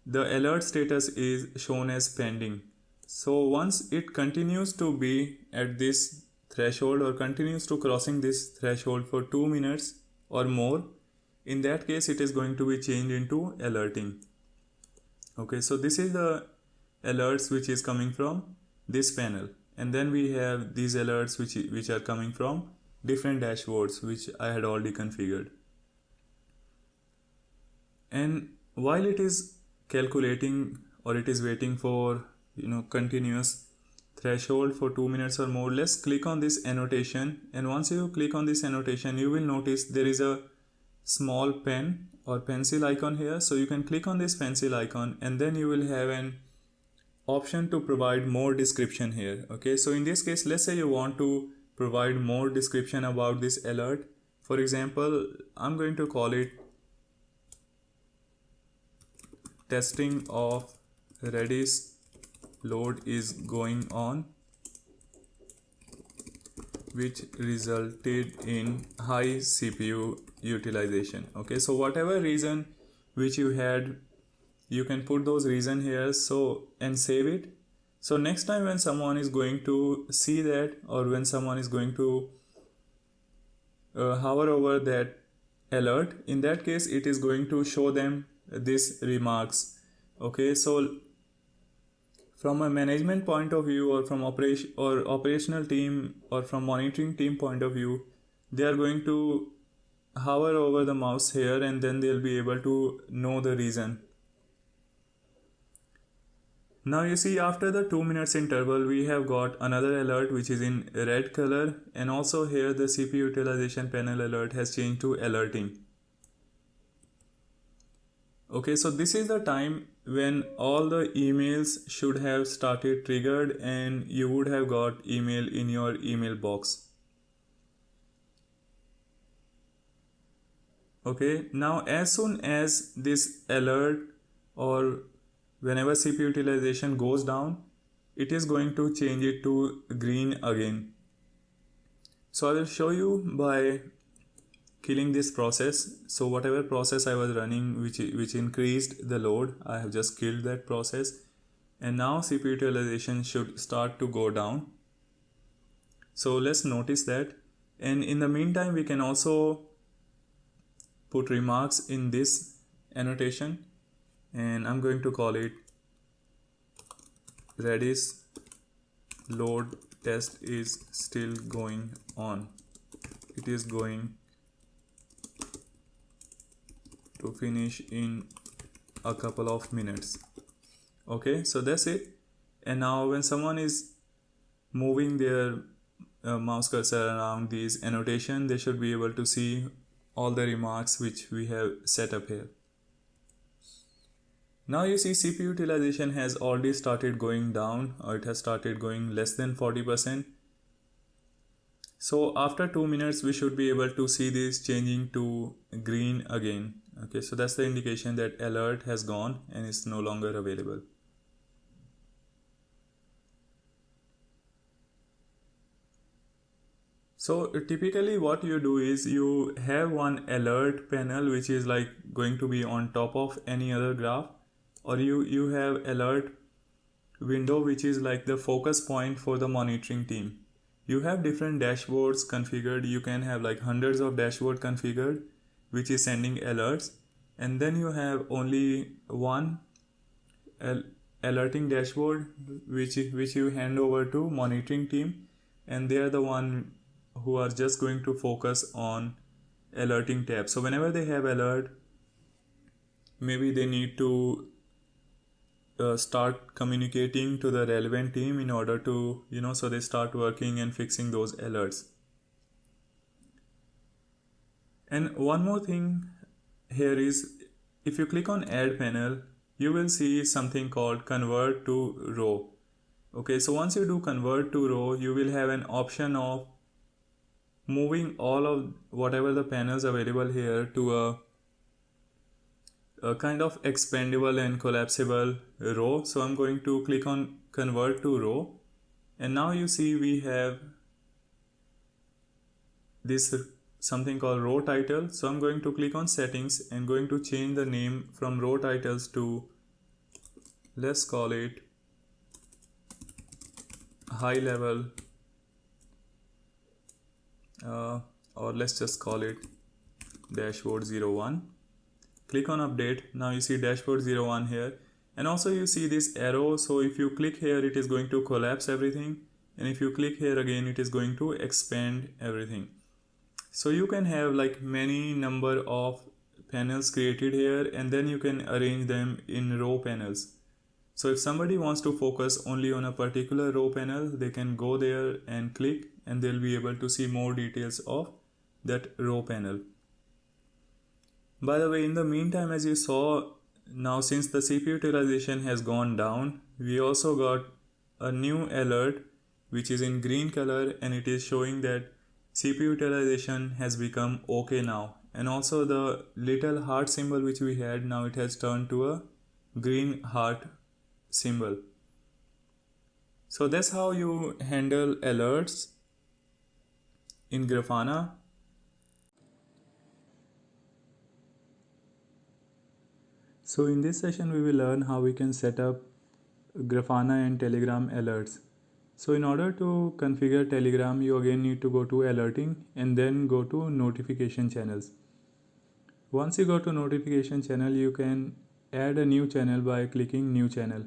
Speaker 1: the alert status is shown as pending. So once it continues to be at this threshold or continues to crossing this threshold for 2 minutes or more, in that case it is going to be changed into alerting. Okay, so this is the alerts which is coming from this panel, and then we have these alerts which are coming from different dashboards which I had already configured. And while it is calculating or it is waiting for continuous threshold for 2 minutes or more, let's click on this annotation, and once you click on this annotation you will notice there is a small pen or pencil icon here. So you can click on this pencil icon and then you will have an option to provide more description here. Okay, so in this case, let's say you want to provide more description about this alert. For example, I'm going to call it testing of Redis load is going on, which resulted in high CPU utilization. Okay, so whatever reason which you had, you can put those reason here, so and save it. So next time when someone is going to see that, or when someone is going to hover over that alert, in that case it is going to show them this remarks. Okay, so from a management point of view, or from operational team, or from monitoring team point of view, they are going to hover over the mouse here and then they'll be able to know the reason. Now you see, after the 2 minutes interval we have got another alert which is in red color, and also here the CPU utilization panel alert has changed to alerting. Okay, so this is the time when all the emails should have started triggered and you would have got email in your email box. Okay, now as soon as this alert, or whenever CPU utilization goes down, it is going to change it to green again. So I will show you by killing this process. So whatever process I was running which increased the load, I have just killed that process, and now CPU utilization should start to go down. So let's notice that, and in the meantime we can also put remarks in this annotation, and I'm going to call it Redis load test is still going on. It is going to finish in a couple of minutes. Okay, so that's it. And now when someone is moving their mouse cursor around these annotation, they should be able to see all the remarks which we have set up here. Now you see CPU utilization has already started going down, or it has started going less than 40%. So after 2 minutes we should be able to see this changing to green again. Okay, so that's the indication that alert has gone and is no longer available. So typically what you do is you have one alert panel which is like going to be on top of any other graph, or you have alert window which is like the focus point for the monitoring team. You have different dashboards configured. You can have like hundreds of dashboard configured which is sending alerts, and then you have only one alerting dashboard which you hand over to monitoring team, and they are the one who are just going to focus on alerting tab. So whenever they have alert, maybe they need to start communicating to the relevant team in order to so they start working and fixing those alerts. And one more thing here is, if you click on add panel, you will see something called convert to row. Okay, so once you do convert to row, you will have an option of moving all of whatever the panels available here to a kind of expandable and collapsible row. So I'm going to click on convert to row, and now you see we have this something called row title. So I'm going to click on settings and going to change the name from row titles to, let's call it high level or let's just call it dashboard 01. Click on update. Now you see dashboard 01 here, and also you see this arrow. So if you click here, it is going to collapse everything, and if you click here again, it is going to expand everything. So you can have like many number of panels created here, and then you can arrange them in row panels. So if somebody wants to focus only on a particular row panel, they can go there and click, and they'll be able to see more details of that row panel. By the way, in the meantime, as you saw, now since the CPU utilization has gone down, we also got a new alert which is in green color, and it is showing that CPU utilization has become okay now. And also the little heart symbol which we had, now it has turned to a green heart symbol. So that's how you handle alerts in Grafana. So in this session we will learn how we can set up Grafana and Telegram alerts. So in order to configure Telegram, you again need to go to alerting and then go to notification channels. Once you go to notification channel, you can add a new channel by clicking new channel.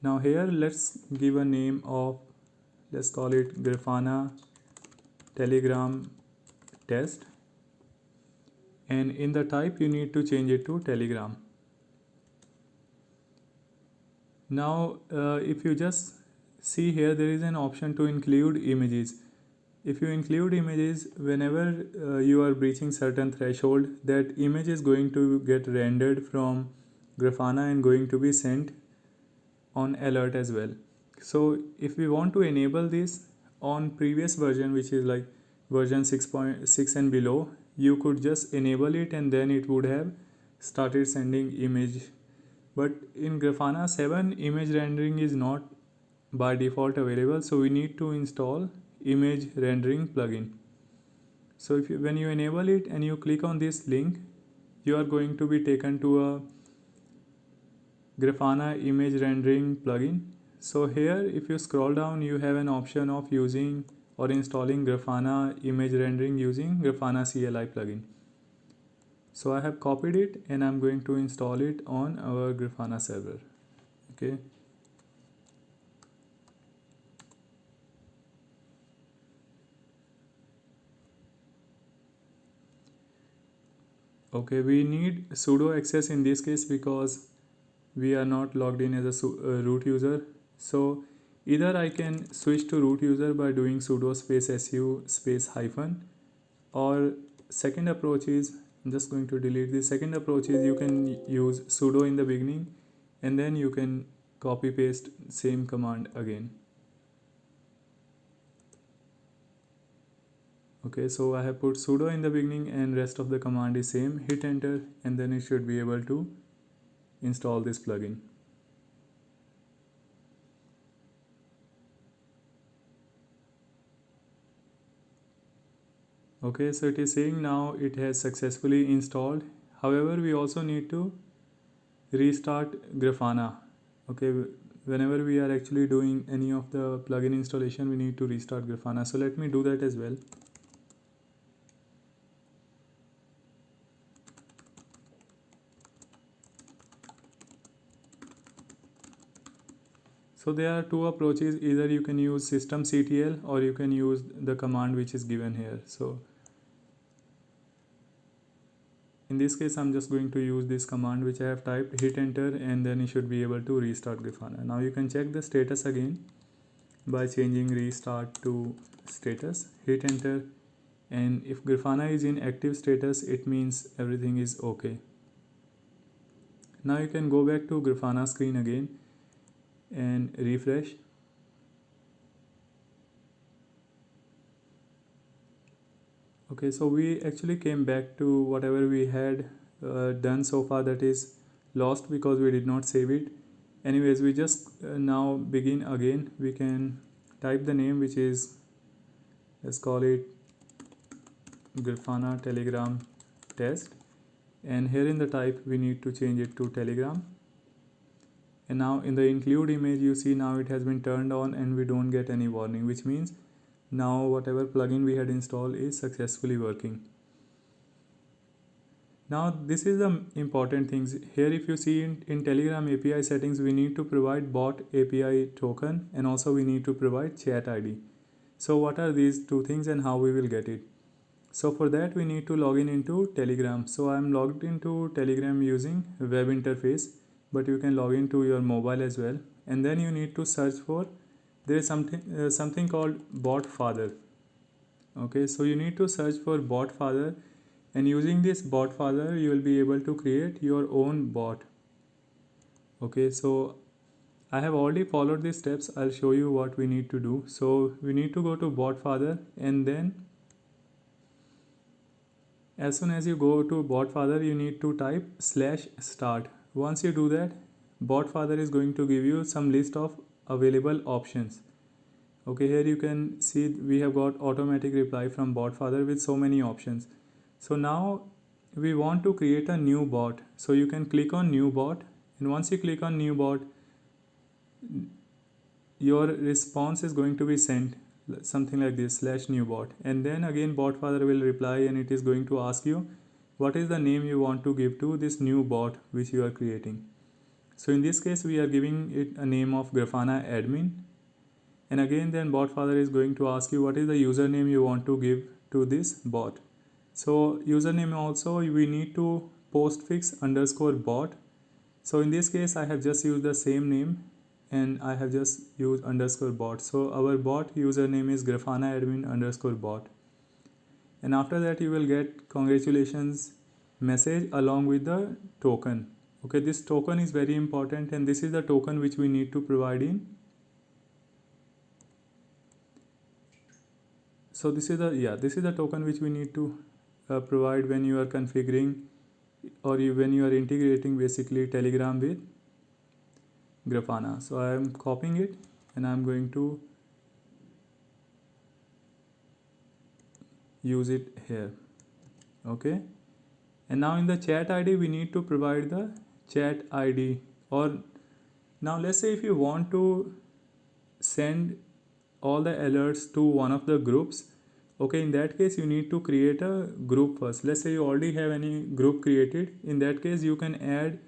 Speaker 1: Now here let's give a name of, let's call it Grafana Telegram test, and in the type you need to change it to Telegram. Now if you just see here, there is an option to include images. If you include images, whenever you are breaching certain threshold, that image is going to get rendered from Grafana and going to be sent on alert as well. So if we want to enable this on previous version, which is like version 6.6 and below, you could just enable it and then it would have started sending image. But in Grafana 7, image rendering is not by default available, so we need to install image rendering plugin. So if you, when you enable it and you click on this link, you are going to be taken to a Grafana image rendering plugin. So here if you scroll down, you have an option of using or installing Grafana image rendering using Grafana CLI plugin. So I have copied it and I'm going to install it on our Grafana server. Okay. Okay, we need sudo access in this case because we are not logged in as a root user. So either I can switch to root user by doing sudo space su space hyphen, or second approach is, I'm just going to delete this. Second approach is you can use sudo in the beginning and then you can copy paste same command again. Okay, so I have put sudo in the beginning and rest of the command is same. Hit enter and then it should be able to install this plugin. Okay, so it is saying now it has successfully installed. However, we also need to restart Grafana. Okay, whenever we are actually doing any of the plugin installation, we need to restart Grafana. So let me do that as well. So there are two approaches. Either you can use systemctl or you can use the command which is given here. So in this case, I'm just going to use this command which I have typed, hit enter, and then you should be able to restart Grafana. Now you can check the status again by changing restart to status, hit enter, and if Grafana is in active status, it means everything is okay. Now you can go back to Grafana screen again and refresh. Okay, so we actually came back to whatever we had done so far, that is lost because we did not save it. Anyways, we just now begin again. We can type the name, which is, let's call it Grafana Telegram test, and here in the type we need to change it to Telegram. And now in the include image, you see now it has been turned on and we don't get any warning, which means Now whatever plugin we had installed is successfully working. Now this is the important things here. If you see in Telegram API settings, we need to provide bot API token, and also we need to provide chat ID. So what are these two things and how we will get it? So for that we need to log in into Telegram. So I am logged into Telegram using web interface, but you can log into your mobile as well. And then you need to search for, there is something called bot father. Okay, so you need to search for bot father, and using this bot father you will be able to create your own bot. Okay, so I have already followed these steps. I'll show you what we need to do. So we need to go to bot father, and then as soon as you go to bot father you need to type /start. Once you do that, bot father is going to give you some list of available options. Okay, here you can see we have got automatic reply from bot father with so many options. So now we want to create a new bot, so you can click on new bot, and once you click on new bot, your response is going to be sent something like this /new bot, and then again bot father will reply, and it is going to ask you what is the name you want to give to this new bot which you are creating. So in this case we are giving it a name of Grafana admin, and again then bot father is going to ask you what is the username you want to give to this bot. So username also we need to postfix_bot. So in this case I have just used the same name, and I have just used _bot. So our bot username is Grafana admin_bot, and after that you will get congratulations message along with the token. Okay, this token is very important, and this is the token which we need to provide in. So this is the token which we need to provide when you are configuring, or when you are integrating basically Telegram with Grafana. So I am copying it, and I am going to use it here. Okay, and now in the chat ID we need to provide the chat ID. Or now let's say if you want to send all the alerts to one of the groups, okay, in that case you need to create a group first. Let's say you already have any group created. In that case you can add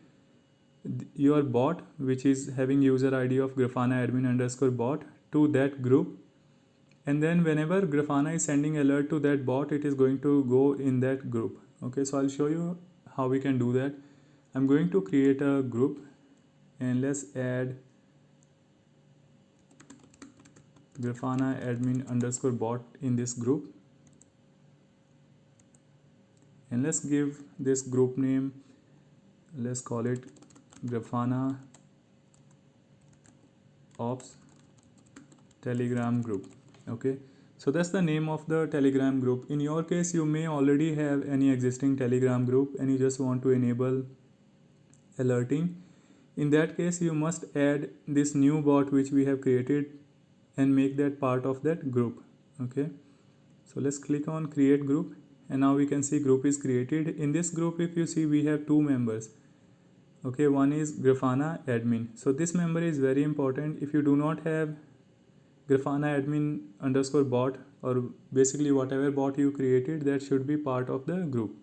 Speaker 1: your bot which is having user ID of Grafana admin_bot to that group, and then whenever Grafana is sending alert to that bot, it is going to go in that group. Okay, so I'll show you how we can do that. I'm going to create a group, and let's add Grafana admin_bot in this group, and let's give this group name, let's call it Grafana Ops Telegram group. Okay, so that's the name of the Telegram group. In your case you may already have any existing Telegram group and you just want to enable alerting. In that case you must add this new bot which we have created and make that part of that group. Okay, so let's click on create group, and now we can see group is created. In this group if you see we have two members. Okay, one is Grafana admin. So this member is very important. If you do not have Grafana admin_bot, or basically whatever bot you created, that should be part of the group.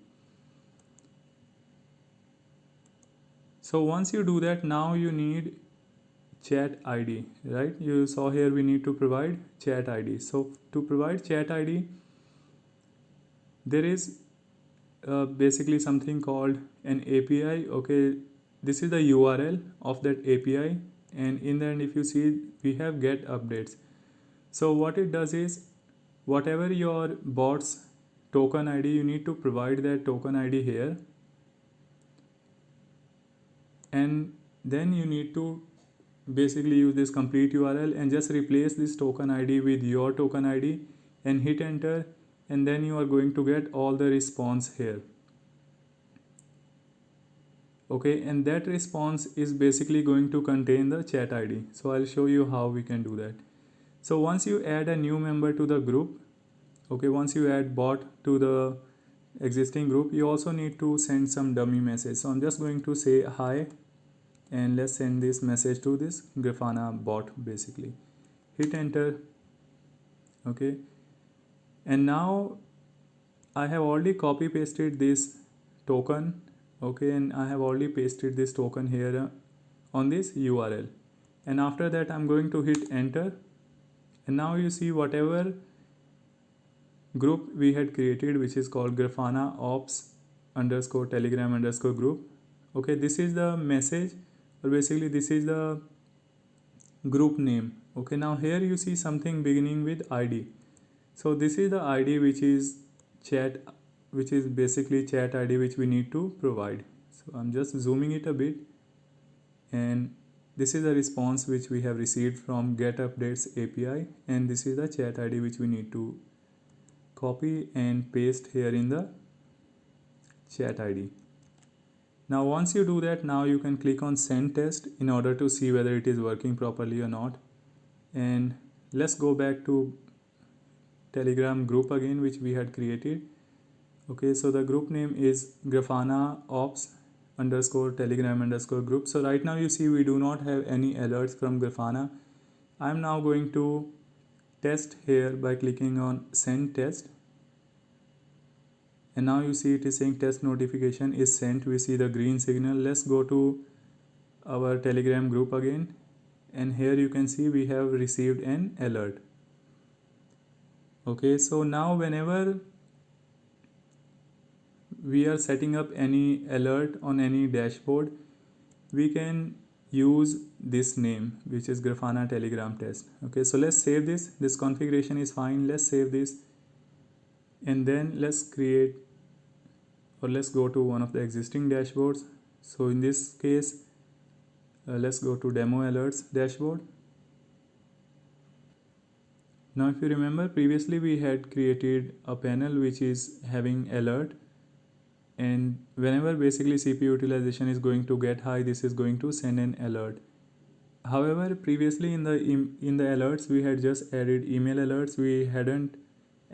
Speaker 1: So once you do that, now you need chat ID, right? You saw here we need to provide chat ID. So to provide chat ID, there is basically something called an API. Okay, this is the URL of that API, and in the end if you see we have get updates. So what it does is, whatever your bot's token ID, you need to provide that token ID here, and then you need to basically use this complete URL and just replace this token ID with your token ID and hit enter, and then you are going to get all the response here. Okay, and that response is basically going to contain the chat ID. So I'll show you how we can do that. So once you add a new member to the group, okay, once you add bot to the existing group, you also need to send some dummy message. So I'm just going to say hi, and let's send this message to this Grafana bot basically. Hit enter, Okay, and now I have already copy pasted this token. Okay, and I have already pasted this token here on this URL, and after that I'm going to hit enter. And now you see whatever group we had created, which is called Grafana ops underscore telegram underscore group. Okay, this is the message, or basically this is the group name. Okay, now here you see something beginning with ID. So this is the ID which is chat, which is basically chat ID which we need to provide. So I'm just zooming it a bit, and this is the response which we have received from get updates API, and this is the chat ID which we need to copy and paste here in the chat ID. Now once you do that, now you can click on send test in order to see whether it is working properly or not. And let's go back to Telegram group again, which we had created. Okay, so the group name is Grafana ops underscore telegram underscore group. So right now you see we do not have any alerts from Grafana. I'm now going to test here by clicking on send test, and now you see it is saying test notification is sent. We see the green signal. Let's go to our Telegram group again, and here you can see we have received an alert. Okay, so now whenever we are setting up any alert on any dashboard, we can use this name, which is Grafana Telegram test. Okay, so let's save this configuration is fine. Let's save this, and then let's create, or let's go to one of the existing dashboards. So in this case, let's go to demo alerts dashboard. Now if you remember, previously we had created a panel which is having alert, and whenever basically CPU utilization is going to get high, this is going to send an alert. However, previously in the alerts we had just added email alerts, we hadn't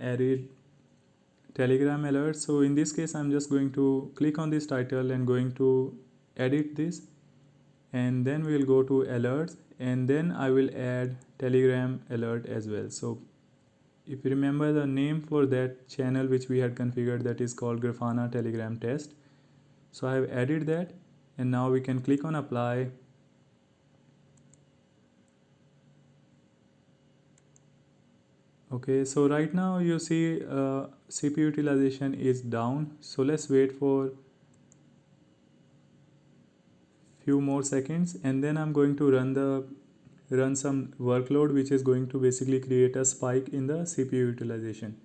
Speaker 1: added Telegram alerts. So in this case I'm just going to click on this title and going to edit this, and then we'll go to alerts, and then I will add Telegram alert as well. So if you remember the name for that channel which we had configured, that is called Grafana Telegram test. So I have added that, and now we can click on apply. Okay, so right now you see CPU utilization is down. So let's wait for few more seconds, and then I'm going to run some workload which is going to basically create a spike in the CPU utilization.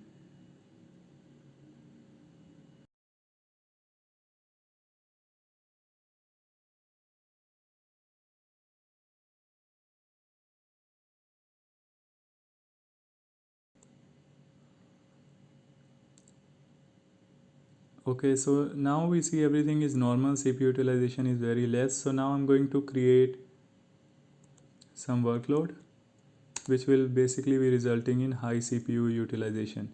Speaker 1: Okay, so now we see everything is normal, CPU utilization is very less. So now I'm going to create some workload which will basically be resulting in high CPU utilization.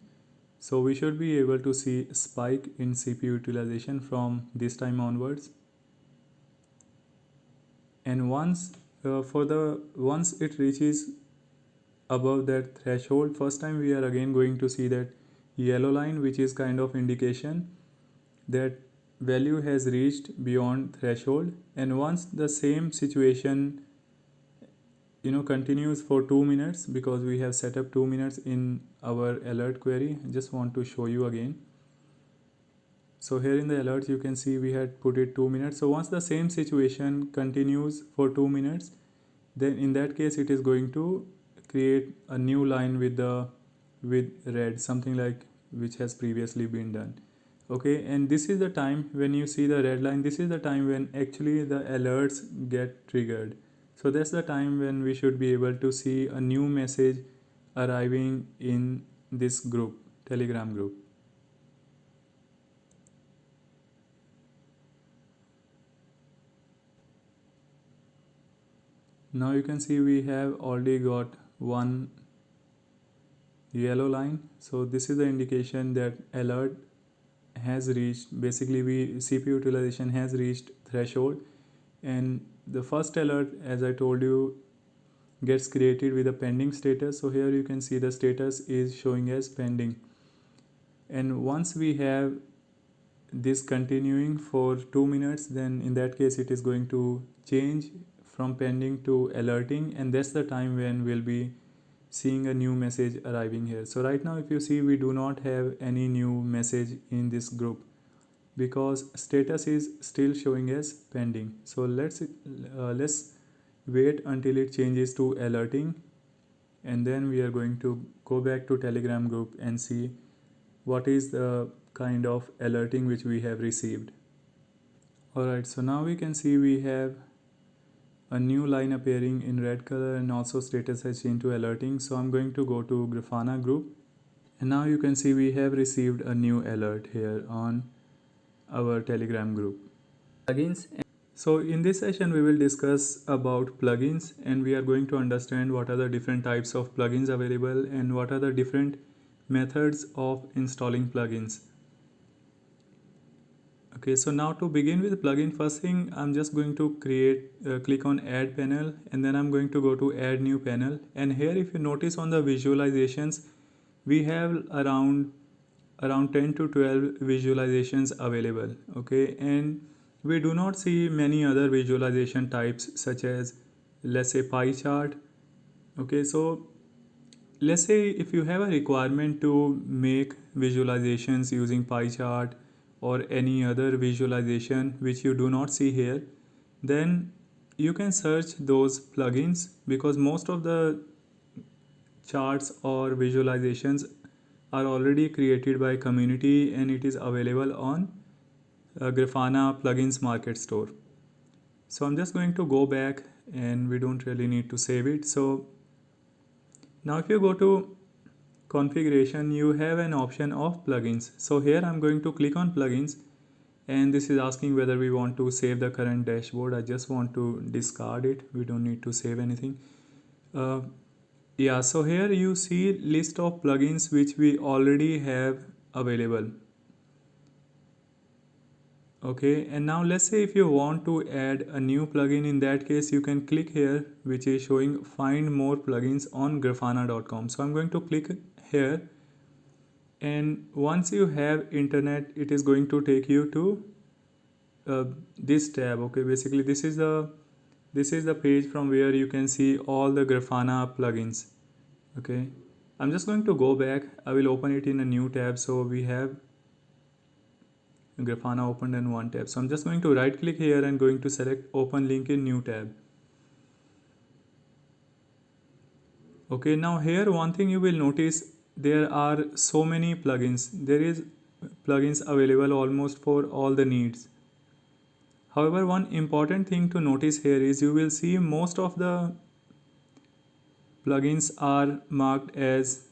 Speaker 1: So we should be able to see spike in CPU utilization from this time onwards. And once it reaches above that threshold, first time we are again going to see that yellow line, which is kind of indication that value has reached beyond threshold. And once the same situation continues for 2 minutes, because we have set up 2 minutes in our alert query. I just want to show you again. So here in the alerts you can see we had put it 2 minutes. So once the same situation continues for 2 minutes, then in that case it is going to create a new line with red, something like which has previously been done. Okay, and this is the time when you see the red line, this is the time when actually the alerts get triggered. So that's the time when we should be able to see a new message arriving in this group, Telegram group. Now you can see we have already got one yellow line. So this is the indication that alert has reached, basically CPU utilization has reached threshold. And the first alert, as I told you, gets created with a pending status. So here you can see the status is showing as pending, and once we have this continuing for 2 minutes, then in that case it is going to change from pending to alerting, and that's the time when we'll be seeing a new message arriving here. So right now if you see, we do not have any new message in this group because status is still showing as pending. So let's wait until it changes to alerting, and then we are going to go back to Telegram group and see what is the kind of alerting which we have received. Alright, so now we can see we have a new line appearing in red color, and also status has changed to alerting. So I'm going to go to Grafana group, and now you can see we have received a new alert here on our Telegram group. Plugins. So in this session we will discuss about plugins, and we are going to understand what are the different types of plugins available and what are the different methods of installing plugins. Okay, so now to begin with plugin, first thing I'm just going to click on add panel, and then I'm going to go to add new panel. And here if you notice on the visualizations, we have around 10 to 12 visualizations available. Okay, and we do not see many other visualization types such as, let's say, pie chart. Okay, so let's say if you have a requirement to make visualizations using pie chart or any other visualization which you do not see here, then you can search those plugins, because most of the charts or visualizations are already created by community and it is available on Grafana plugins market store. So I'm just going to go back, and we don't really need to save it. So now if you go to configuration, you have an option of plugins. So here I'm going to click on plugins, and this is asking whether we want to save the current dashboard. I just want to discard it. We don't need to save anything. Yeah, so here you see list of plugins which we already have available. Okay, and now let's say if you want to add a new plugin, in that case you can click here which is showing find more plugins on grafana.com. So I'm going to click here, and once you have internet, it is going to take you to this tab. Okay, basically this is the page from where you can see all the Grafana plugins. Okay, I'm just going to go back. I will open it in a new tab. So we have Grafana opened in one tab. So I'm just going to right click here and going to select open link in new tab. Okay, now here one thing you will notice, there are so many plugins. There is plugins available almost for all the needs. However, one important thing to notice here is you will see most of the plugins are marked as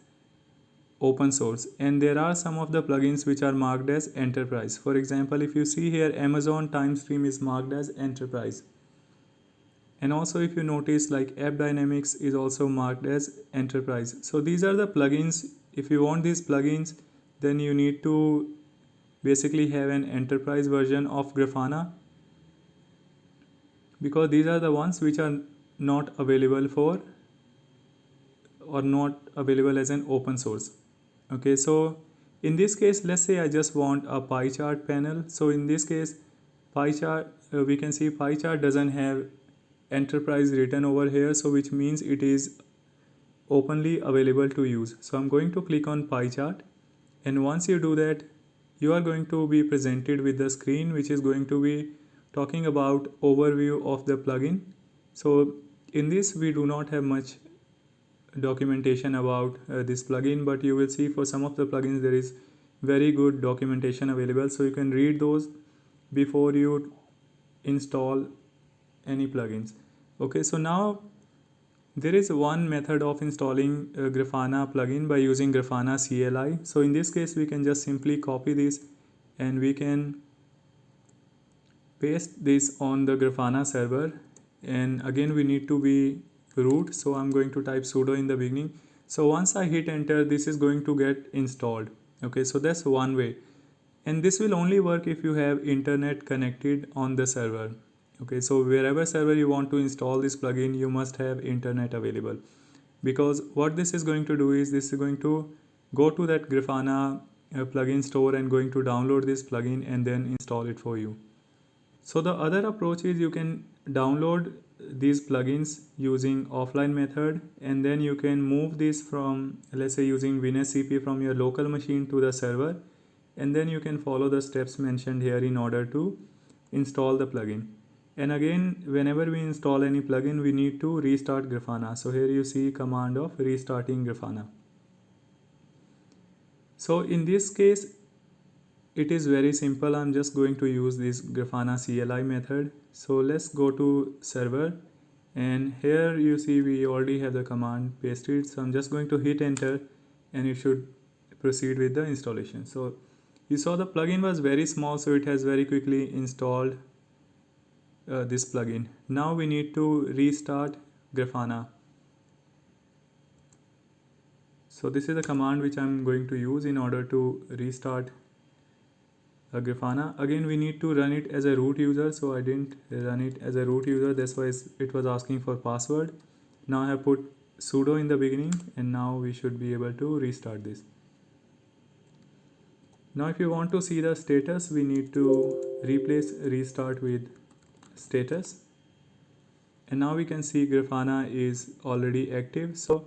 Speaker 1: open source, and there are some of the plugins which are marked as enterprise. For example, if you see here, Amazon time stream is marked as enterprise, and also if you notice, like App Dynamics is also marked as enterprise. So these are the plugins. If you want these plugins, then you need to basically have an enterprise version of Grafana, because these are the ones which are not available for or not available as an open source. Okay, so in this case, let's say I just want a pie chart panel. So in this case, pie chart, we can see pie chart doesn't have enterprise written over here, so which means it is openly available to use. So I'm going to click on pie chart, and once you do that, you are going to be presented with the screen which is going to be talking about overview of the plugin. So in this we do not have much documentation about this plugin, but you will see for some of the plugins there is very good documentation available, so you can read those before you install any plugins. Okay, so now there is one method of installing Grafana plugin by using Grafana CLI. So in this case we can just simply copy this and we can paste this on the Grafana server, and again we need to be root. So I'm going to type sudo in the beginning. So once I hit enter, this is going to get installed. Okay, so that's one way, and this will only work if you have internet connected on the server. Okay, so wherever server you want to install this plugin, you must have internet available, because what this is going to do is this is going to go to that Grafana plugin store and going to download this plugin and then install it for you. So the other approach is you can download these plugins using offline method, and then you can move this from, let's say, using WinSCP from your local machine to the server, and then you can follow the steps mentioned here in order to install the plugin. And again, whenever we install any plugin, we need to restart Grafana. So here you see command of restarting Grafana. So in this case, it is very simple. I'm just going to use this Grafana CLI method. So let's go to server, and here you see we already have the command pasted. So I'm just going to hit enter, and it should proceed with the installation. So you saw the plugin was very small, so it has very quickly installed this plugin. Now we need to restart Grafana. So this is the command which I'm going to use in order to restart Grafana. Again, we need to run it as a root user, so I didn't run it as a root user. That's why it was asking for password. Now I have put sudo in the beginning, and now we should be able to restart this. Now if you want to see the status, we need to replace restart with status, and now we can see Grafana is already active. So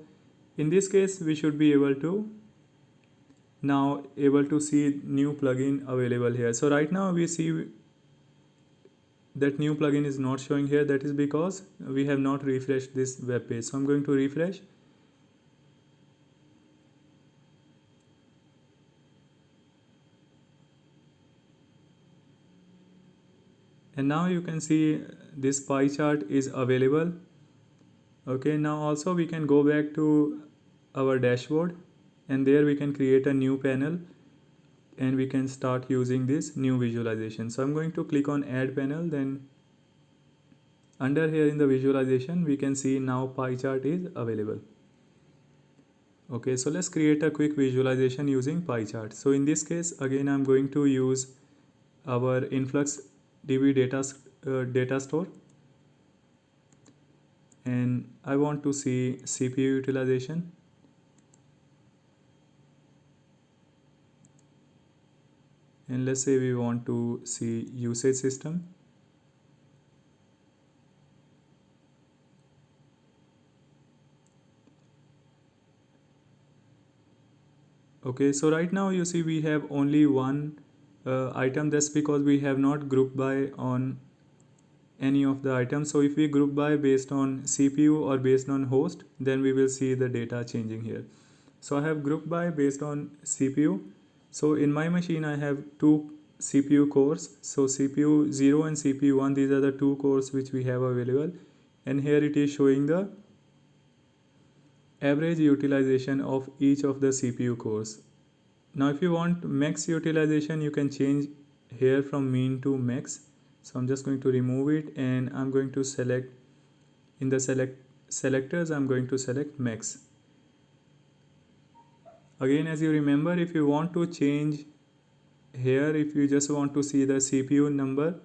Speaker 1: in this case, we should be able to now see new plugin available here. So right now we see that new plugin is not showing here. That is because we have not refreshed this web page. So I'm going to refresh. And now you can see this pie chart is available. Okay, now also we can go back to our dashboard, and there we can create a new panel, and we can start using this new visualization. So I'm going to click on add panel, then under here in the visualization we can see now pie chart is available. Okay, so let's create a quick visualization using pie chart. So in this case, again, I'm going to use our InfluxDB data store, and I want to see CPU utilization. And let's say we want to see usage system. Okay, so right now you see we have only one item. That's because we have not grouped by on any of the items. So if we group by based on CPU or based on host, then we will see the data changing here. So I have grouped by based on CPU. So in my machine I have two CPU cores. So CPU 0 and CPU 1, these are the two cores which we have available, and here it is showing the average utilization of each of the CPU cores. Now if you want max utilization, you can change here from mean to max. So I'm just going to remove it, and I'm going to select in the selectors, I'm going to select max. Again, as you remember, if you want to change here, if you just want to see the CPU number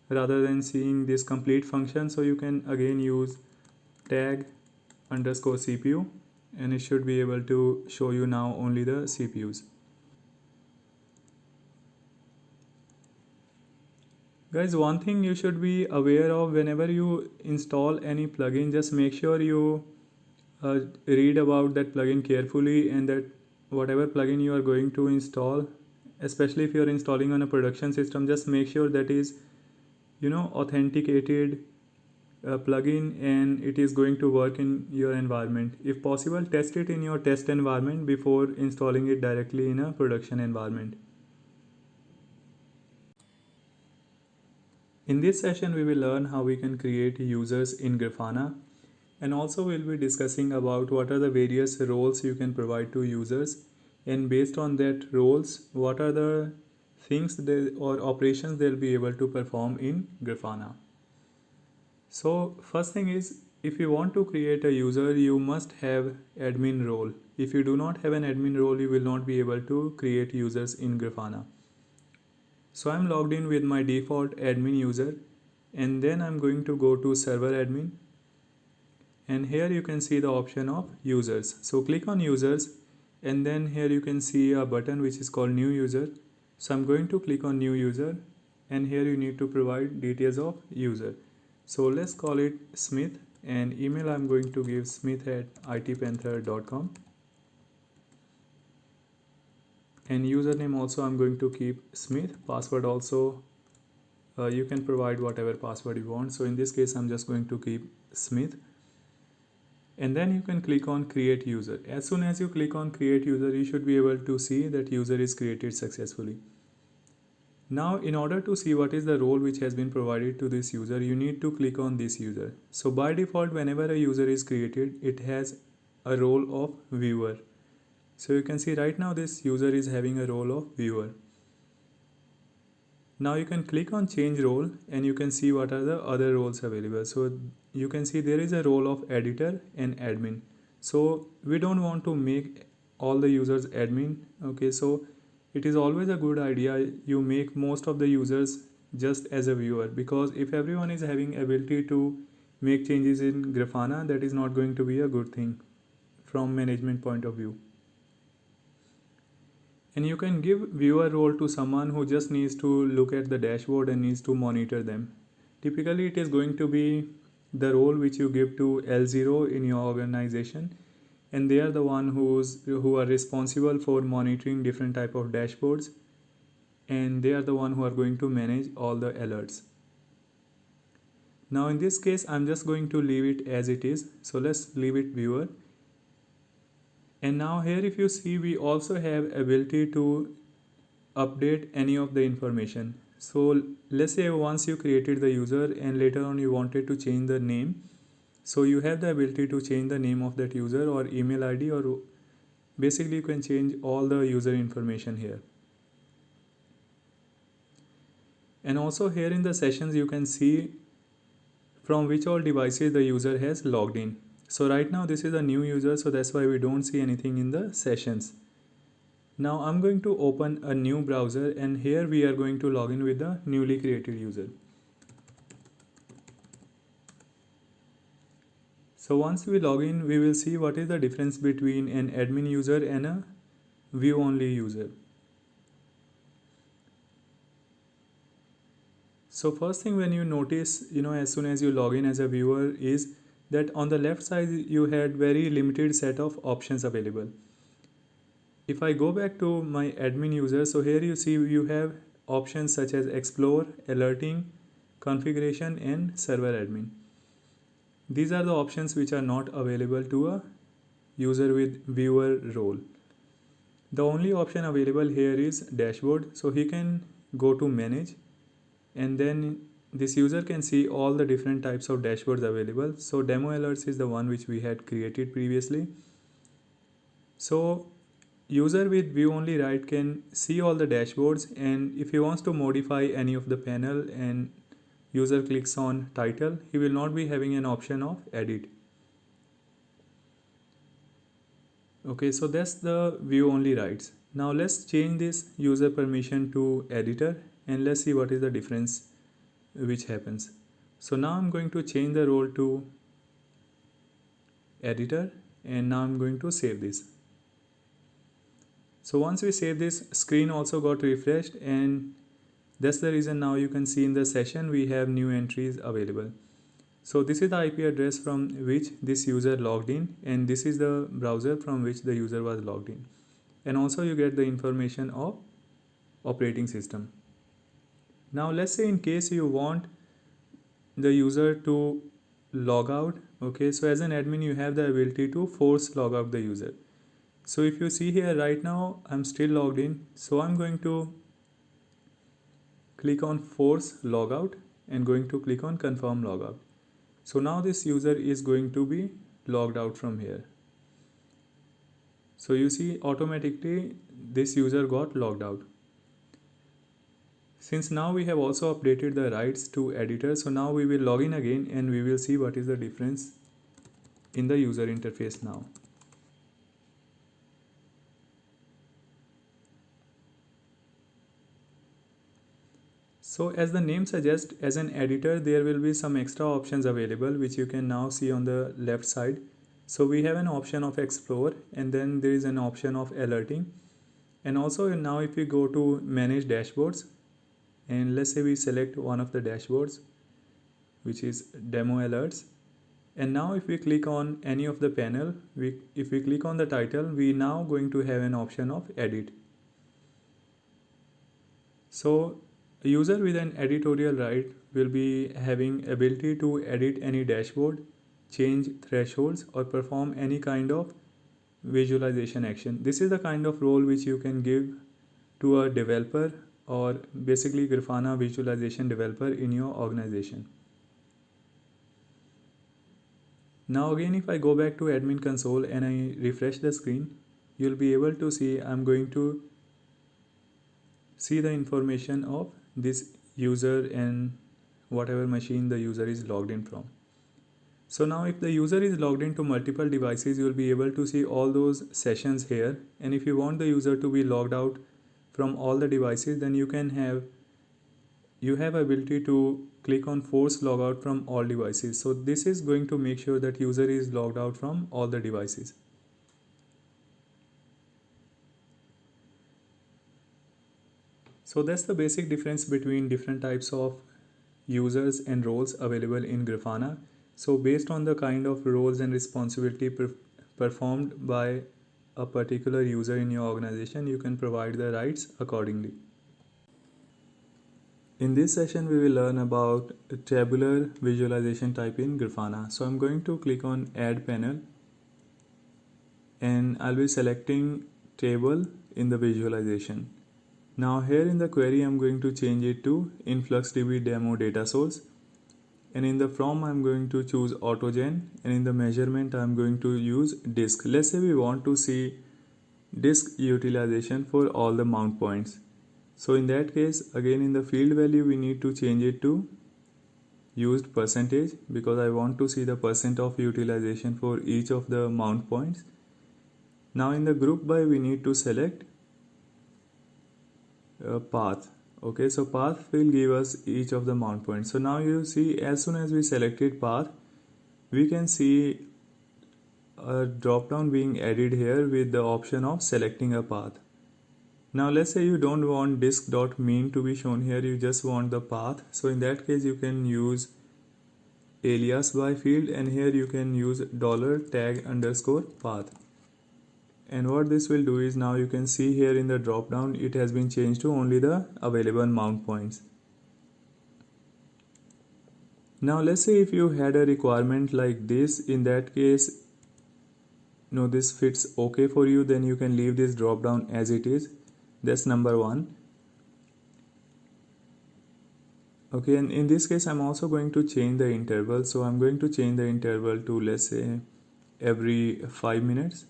Speaker 1: rather than seeing this complete function, so you can again use tag underscore CPU, and it should be able to show you now only the CPUs. Guys, one thing you should be aware of whenever you install any plugin, just make sure you read about that plugin carefully, and that whatever plugin you are going to install, especially if you are installing on a production system, just make sure that is authenticated plugin, and it is going to work in your environment. If possible, test it in your test environment before installing it directly in a production environment. In this session, we will learn how we can create users in Grafana, and also we'll be discussing about what are the various roles you can provide to users, and based on that roles, what are the things or operations they'll be able to perform in Grafana. So first thing is, if you want to create a user, you must have admin role. If you do not have an admin role, you will not be able to create users in Grafana. So I'm logged in with my default admin user, and then I'm going to go to server admin, and here you can see the option of users. So click on users, and then here you can see a button which is called new user. So I'm going to click on new user, and here you need to provide details of user. So let's call it Smith, and email I'm going to give smith@itpanther.com, and username also I'm going to keep Smith. Password also you can provide whatever password you want. So in this case I'm just going to keep Smith, and then you can click on create user. As soon as you click on create user, you should be able to see that user is created successfully. Now in order to see what is the role which has been provided to this user, you need to click on this user. So by default, whenever a user is created, it has a role of viewer. So you can see right now this user is having a role of viewer. Now you can click on change role, and you can see what are the other roles available. So you can see there is a role of editor and admin. So we don't want to make all the users admin. Okay, so it is always a good idea you make most of the users just as a viewer, because if everyone is having ability to make changes in Grafana, that is not going to be a good thing from management point of view. And you can give viewer role to someone who just needs to look at the dashboard and needs to monitor them. Typically it is going to be the role which you give to L0 in your organization, and they are the one who are responsible for monitoring different type of dashboards, and they are the one who are going to manage all the alerts. Now in this case I'm just going to leave it as it is. So let's leave it viewer. And now here if you see, we also have ability to update any of the information. So let's say once you created the user and later on you wanted to change the name, so you have the ability to change the name of that user or email ID, or basically you can change all the user information here. And also here in the sessions you can see from which all devices the user has logged in. So right now this is a new user, so that's why we don't see anything in the sessions. Now I'm going to open a new browser, and here we are going to log in with the newly created user. So once we log in, we will see what is the difference between an admin user and a view only user. So first thing when you notice, as soon as you log in as a viewer, is that on the left side you had very limited set of options available. If I go back to my admin user, so here you see you have options such as explore, alerting, configuration, and server admin. These are the options which are not available to a user with viewer role. The only option available here is dashboard, so he can go to manage, and then this user can see all the different types of dashboards available. So demo alerts is the one which we had created previously. So user with view only right can see all the dashboards, and if he wants to modify any of the panel and user clicks on title, he will not be having an option of edit. Okay, so that's the view only rights. Now let's change this user permission to editor, and let's see what is the difference which happens. So now I'm going to change the role to editor, and now I'm going to save this. So once we save this, screen also got refreshed, and that's the reason now you can see in the session we have new entries available. So this is the IP address from which this user logged in, and this is the browser from which the user was logged in. And also you get the information of operating system. Now let's say in case you want the user to log out. Okay, so as an admin you have the ability to force log out the user. So if you see here right now I'm still logged in, so I'm going to click on force logout and going to click on confirm logout. So now this user is going to be logged out from here. So you see automatically this user got logged out. Since now we have also updated the rights to editor, so now we will log in again and we will see what is the difference in the user interface now. So as the name suggests, as an editor there will be some extra options available which you can now see on the left side. So we have an option of explore, and then there is an option of alerting. And also now if we go to manage dashboards, and let's say we select one of the dashboards which is demo alerts, and now if we click on any of the panel, if we click on the title, we now going to have an option of edit. So a user with an editorial right will be having ability to edit any dashboard, change thresholds, or perform any kind of visualization action. This is the kind of role which you can give to a developer, or basically Grafana visualization developer in your organization. Now again, if I go back to admin console and I refresh the screen, you'll be able to see I'm going to see the information of this user and whatever machine the user is logged in from. So now if the user is logged into multiple devices, you will be able to see all those sessions here. And if you want the user to be logged out from all the devices, then you have ability to click on force logout from all devices. So this is going to make sure that user is logged out from all the devices. So that's the basic difference between different types of users and roles available in Grafana. So based on the kind of roles and responsibility performed by a particular user in your organization, you can provide the rights accordingly. In this session, we will learn about tabular visualization type in Grafana. So I'm going to click on Add Panel, and I'll be selecting Table in the visualization. Now here in the query, I'm going to change it to InfluxDB demo data source. And in the from, I'm going to choose AutoGen, and in the measurement, I'm going to use disk. Let's say we want to see disk utilization for all the mount points. So in that case, again in the field value, we need to change it to used percentage, because I want to see the percent of utilization for each of the mount points. Now in the group by, we need to select path. Okay, so path will give us each of the mount points. So now you see, as soon as we selected path, we can see a drop down being added here with the option of selecting a path. Now let's say you don't want disk.mean to be shown here, you just want the path. So in that case, you can use alias by field, and here you can use $tag_path. And what this will do is, now you can see here in the drop down, it has been changed to only the available mount points. Now let's say if you had a requirement like this, in that case, this fits okay for you, then you can leave this drop down as it is. That's number one. Okay, and in this case, I'm also going to change the interval. So I'm going to change the interval to, let's say, every 5 minutes.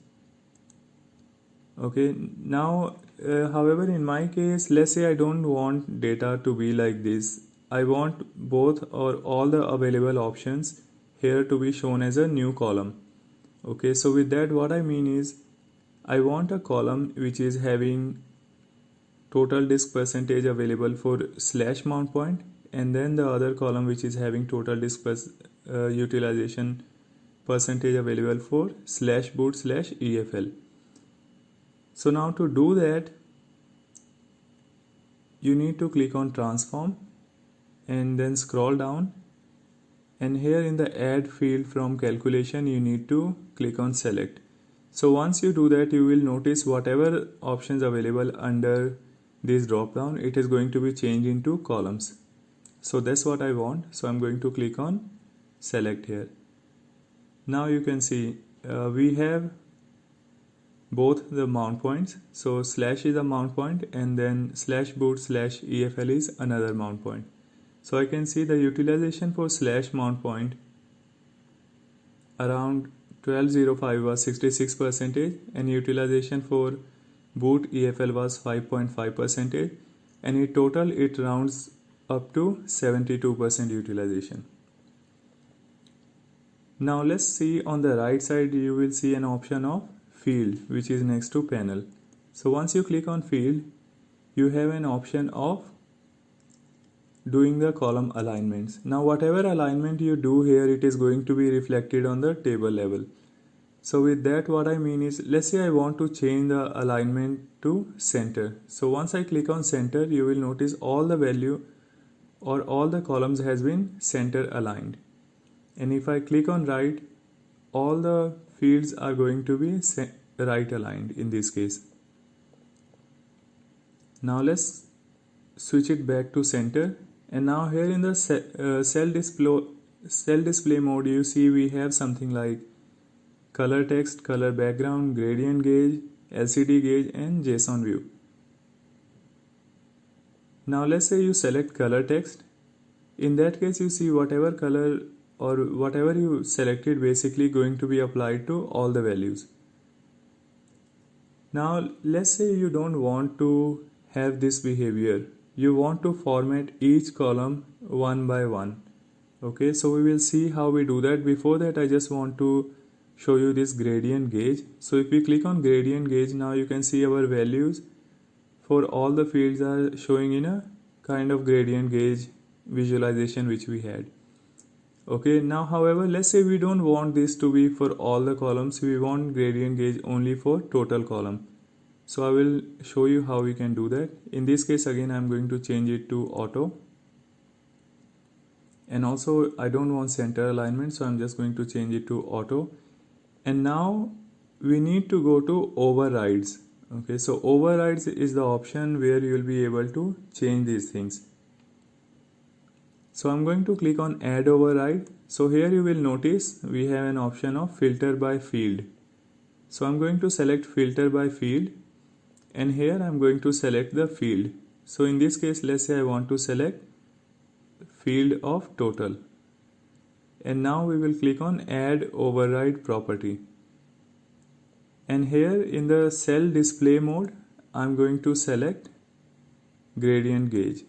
Speaker 1: Okay, now however, in my case, let's say I don't want data to be like this. I want both or all the available options here to be shown as a new column. Okay, so with that, what I mean is, I want a column which is having total disk percentage available for slash mount point, and then the other column which is having total disk utilization percentage available for /boot/EFL. So now to do that, you need to click on transform and then scroll down, and here in the add field from calculation, you need to click on select. So once you do that, you will notice whatever options available under this drop down, it is going to be changed into columns. So that's what I want. So I'm going to click on select here. Now you can see we have both the mount points. So slash is a mount point, and then /boot/EFL is another mount point. So I can see the utilization for slash mount point around 1205 was 66%, and utilization for boot EFL was 5.5%, and in total it rounds up to 72% utilization. Now let's see on the right side, you will see an option of field which is next to panel. So once you click on field, you have an option of doing the column alignments. Now whatever alignment you do here, it is going to be reflected on the table level. So with that, what I mean is, let's say I want to change the alignment to center. So once I click on center, you will notice all the value or all the columns has been center aligned. And if I click on right, all the fields are going to be right aligned in this case. Now let's switch it back to center. And now here in the cell display mode, you see we have something like color text, color background, gradient gauge, LCD gauge, and JSON view. Now let's say you select color text. In that case, you see whatever color or whatever you selected basically going to be applied to all the values. Now let's say you don't want to have this behavior. You want to format each column one by one. Okay, so we will see how we do that. Before that, I just want to show you this gradient gauge. So if we click on gradient gauge, now you can see our values for all the fields are showing in a kind of gradient gauge visualization which we had. Okay, now however, let's say we don't want this to be for all the columns. We want gradient gauge only for total column. So I will show you how we can do that. In this case, again, I'm going to change it to auto. And also I don't want center alignment, so I'm just going to change it to auto. And now we need to go to overrides. Okay, so overrides is the option where you will be able to change these things. So I'm going to click on add override. So here you will notice we have an option of filter by field. So I'm going to select filter by field, and here I'm going to select the field. So in this case, let's say I want to select field of total. And now we will click on add override property. And here in the cell display mode, I'm going to select gradient gauge.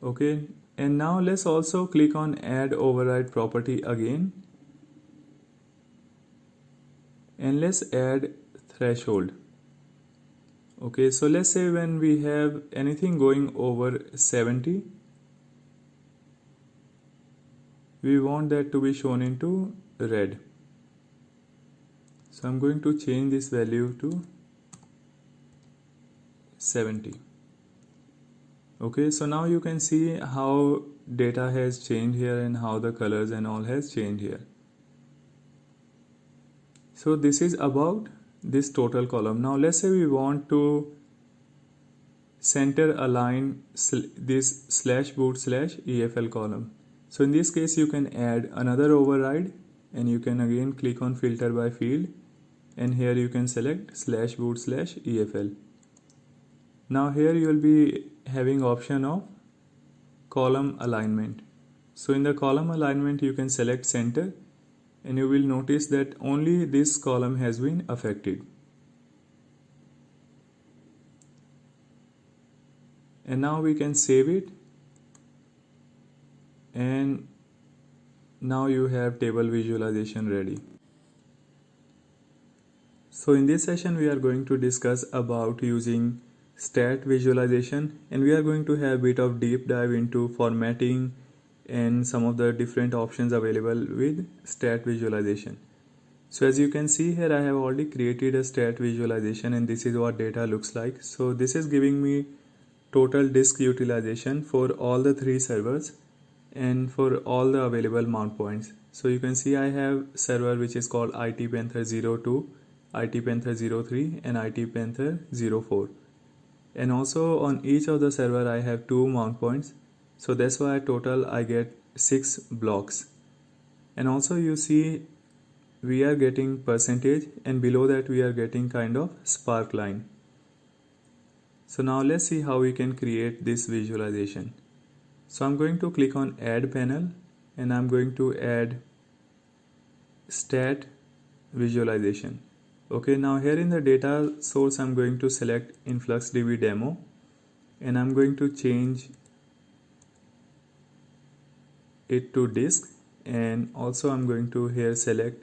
Speaker 1: Okay, and now let's also click on add override property again. And let's add threshold. Okay, so let's say when we have anything going over 70, we want that to be shown into red. So I'm going to change this value to 70. Okay, so now you can see how data has changed here and how the colors and all has changed here. So this is about this total column. Now let's say we want to center align this /boot/EFL column. So in this case, you can add another override, and you can again click on filter by field, and here you can select /boot/EFL. Now here you will be having option of column alignment. So in the column alignment, you can select center, and you will notice that only this column has been affected. And now we can save it, and now you have table visualization ready. So in this session, we are going to discuss about using stat visualization, and we are going to have a bit of deep dive into formatting and some of the different options available with stat visualization. So as you can see here, I have already created a stat visualization, and this is what data looks like. So this is giving me total disk utilization for all the 3 servers and for all the available mount points. So you can see I have server which is called IT Panther 02, IT Panther 03, and IT Panther 04. And also on each of the server I have 2 mount points. So that's why total I get 6 blocks. And also you see we are getting percentage, and below that we are getting kind of spark line. So now let's see how we can create this visualization. So I'm going to click on add panel, and I'm going to add stat visualization. Okay, now here in the data source, I'm going to select InfluxDB demo, and I'm going to change it to disk, and also I'm going to here select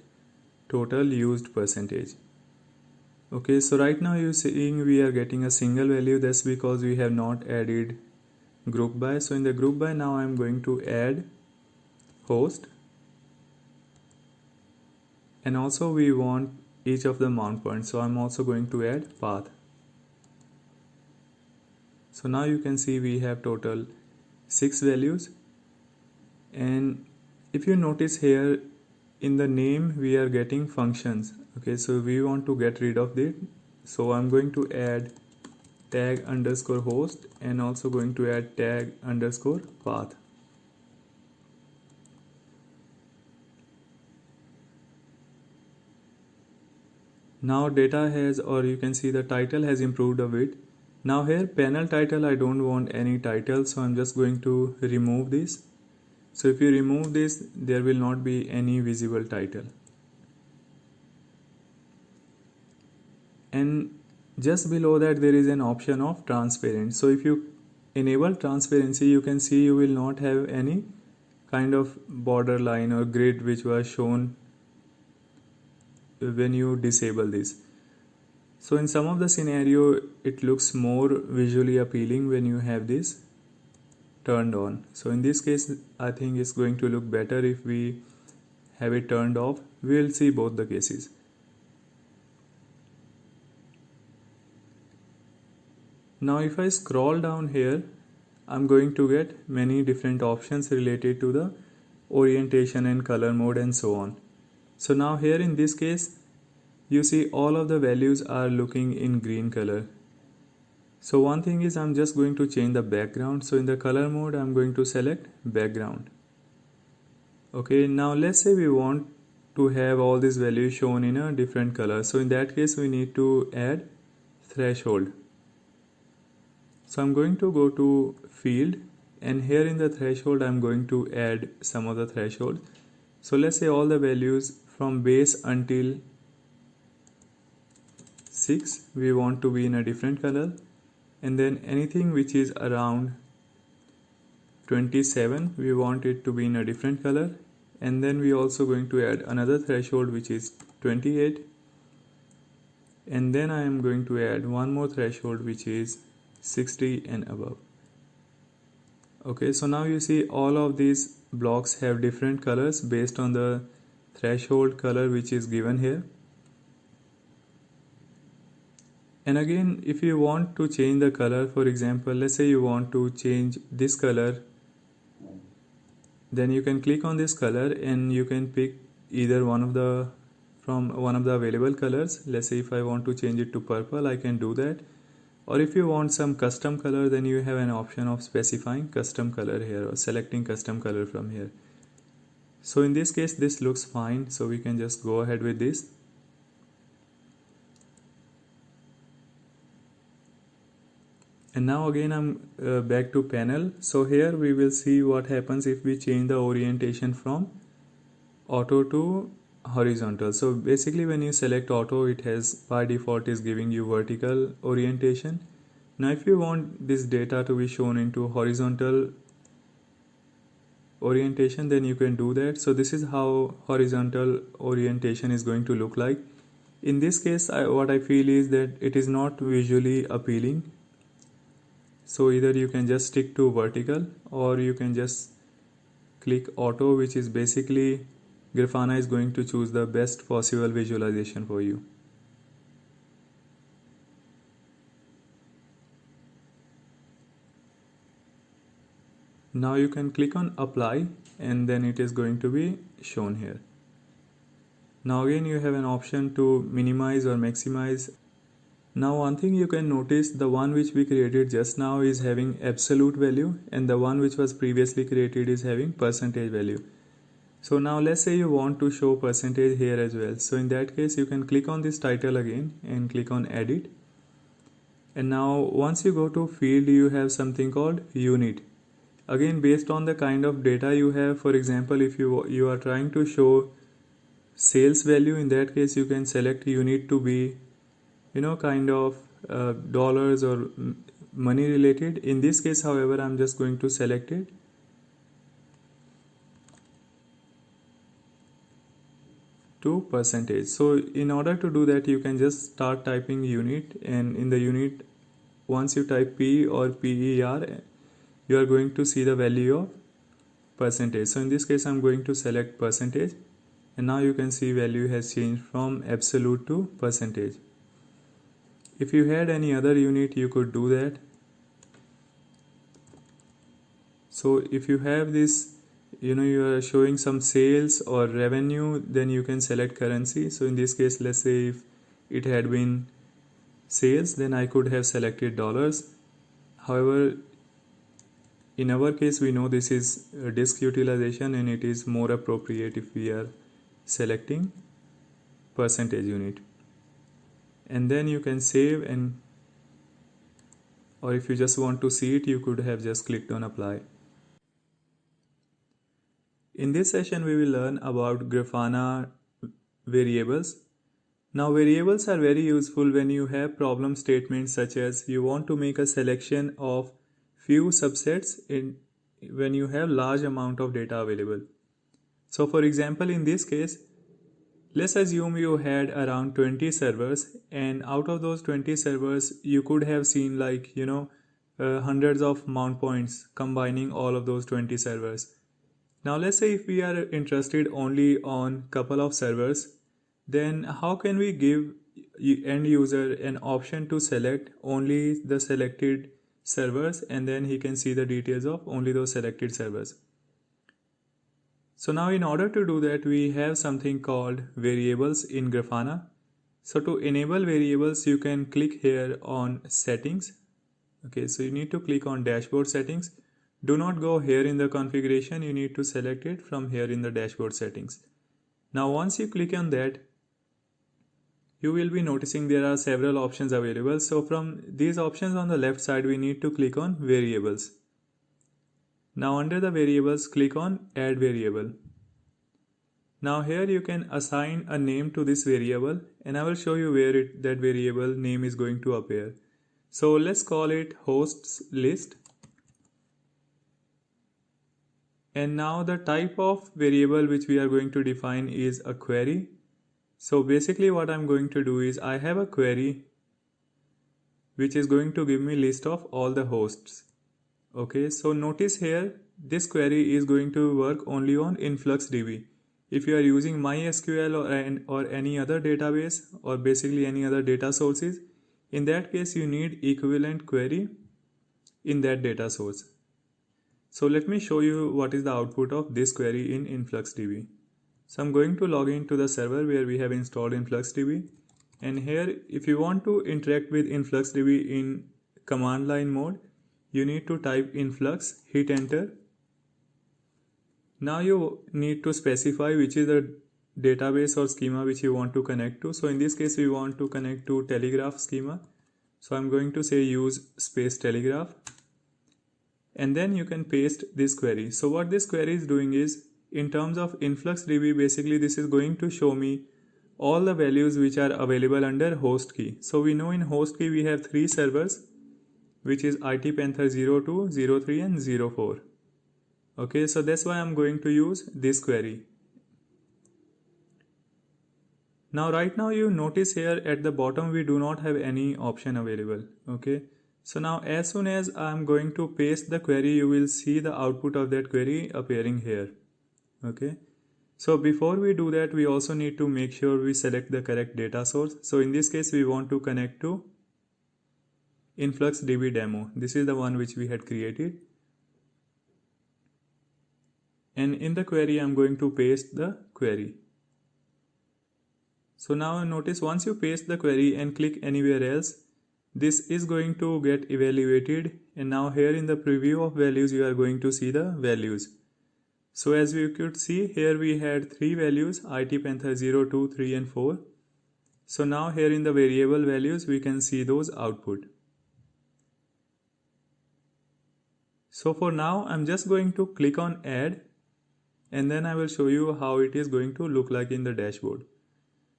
Speaker 1: total used percentage. Okay, so right now you're seeing we are getting a single value. That's because we have not added group by. So in the group by, now I'm going to add host, and also we want each of the mount points, so I'm also going to add path. So now you can see we have total 6 values, and if you notice here in the name we are getting functions. Okay, so we want to get rid of it, so I'm going to add tag underscore host and also going to add tag underscore path. Now data has, or you can see the title has improved a bit. Now here panel title, I don't want any title, so I'm just going to remove this. So if you remove this, there will not be any visible title. And just below that there is an option of transparent. So if you enable transparency, you can see you will not have any kind of border line or grid which was shown when you disable this. So in some of the scenario it looks more visually appealing when you have this turned on. So in this case I think it's going to look better if we have it turned off. We will see both the cases. Now if I scroll down here, I'm going to get many different options related to the orientation and color mode and so on. So now here in this case, you see all of the values are looking in green color. So one thing is I'm just going to change the background. So in the color mode, I'm going to select background. Okay, now let's say we want to have all these values shown in a different color. So in that case, we need to add threshold. So I'm going to go to field, and here in the threshold I'm going to add some of the threshold. So let's say all the values from base until 6 we want to be in a different color, and then anything which is around 27 we want it to be in a different color, and then we also going to add another threshold which is 28, and then I am going to add one more threshold which is 60 and above. Okay, so now you see all of these blocks have different colors based on the threshold color which is given here. And again, if you want to change the color, for example, let's say you want to change this color, then you can click on this color and you can pick either one of the available colors. Let's say if I want to change it to purple, I can do that. Or if you want some custom color, then you have an option of specifying custom color here or selecting custom color from here. So in this case, this looks fine, so we can just go ahead with this. And now again I'm back to panel. So here we will see what happens if we change the orientation from auto to horizontal. So basically when you select auto, it has by default is giving you vertical orientation. Now if you want this data to be shown into horizontal orientation, then you can do that. So this is how horizontal orientation is going to look like. In this case, what I feel is that it is not visually appealing. So either you can just stick to vertical, or you can just click auto, which is basically Grafana is going to choose the best possible visualization for you. Now you can click on apply, and then it is going to be shown here. Now again you have an option to minimize or maximize. Now one thing you can notice, the one which we created just now is having absolute value, and the one which was previously created is having percentage value. So now let's say you want to show percentage here as well. So in that case you can click on this title again and click on edit. And now once you go to field, you have something called unit. Again, based on the kind of data you have, for example, if you are trying to show sales value, in that case you can select unit to be kind of dollars or money related. In this case, however, I'm just going to select it to percentage. So in order to do that, you can just start typing unit, and in the unit, once you type P or PER, you are going to see the value of percentage. So in this case I'm going to select percentage, and now you can see value has changed from absolute to percentage. If you had any other unit you could do that. So if you have this, you are showing some sales or revenue, then you can select currency. So in this case, let's say if it had been sales, then I could have selected dollars. However, in our case we know this is disk utilization, and it is more appropriate if we are selecting percentage unit. And then you can save, and or if you just want to see it, you could have just clicked on apply. In this session we will learn about Grafana variables. Now variables are very useful when you have problem statements such as you want to make a selection of few subsets when you have large amount of data available. So for example, in this case, let's assume you had around 20 servers, and out of those 20 servers you could have seen hundreds of mount points combining all of those 20 servers. Now let's say if we are interested only on couple of servers, then how can we give end user an option to select only the selected servers, and then he can see the details of only those selected servers. So now in order to do that, we have something called variables in Grafana. So to enable variables, you can click here on settings. Okay, so you need to click on dashboard settings. Do not go here in the configuration, you need to select it from here in the dashboard settings. Now once you click on that, you will be noticing there are several options available. So from these options on the left side, we need to click on variables. Now under the variables, click on add variable. Now here you can assign a name to this variable, and I will show you where that variable name is going to appear. So let's call it hosts list. And now the type of variable which we are going to define is a query. So basically what I'm going to do is I have a query which is going to give me list of all the hosts. Okay, so notice here this query is going to work only on InfluxDB. If you are using MySQL or any other database, or basically any other data sources, in that case you need equivalent query in that data source. So let me show you what is the output of this query in InfluxDB. So I'm going to log into the server where we have installed InfluxDB, and here if you want to interact with InfluxDB in command line mode, you need to type influx, hit enter. Now you need to specify which is the database or schema which you want to connect to. So in this case we want to connect to telegraph schema. So I'm going to say use space telegraph, and then you can paste this query. So what this query is doing is, in terms of InfluxDB, basically this is going to show me all the values which are available under host key. So we know in host key we have 3 servers, which is IT Panther 02, 03 and 04. Okay, so that's why I'm going to use this query. Now right now you notice here at the bottom we do not have any option available. Okay, so now as soon as I'm going to paste the query, you will see the output of that query appearing here. Okay, so before we do that, we also need to make sure we select the correct data source. So in this case we want to connect to InfluxDB demo. This is the one which we had created, and in the query I'm going to paste the query. So now notice once you paste the query and click anywhere else, this is going to get evaluated, and now here in the preview of values you are going to see the values. So as we could see here, we had 3 values, IT Panther 0, 2, 3 and 4. So now here in the variable values we can see those output. So for now I'm just going to click on add, and then I will show you how it is going to look like in the dashboard.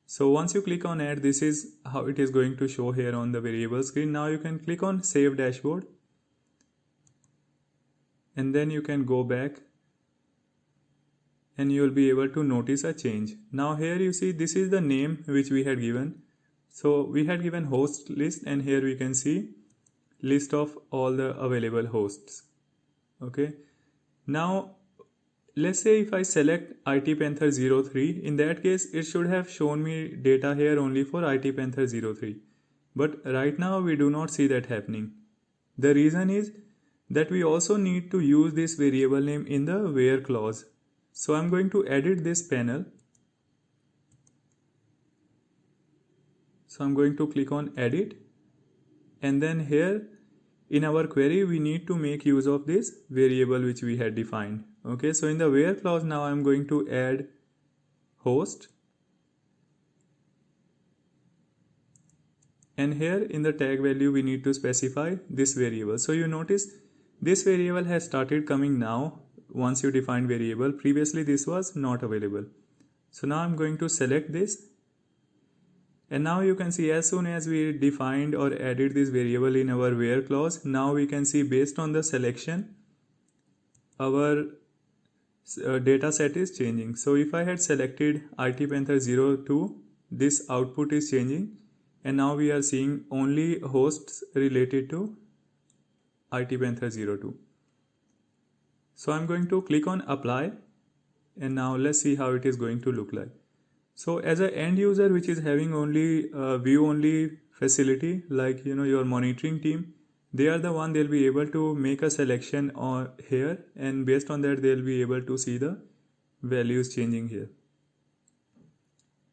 Speaker 1: So once you click on add, this is how it is going to show here on the variable screen. Now you can click on save dashboard, and then you can go back and you will be able to notice a change. Now here you see this is the name which we had given. So we had given host list, and here we can see list of all the available hosts. Okay, now let's say if I select IT Panther 03, in that case it should have shown me data here only for IT Panther 03, but right now we do not see that happening. The reason is that we also need to use this variable name in the where clause. So I'm going to edit this panel. So I'm going to click on edit, and then here in our query we need to make use of this variable which we had defined. Okay, so in the where clause now I'm going to add host, and here in the tag value we need to specify this variable. So you notice this variable has started coming now once you define variable. Previously this was not available. So now I'm going to select this, and now you can see as soon as we defined or added this variable in our where clause, now we can see based on the selection our data set is changing. So if I had selected IT Panther 02, this output is changing, and now we are seeing only hosts related to IT Panther 02. So I'm going to click on apply, and now let's see how it is going to look like. So as an end user which is having only view only facility, like your monitoring team, they are the one, they'll be able to make a selection here, and based on that they'll be able to see the values changing here.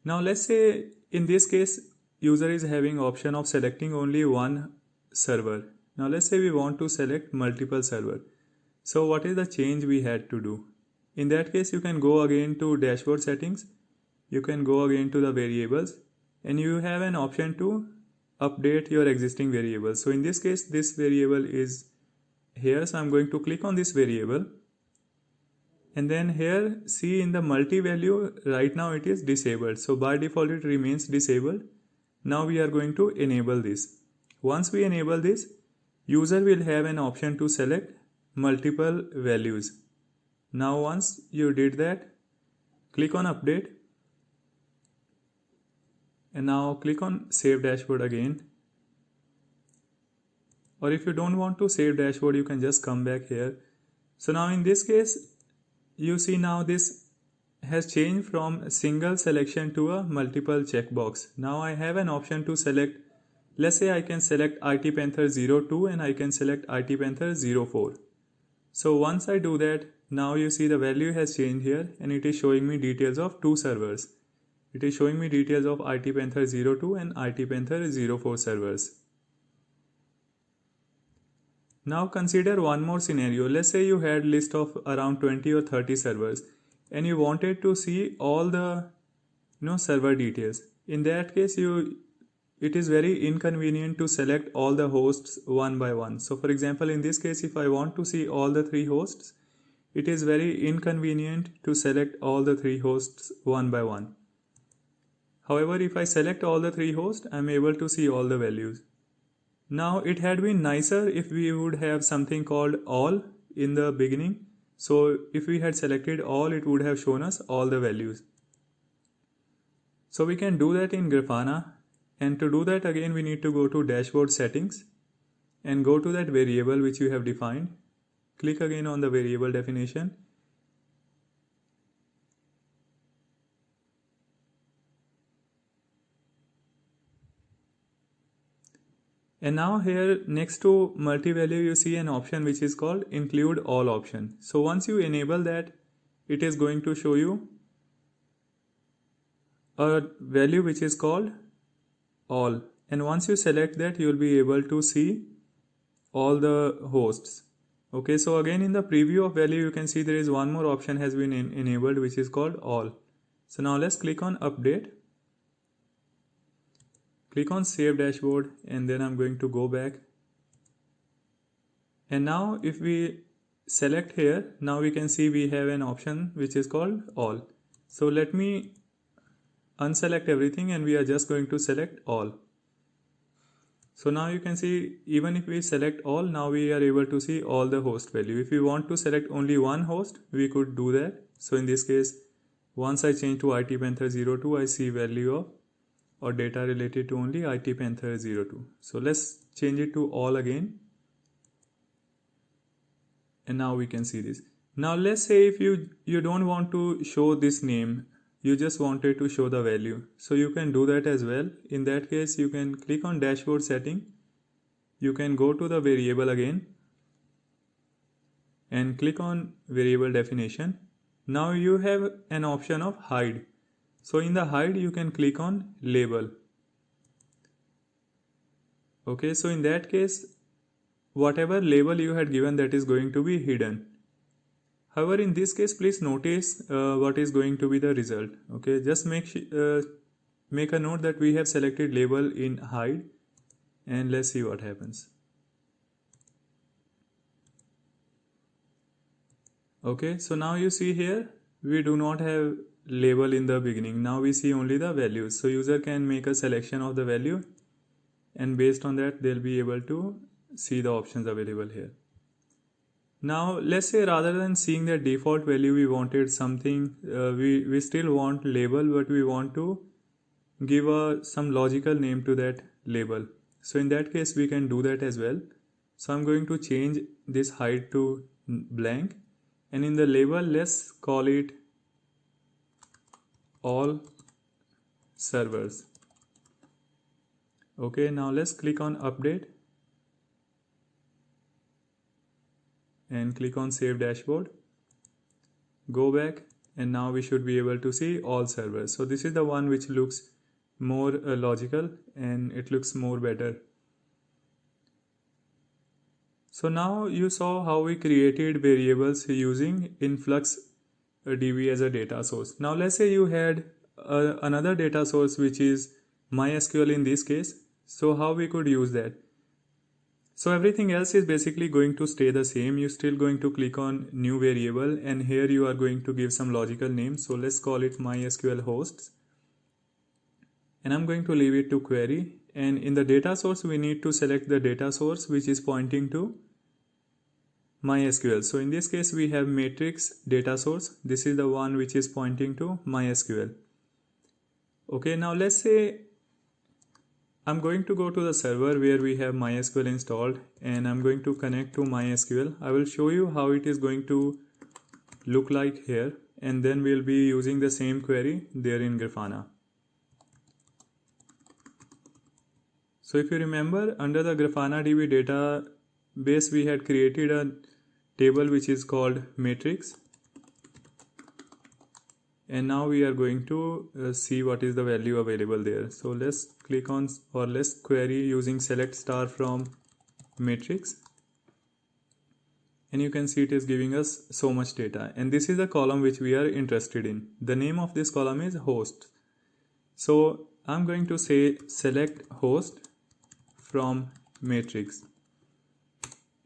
Speaker 1: Now let's say in this case user is having option of selecting only one server. Now let's say we want to select multiple server. So what is the change we had to do? In that case you can go again to dashboard settings, you can go again to the variables, and you have an option to update your existing variables. So in this case this variable is here, so I'm going to click on this variable, and then here see in the multi value right now it is disabled, so by default it remains disabled. Now we are going to enable this. Once we enable this, user will have an option to select multiple values. Now once you did that, click on update, and now click on save dashboard again. Or if you don't want to save dashboard, you can just come back here. So now in this case you see now this has changed from a single selection to a multiple checkbox. Now I have an option to select, let's say I can select IT Panther 02 and I can select IT Panther 04. So once I do that, now you see the value has changed here, and it is showing me details of two servers. It is showing me details of IT Panther 02 and IT Panther 04 servers. Now consider one more scenario. Let's say you had list of around 20 or 30 servers, and you wanted to see all the server details. In that case it is very inconvenient to select all the hosts one by one. So for example, in this case if I want to see all the 3 hosts, it is very inconvenient to select all the 3 hosts one by one. However, if I select all the 3 hosts, I am able to see all the values. Now it had been nicer if we would have something called all in the beginning. So if we had selected all, it would have shown us all the values. So we can do that in Grafana, and to do that again we need to go to dashboard settings and go to that variable which you have defined. Click again on the variable definition. And now here next to multi-value you see an option which is called include all option. So once you enable that, it is going to show you a value which is called all, and once you select that you will be able to see all the hosts. Okay, so again in the preview of value you can see there is one more option has been enabled which is called all. So now let's click on update, click on save dashboard, and then I'm going to go back. And now if we select here, now we can see we have an option which is called all. So let me unselect everything and we are just going to select all. So now you can see even if we select all, now we are able to see all the host value. If we want to select only one host, we could do that. So in this case, once I change to IT Panther 02, I see value of or data related to only IT Panther 02. So let's change it to all again. and now we can see this. Now let's say if you don't want to show this name, you just wanted to show the value, so you can do that as well. In that case, you can click on dashboard setting, you can go to the variable again and click on variable definition. Now you have an option of hide, so in the hide you can click on label. Okay, so in that case, whatever label you had given, that is going to be hidden. However, in this case, please notice what is going to be the result. Okay, just make a note that we have selected label in hide, and let's see what happens. Okay, so now you see here we do not have label in the beginning. Now we see only the values. So user can make a selection of the value, and based on that they'll be able to see the options available here. Now let's say rather than seeing the default value, we wanted something, we still want label, but we want to give some logical name to that label. So in that case we can do that as well. So I'm going to change this hide to blank, and in the label let's call it all servers. Okay, now let's click on update and click on save dashboard. Go back, and now we should be able to see all servers. So this is the one which looks more logical, and it looks more better. So now you saw how we created variables using InfluxDB as a data source. Now let's say you had another data source which is MySQL in this case. So how we could use that? So everything else is basically going to stay the same. You're still going to click on new variable, and here you are going to give some logical name. So let's call it MySQL hosts, and I'm going to leave it to query. And in the data source we need to select the data source which is pointing to MySQL. So in this case we have matrix data source. This is the one which is pointing to MySQL. Okay, now let's say I'm going to go to the server where we have MySQL installed, and I'm going to connect to MySQL. I will show you how it is going to look like here, and then we'll be using the same query there in Grafana. So if you remember, under the Grafana DB database we had created a table which is called matrix, and now we are going to see what is the value available there. So let's click on, or let's query using select star from matrix, and you can see it is giving us so much data, and this is the column which we are interested in. The name of this column is host. So I'm going to say select host from matrix,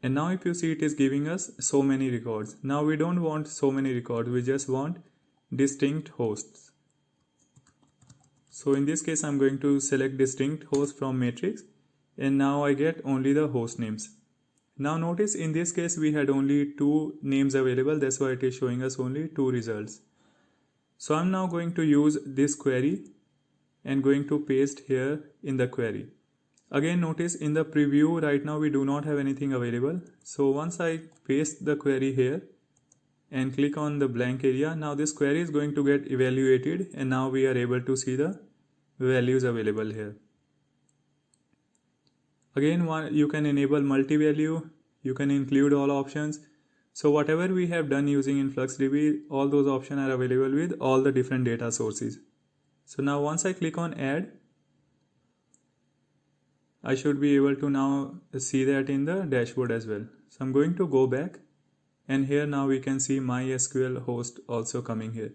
Speaker 1: and now if you see, it is giving us so many records. Now we don't want so many records, we just want distinct hosts. So in this case I'm going to select distinct host from matrix, and now I get only the host names. Now notice in this case we had only 2 names available, that's why it is showing us only 2 results. So I'm now going to use this query and going to paste here in the query. Again, notice in the preview right now we do not have anything available. So once I paste the query here and click on the blank area, now this query is going to get evaluated, and now we are able to see the values available here. Again, you can enable multi-value, you can include all options. So whatever we have done using InfluxDB, all those options are available with all the different data sources. So now once I click on add, I should be able to now see that in the dashboard as well. So I'm going to go back, and here now we can see MySQL host also coming here.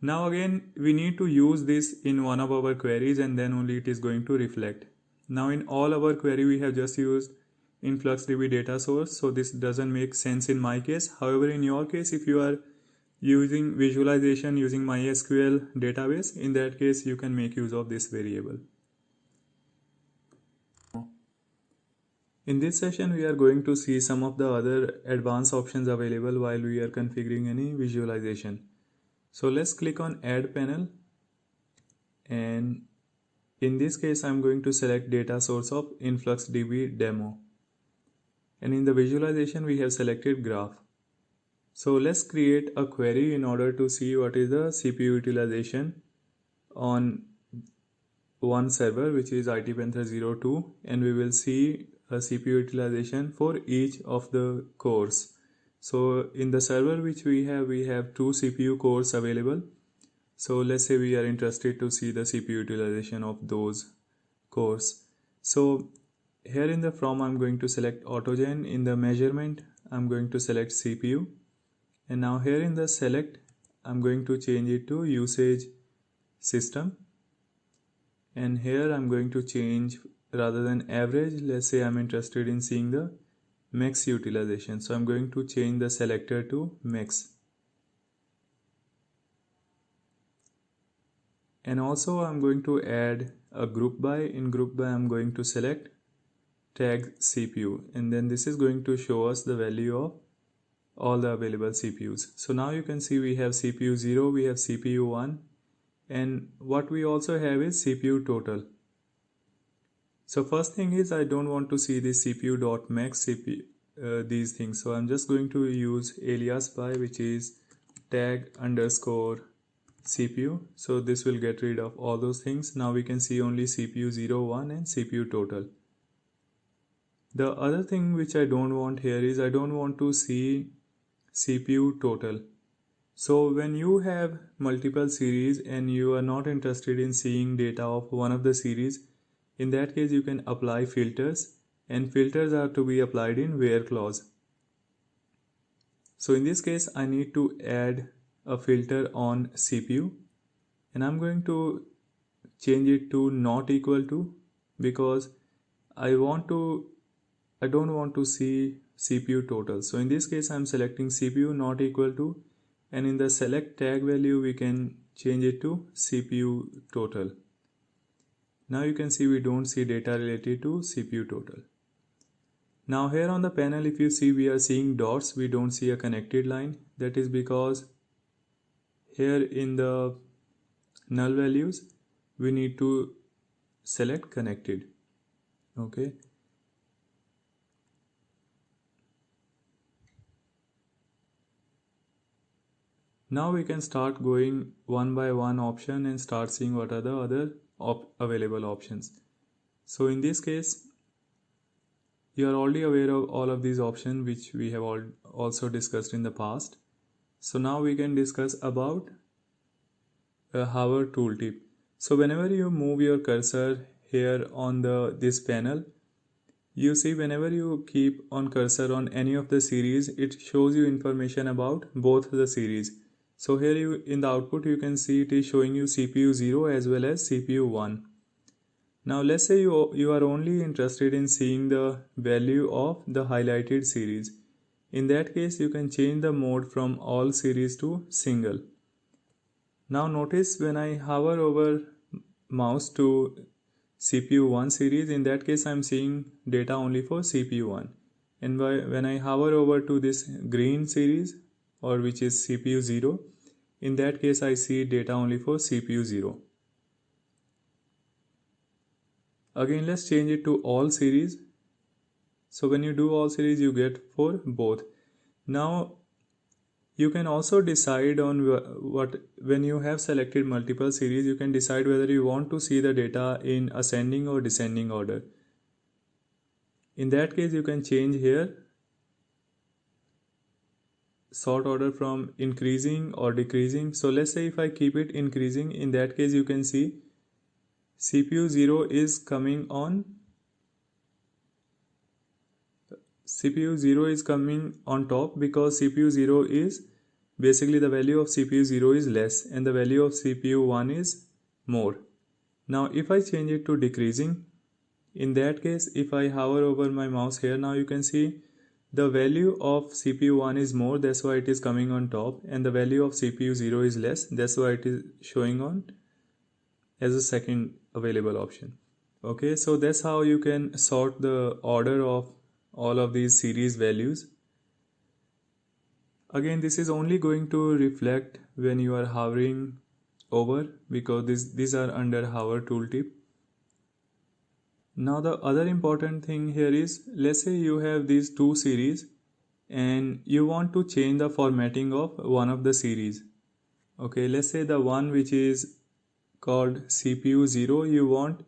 Speaker 1: Now again we need to use this in one of our queries, and then only it is going to reflect. Now in all our query we have just used InfluxDB data source, so this doesn't make sense in my case. However, in your case, if you are using visualization using MySQL database, in that case you can make use of this variable. In this session, we are going to see some of the other advanced options available while we are configuring any visualization. So let's click on Add Panel, and in this case, I'm going to select data source of InfluxDB demo. And in the visualization, we have selected graph. So let's create a query in order to see what is the CPU utilization on one server, which is IT Panther 02, and we will see a CPU utilization for each of the cores. So in the server which we have two CPU cores available. So let's say we are interested to see the CPU utilization of those cores. So here in the from, I'm going to select autogen. In the measurement, I'm going to select CPU, and now here in the select, I'm going to change it to usage system, and here I'm going to change, rather than average, let's say I'm interested in seeing the max utilization, so I'm going to change the selector to max. And also I'm going to add a group by. In group by, I'm going to select tag CPU, and then this is going to show us the value of all the available CPUs. So now you can see we have CPU 0, we have CPU 1, and what we also have is CPU total. So first thing is, I don't want to see this CPU.max CPU these things, so I'm just going to use alias by, which is tag underscore CPU. So this will get rid of all those things. Now we can see only CPU 0, 1 and CPU total. The other thing which I don't want here is, I don't want to see CPU total. So when you have multiple series and you are not interested in seeing data of one of the series, in that case you can apply filters, and filters are to be applied in where clause. So in this case I need to add a filter on CPU, and I'm going to change it to not equal to, because I don't want to see CPU total. So in this case I'm selecting CPU not equal to, and in the select tag value we can change it to CPU total. Now you can see we don't see data related to CPU total. Now here on the panel, if you see, we are seeing dots, we don't see a connected line. That is because here in the null values we need to select connected. Okay. Now we can start going one by one option and start seeing what are the other available options. So in this case, you are already aware of all of these options which we have also discussed in the past. So now we can discuss about a hover tooltip. So whenever you move your cursor here on this panel, you see whenever you keep on cursor on any of the series, it shows you information about both the series. So here in the output you can see it is showing you CPU 0 as well as CPU 1. Now let's say you are only interested in seeing the value of the highlighted series. In that case you can change the mode from all series to single. Now notice when I hover over mouse to CPU 1 series, in that case I'm seeing data only for CPU 1. And when I hover over to this green series, or which is CPU 0, in that case I see data only for CPU 0. Again, let's change it to all series. So when you do all series, you get for both. Now you can also decide on when you have selected multiple series, you can decide whether you want to see the data in ascending or descending order. In that case, you can change here sort order from increasing or decreasing. So let's say if I keep it increasing, in that case you can see CPU 0 is coming on top, because CPU 0 is basically the value of CPU 0 is less and the value of CPU 1 is more. Now if I change it to decreasing, in that case if I hover over my mouse here, now you can see the value of CPU 1 is more, that's why it is coming on top, and the value of CPU 0 is less, that's why it is showing on as a second available option. Okay, so that's how you can sort the order of all of these series values. Again, this is only going to reflect when you are hovering over, because these are under hover tooltip. Now the other important thing here is, let's say you have these two series and you want to change the formatting of one of the series. Okay, let's say the one which is called CPU 0, you want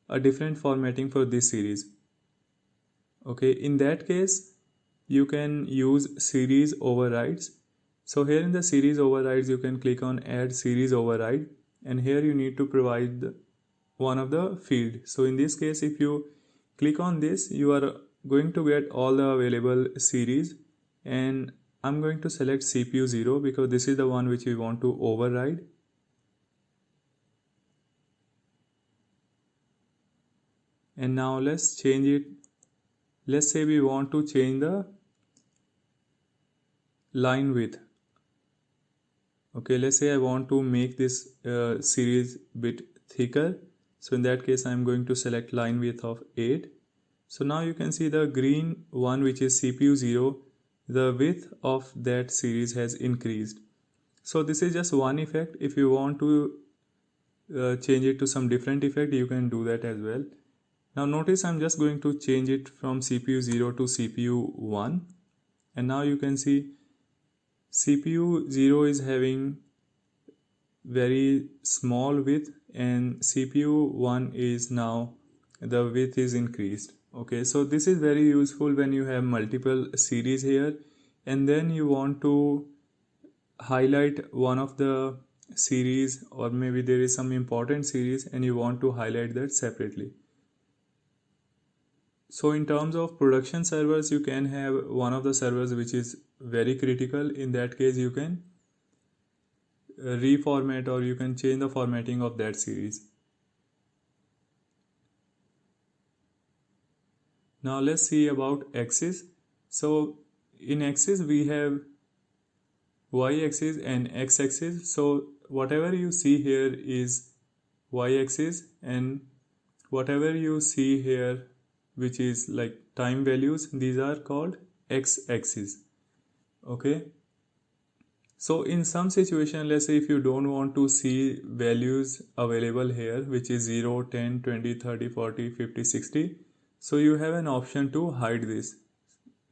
Speaker 1: a different formatting for this series. Okay, in that case you can use series overrides. So here in the series overrides you can click on add series override, and here you need to provide one of the field. So in this case, if you click on this, you are going to get all the available series, and I'm going to select CPU 0 because this is the one which we want to override. And now let's change it. Let's say we want to change the line width. Okay, let's say I want to make this series bit thicker. So in that case, I'm going to select line width of 8. So now you can see the green one, which is CPU 0, the width of that series has increased. So this is just one effect. If you want to change it to some different effect, you can do that as well. Now notice I'm just going to change it from CPU 0 to CPU 1. And now you can see CPU 0 is having very small width, and CPU 1 is now the width is increased. Okay, so this is very useful when you have multiple series here and then you want to highlight one of the series, or maybe there is some important series and you want to highlight that separately. So in terms of production servers, you can have one of the servers which is very critical. In that case, you can reformat or you can change the formatting of that series. Now let's see about axis. So in axis we have y-axis and x-axis. So whatever you see here is y-axis, and whatever you see here which is like time values, these are called x-axis. Okay, so in some situation, let's say if you don't want to see values available here which is 0, 10, 20, 30, 40, 50, 60, so you have an option to hide this.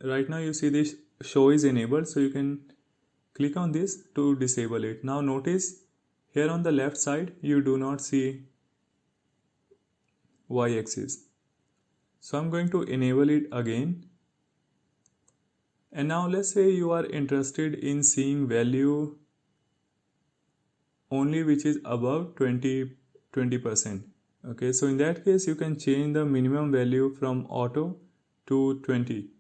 Speaker 1: Right now you see this show is enabled, so you can click on this to disable it. Now notice here on the left side you do not see y-axis. So I'm going to enable it again. And now let's say you are interested in seeing value only which is above 20%. Okay, so in that case you can change the minimum value from auto to 20.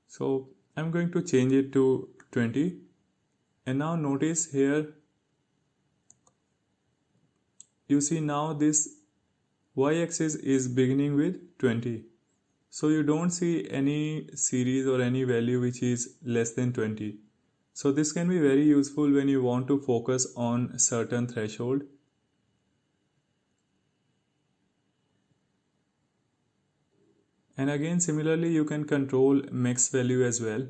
Speaker 1: So I'm going to change it to 20. And now notice here you see now this y-axis is beginning with 20. So you don't see any series or any value which is less than 20. So this can be very useful when you want to focus on certain threshold. And again, similarly, you can control max value as well.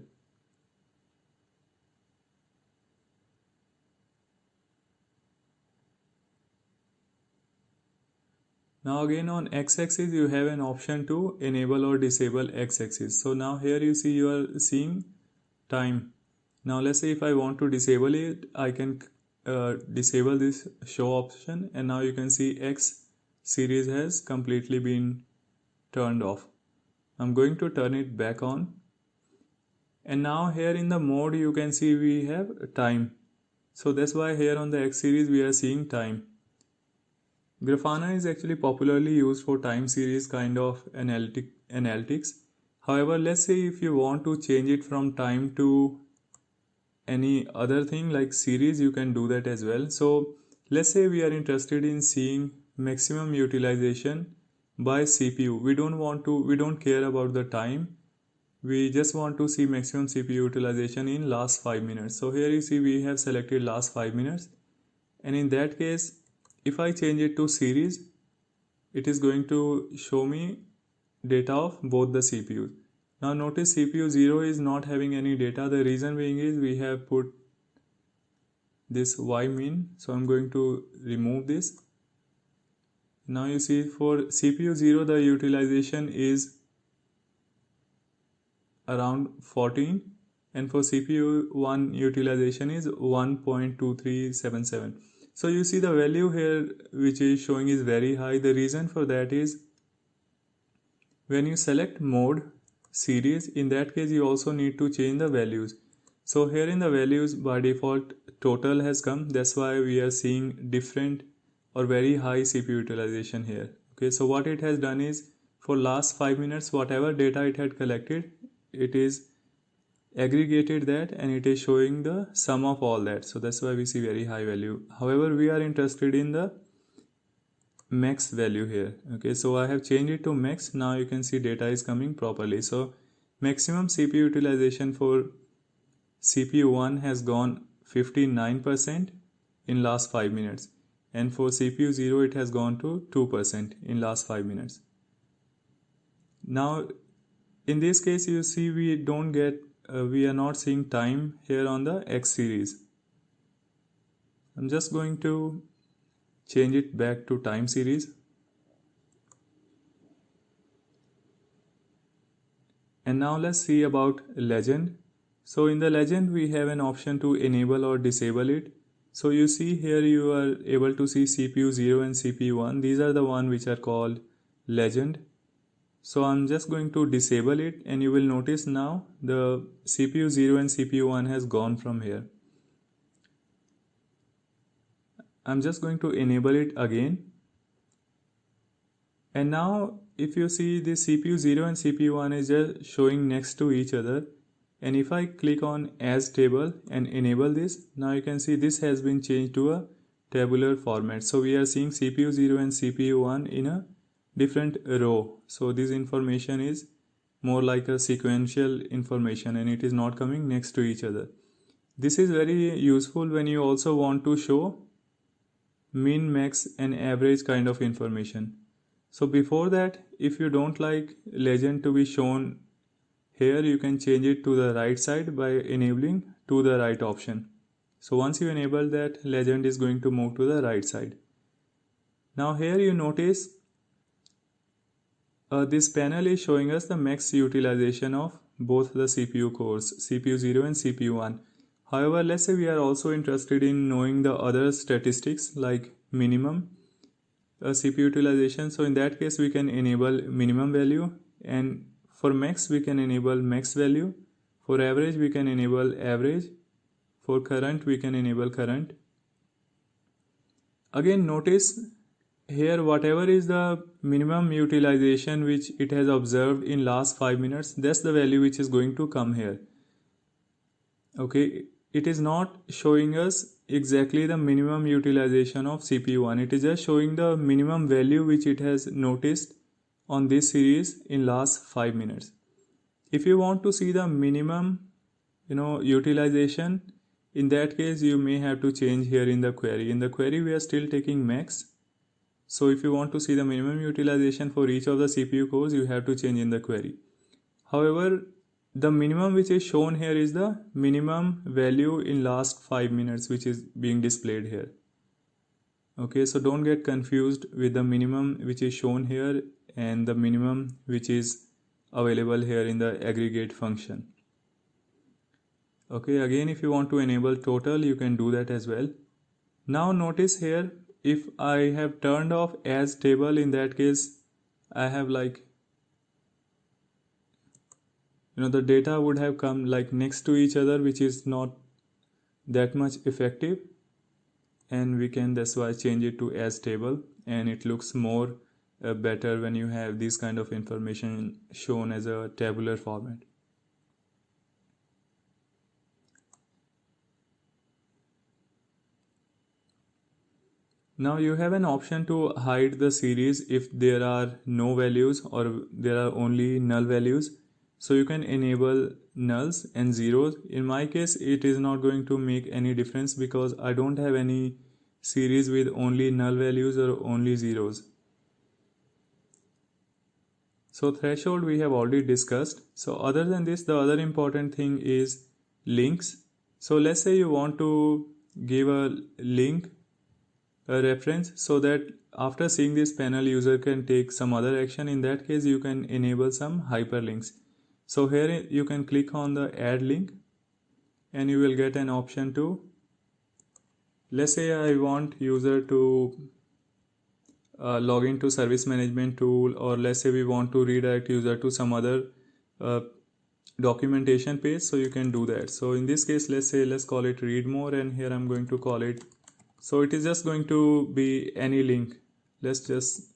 Speaker 1: Now again on x-axis you have an option to enable or disable x-axis. So now here you see you are seeing time. Now let's say if I want to disable it, I can disable this show option, and now you can see X series has completely been turned off. I'm going to turn it back on. And now here in the mode you can see we have time. So that's why here on the X series we are seeing time. Grafana is actually popularly used for time series kind of analytics. However, let's say if you want to change it from time to any other thing like series, you can do that as well. So let's say we are interested in seeing maximum utilization by CPU. We don't care about the time. We just want to see maximum CPU utilization in last 5 minutes. So here you see we have selected last 5 minutes. And in that case, if I change it to series, it is going to show me data of both the CPUs. Now notice CPU 0 is not having any data. The reason being is we have put this y-min. So I'm going to remove this. Now you see for CPU 0 the utilization is around 14, and for CPU 1 utilization is 1.2377. So you see the value here which is showing is very high. The reason for that is when you select mode series, in that case you also need to change the values. So here in the values by default total has come, that's why we are seeing different or very high CPU utilization here. Okay, so what it has done is for last 5 minutes whatever data it had collected, it is aggregated that and it is showing the sum of all that. So that's why we see very high value. However, we are interested in the max value here. Okay, so I have changed it to max. Now you can see data is coming properly. So maximum CPU utilization for CPU 1 has gone 59% in last 5 minutes, and for CPU 0 it has gone to 2% in last 5 minutes. Now in this case you see we don't get we are not seeing time here on the X series. I'm just going to change it back to time series. And now let's see about legend. So in the legend we have an option to enable or disable it. So you see here you are able to see CPU 0 and CPU 1. These are the one which are called legend. So I'm just going to disable it, and you will notice now the CPU 0 and CPU 1 has gone from here. I'm just going to enable it again. And now if you see the CPU 0 and CPU 1 is just showing next to each other. And if I click on as table and enable this, now you can see this has been changed to a tabular format. So we are seeing CPU 0 and CPU 1 in a different row. So this information is more like a sequential information and it is not coming next to each other. This is very useful when you also want to show min, max and average kind of information. So before that, if you don't like legend to be shown here, you can change it to the right side by enabling to the right option. So once you enable that, legend is going to move to the right side. Now here you notice this panel is showing us the max utilization of both the CPU cores, CPU 0 and CPU 1. However, let's say we are also interested in knowing the other statistics like minimum CPU utilization. So in that case we can enable minimum value, and for max we can enable max value. For average we can enable average. For current we can enable current. Again notice here whatever is the minimum utilization which it has observed in last 5 minutes, that's the value which is going to come here. Okay, it is not showing us exactly the minimum utilization of CPU 1. It is just showing the minimum value which it has noticed on this series in last 5 minutes. If you want to see the minimum utilization, in that case you may have to change here in the query. In the query we are still taking max. So if you want to see the minimum utilization for each of the CPU cores, you have to change in the query. However, the minimum which is shown here is the minimum value in last 5 minutes which is being displayed here. Okay, so don't get confused with the minimum which is shown here and the minimum which is available here in the aggregate function. Okay, again if you want to enable total, you can do that as well. Now notice here, if I have turned off as table, in that case I have the data would have come next to each other, which is not that much effective, and we can that's why change it to as table, and it looks more better when you have this kind of information shown as a tabular format. Now you have an option to hide the series if there are no values or there are only null values. So you can enable nulls and zeros. In my case, it is not going to make any difference because I don't have any series with only null values or only zeros. So threshold we have already discussed. So other than this, the other important thing is links. So let's say you want to give a link, a reference, so that after seeing this panel user can take some other action. In that case you can enable some hyperlinks. So here you can click on the add link and you will get an option to, let's say I want user to log into service management tool, or let's say we want to redirect user to some other uh, documentation page, so you can do that. So in this case, let's call it read more, and here I'm going to call it, so it is just going to be any link. Let's just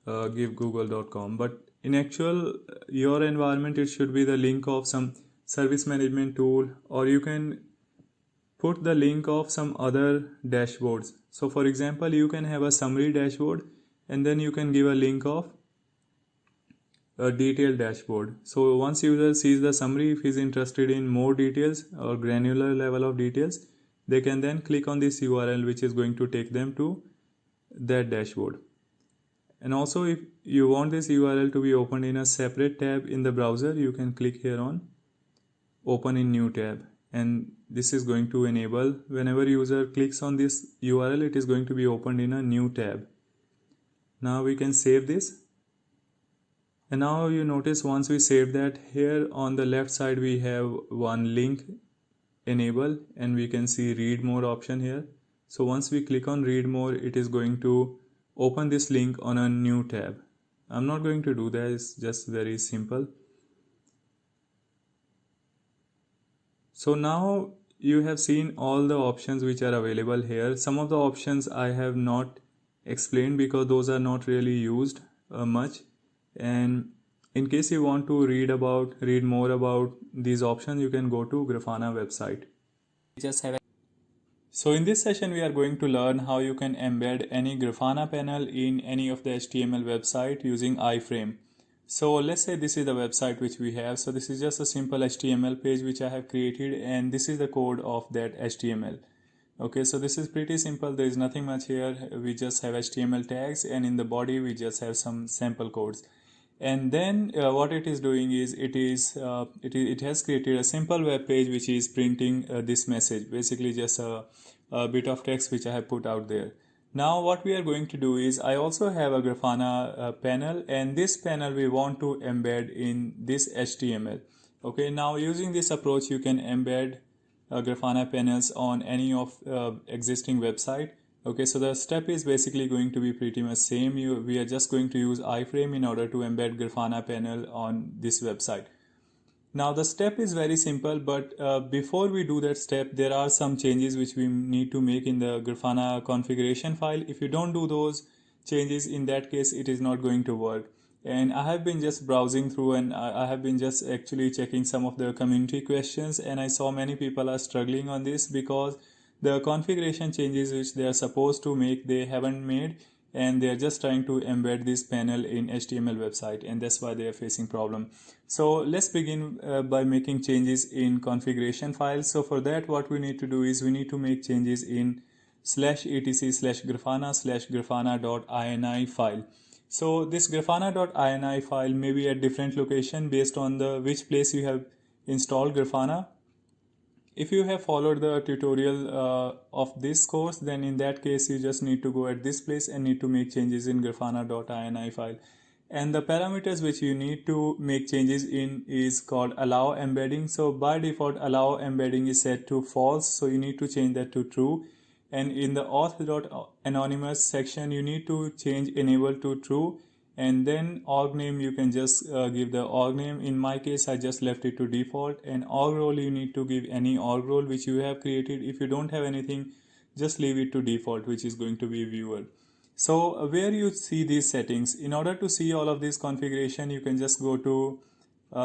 Speaker 1: give google.com, but in actual your environment it should be the link of some service management tool, or you can put the link of some other dashboards. So for example, you can have a summary dashboard and then you can give a link of a detailed dashboard. So once user sees the summary, if he's interested in more details or granular level of details, they can then click on this URL, which is going to take them to that dashboard. And also, if you want this URL to be opened in a separate tab in the browser, you can click here on open in new tab, and this is going to enable whenever user clicks on this URL, it is going to be opened in a new tab. Now we can save this. And now you notice once we save that, here on the left side we have one link enable, and we can see read more option here. So once we click on read more, it is going to open this link on a new tab. I'm not going to do that, it's just very simple. So now you have seen all the options which are available here. Some of the options I have not explained because those are not really used much. And in case you want to read more about these options, you can go to Grafana website. So in this session, we are going to learn how you can embed any Grafana panel in any of the HTML website using iframe. So let's say this is the website which we have. So this is just a simple HTML page which I have created, and this is the code of that HTML. Okay, so this is pretty simple. There is nothing much here. We just have HTML tags, and in the body we just have some sample codes. And then what it is doing is it has created a simple web page which is printing this message, basically just a bit of text which I have put out there. Now what we are going to do is, I also have a Grafana panel, and this panel we want to embed in this HTML. Okay, now using this approach you can embed Grafana panels on any of existing website. Okay, so the step is basically going to be pretty much same. We are just going to use iframe in order to embed Grafana panel on this website. Now the step is very simple, but before we do that step, there are some changes which we need to make in the Grafana configuration file. If you don't do those changes, in that case it is not going to work. And I have been just browsing through, and I have been just actually checking some of the community questions, and I saw many people are struggling on this because the configuration changes which they are supposed to make, they haven't made, and they are just trying to embed this panel in HTML website, and that's why they are facing problem. So let's begin by making changes in configuration files. So for that, what we need to do is we need to make changes in /etc/grafana/grafana.ini file. So this grafana.ini file may be at different location based on the which place you have installed Grafana. If you have followed the tutorial of this course, then in that case you just need to go at this place and need to make changes in grafana.ini file. And the parameters which you need to make changes in is called allow embedding. So by default allow embedding is set to false, so you need to change that to true. And in the auth.anonymous section you need to change enable to true, and then org name you can just give the org name. In my case I just left it to default. And org role you need to give any org role which you have created. If you don't have anything, just leave it to default, which is going to be viewer. So where you see these settings, in order to see all of this configuration, you can just go to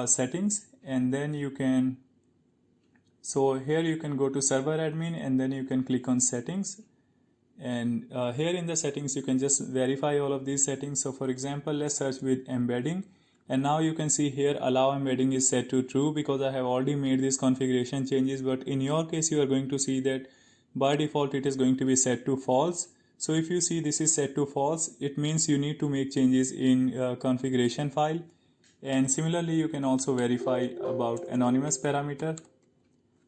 Speaker 1: settings, and then you can, so here you can go to server admin, and then you can click on settings. And here in the settings you can just verify all of these settings. So for example, let's search with embedding, and now you can see here allow embedding is set to true because I have already made these configuration changes. But in your case you are going to see that by default it is going to be set to false. So if you see this is set to false, it means you need to make changes in configuration file. And similarly you can also verify about anonymous parameter.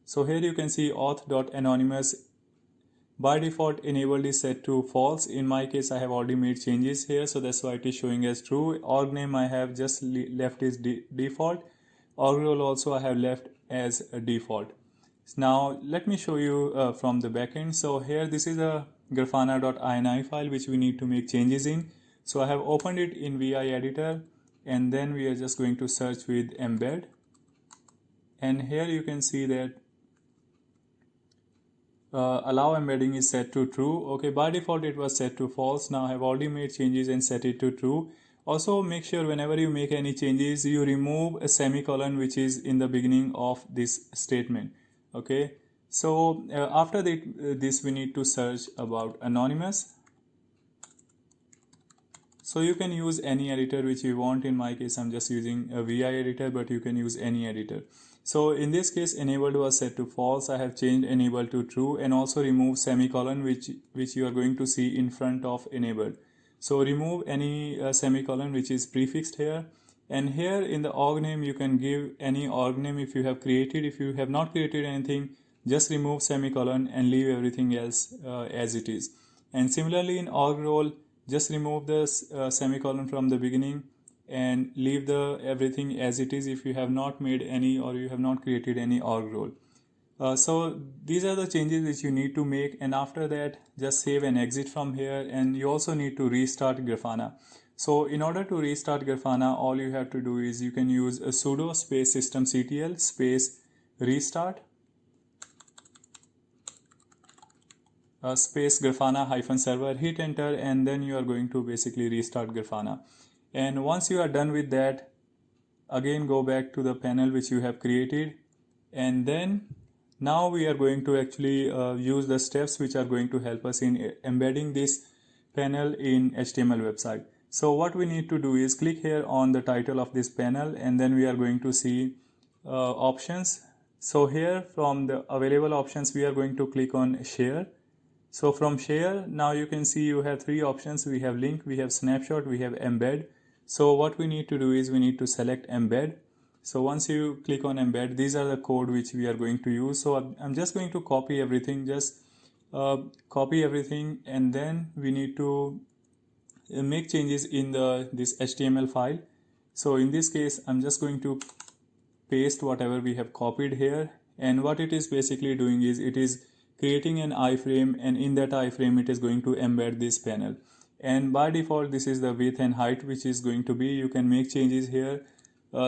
Speaker 1: So here you can see auth.anonymous by default enabled is set to false. In my case I have already made changes here, so that's why it is showing as true. Org name I have just left is default. org role also I have left as a default. Now let me show you from the backend. So here this is a grafana.ini file which we need to make changes in. So I have opened it in VI editor, and then we are just going to search with embed, and here you can see that allow embedding is set to true. Okay, by default it was set to false. Now I have already made changes and set it to true. Also make sure whenever you make any changes you remove a semicolon which is in the beginning of this statement. Okay, so after this we need to search about anonymous. So you can use any editor which you want. In my case I'm just using a VI editor, but you can use any editor. So in this case enabled was set to false. I have changed enabled to true, and also remove semicolon which you are going to see in front of enabled. So remove any semicolon which is prefixed here, and here in the org name you can give any org name if you have created. If you have not created anything, just remove semicolon and leave everything else as it is. And similarly in org role, just remove the semicolon from the beginning and leave the everything as it is if you have not made any or you have not created any org role. So these are the changes which you need to make, and after that just save and exit from here. And you also need to restart Grafana. So in order to restart Grafana, all you have to do is you can use a sudo space systemctl space restart space Grafana -server, hit enter, and then you are going to basically restart Grafana. And once you are done with that, again go back to the panel which you have created, and then now we are going to actually use the steps which are going to help us in embedding this panel in HTML website. So what we need to do is click here on the title of this panel, and then we are going to see options. So here from the available options we are going to click on share. So from share, now you can see you have three options. We have link, we have snapshot, we have embed. So what we need to do is we need to select embed. So once you click on embed, these are the code which we are going to use. So I'm just going to copy everything, just copy everything, and then we need to make changes in this HTML file. So in this case, I'm just going to paste whatever we have copied here, and what it is basically doing is it is creating an iframe, and in that iframe it is going to embed this panel. And by default this is the width and height which is going to be. You can make changes here.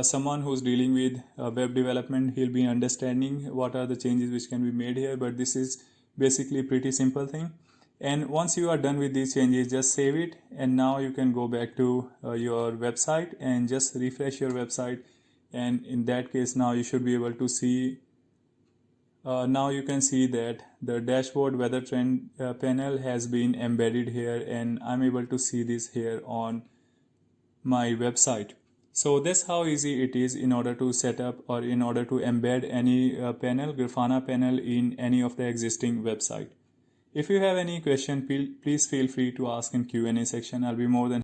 Speaker 1: Someone who's dealing with web development, he'll be understanding what are the changes which can be made here, but this is basically pretty simple thing. And once you are done with these changes, just save it, and now you can go back to your website and just refresh your website, and in that case now you should be able to see now you can see that the dashboard weather trend panel has been embedded here, and I'm able to see this here on my website. So that's how easy it is in order to set up or in order to embed any panel, Grafana panel, in any of the existing website. If you have any question, please feel free to ask in Q&A section. I'll be more than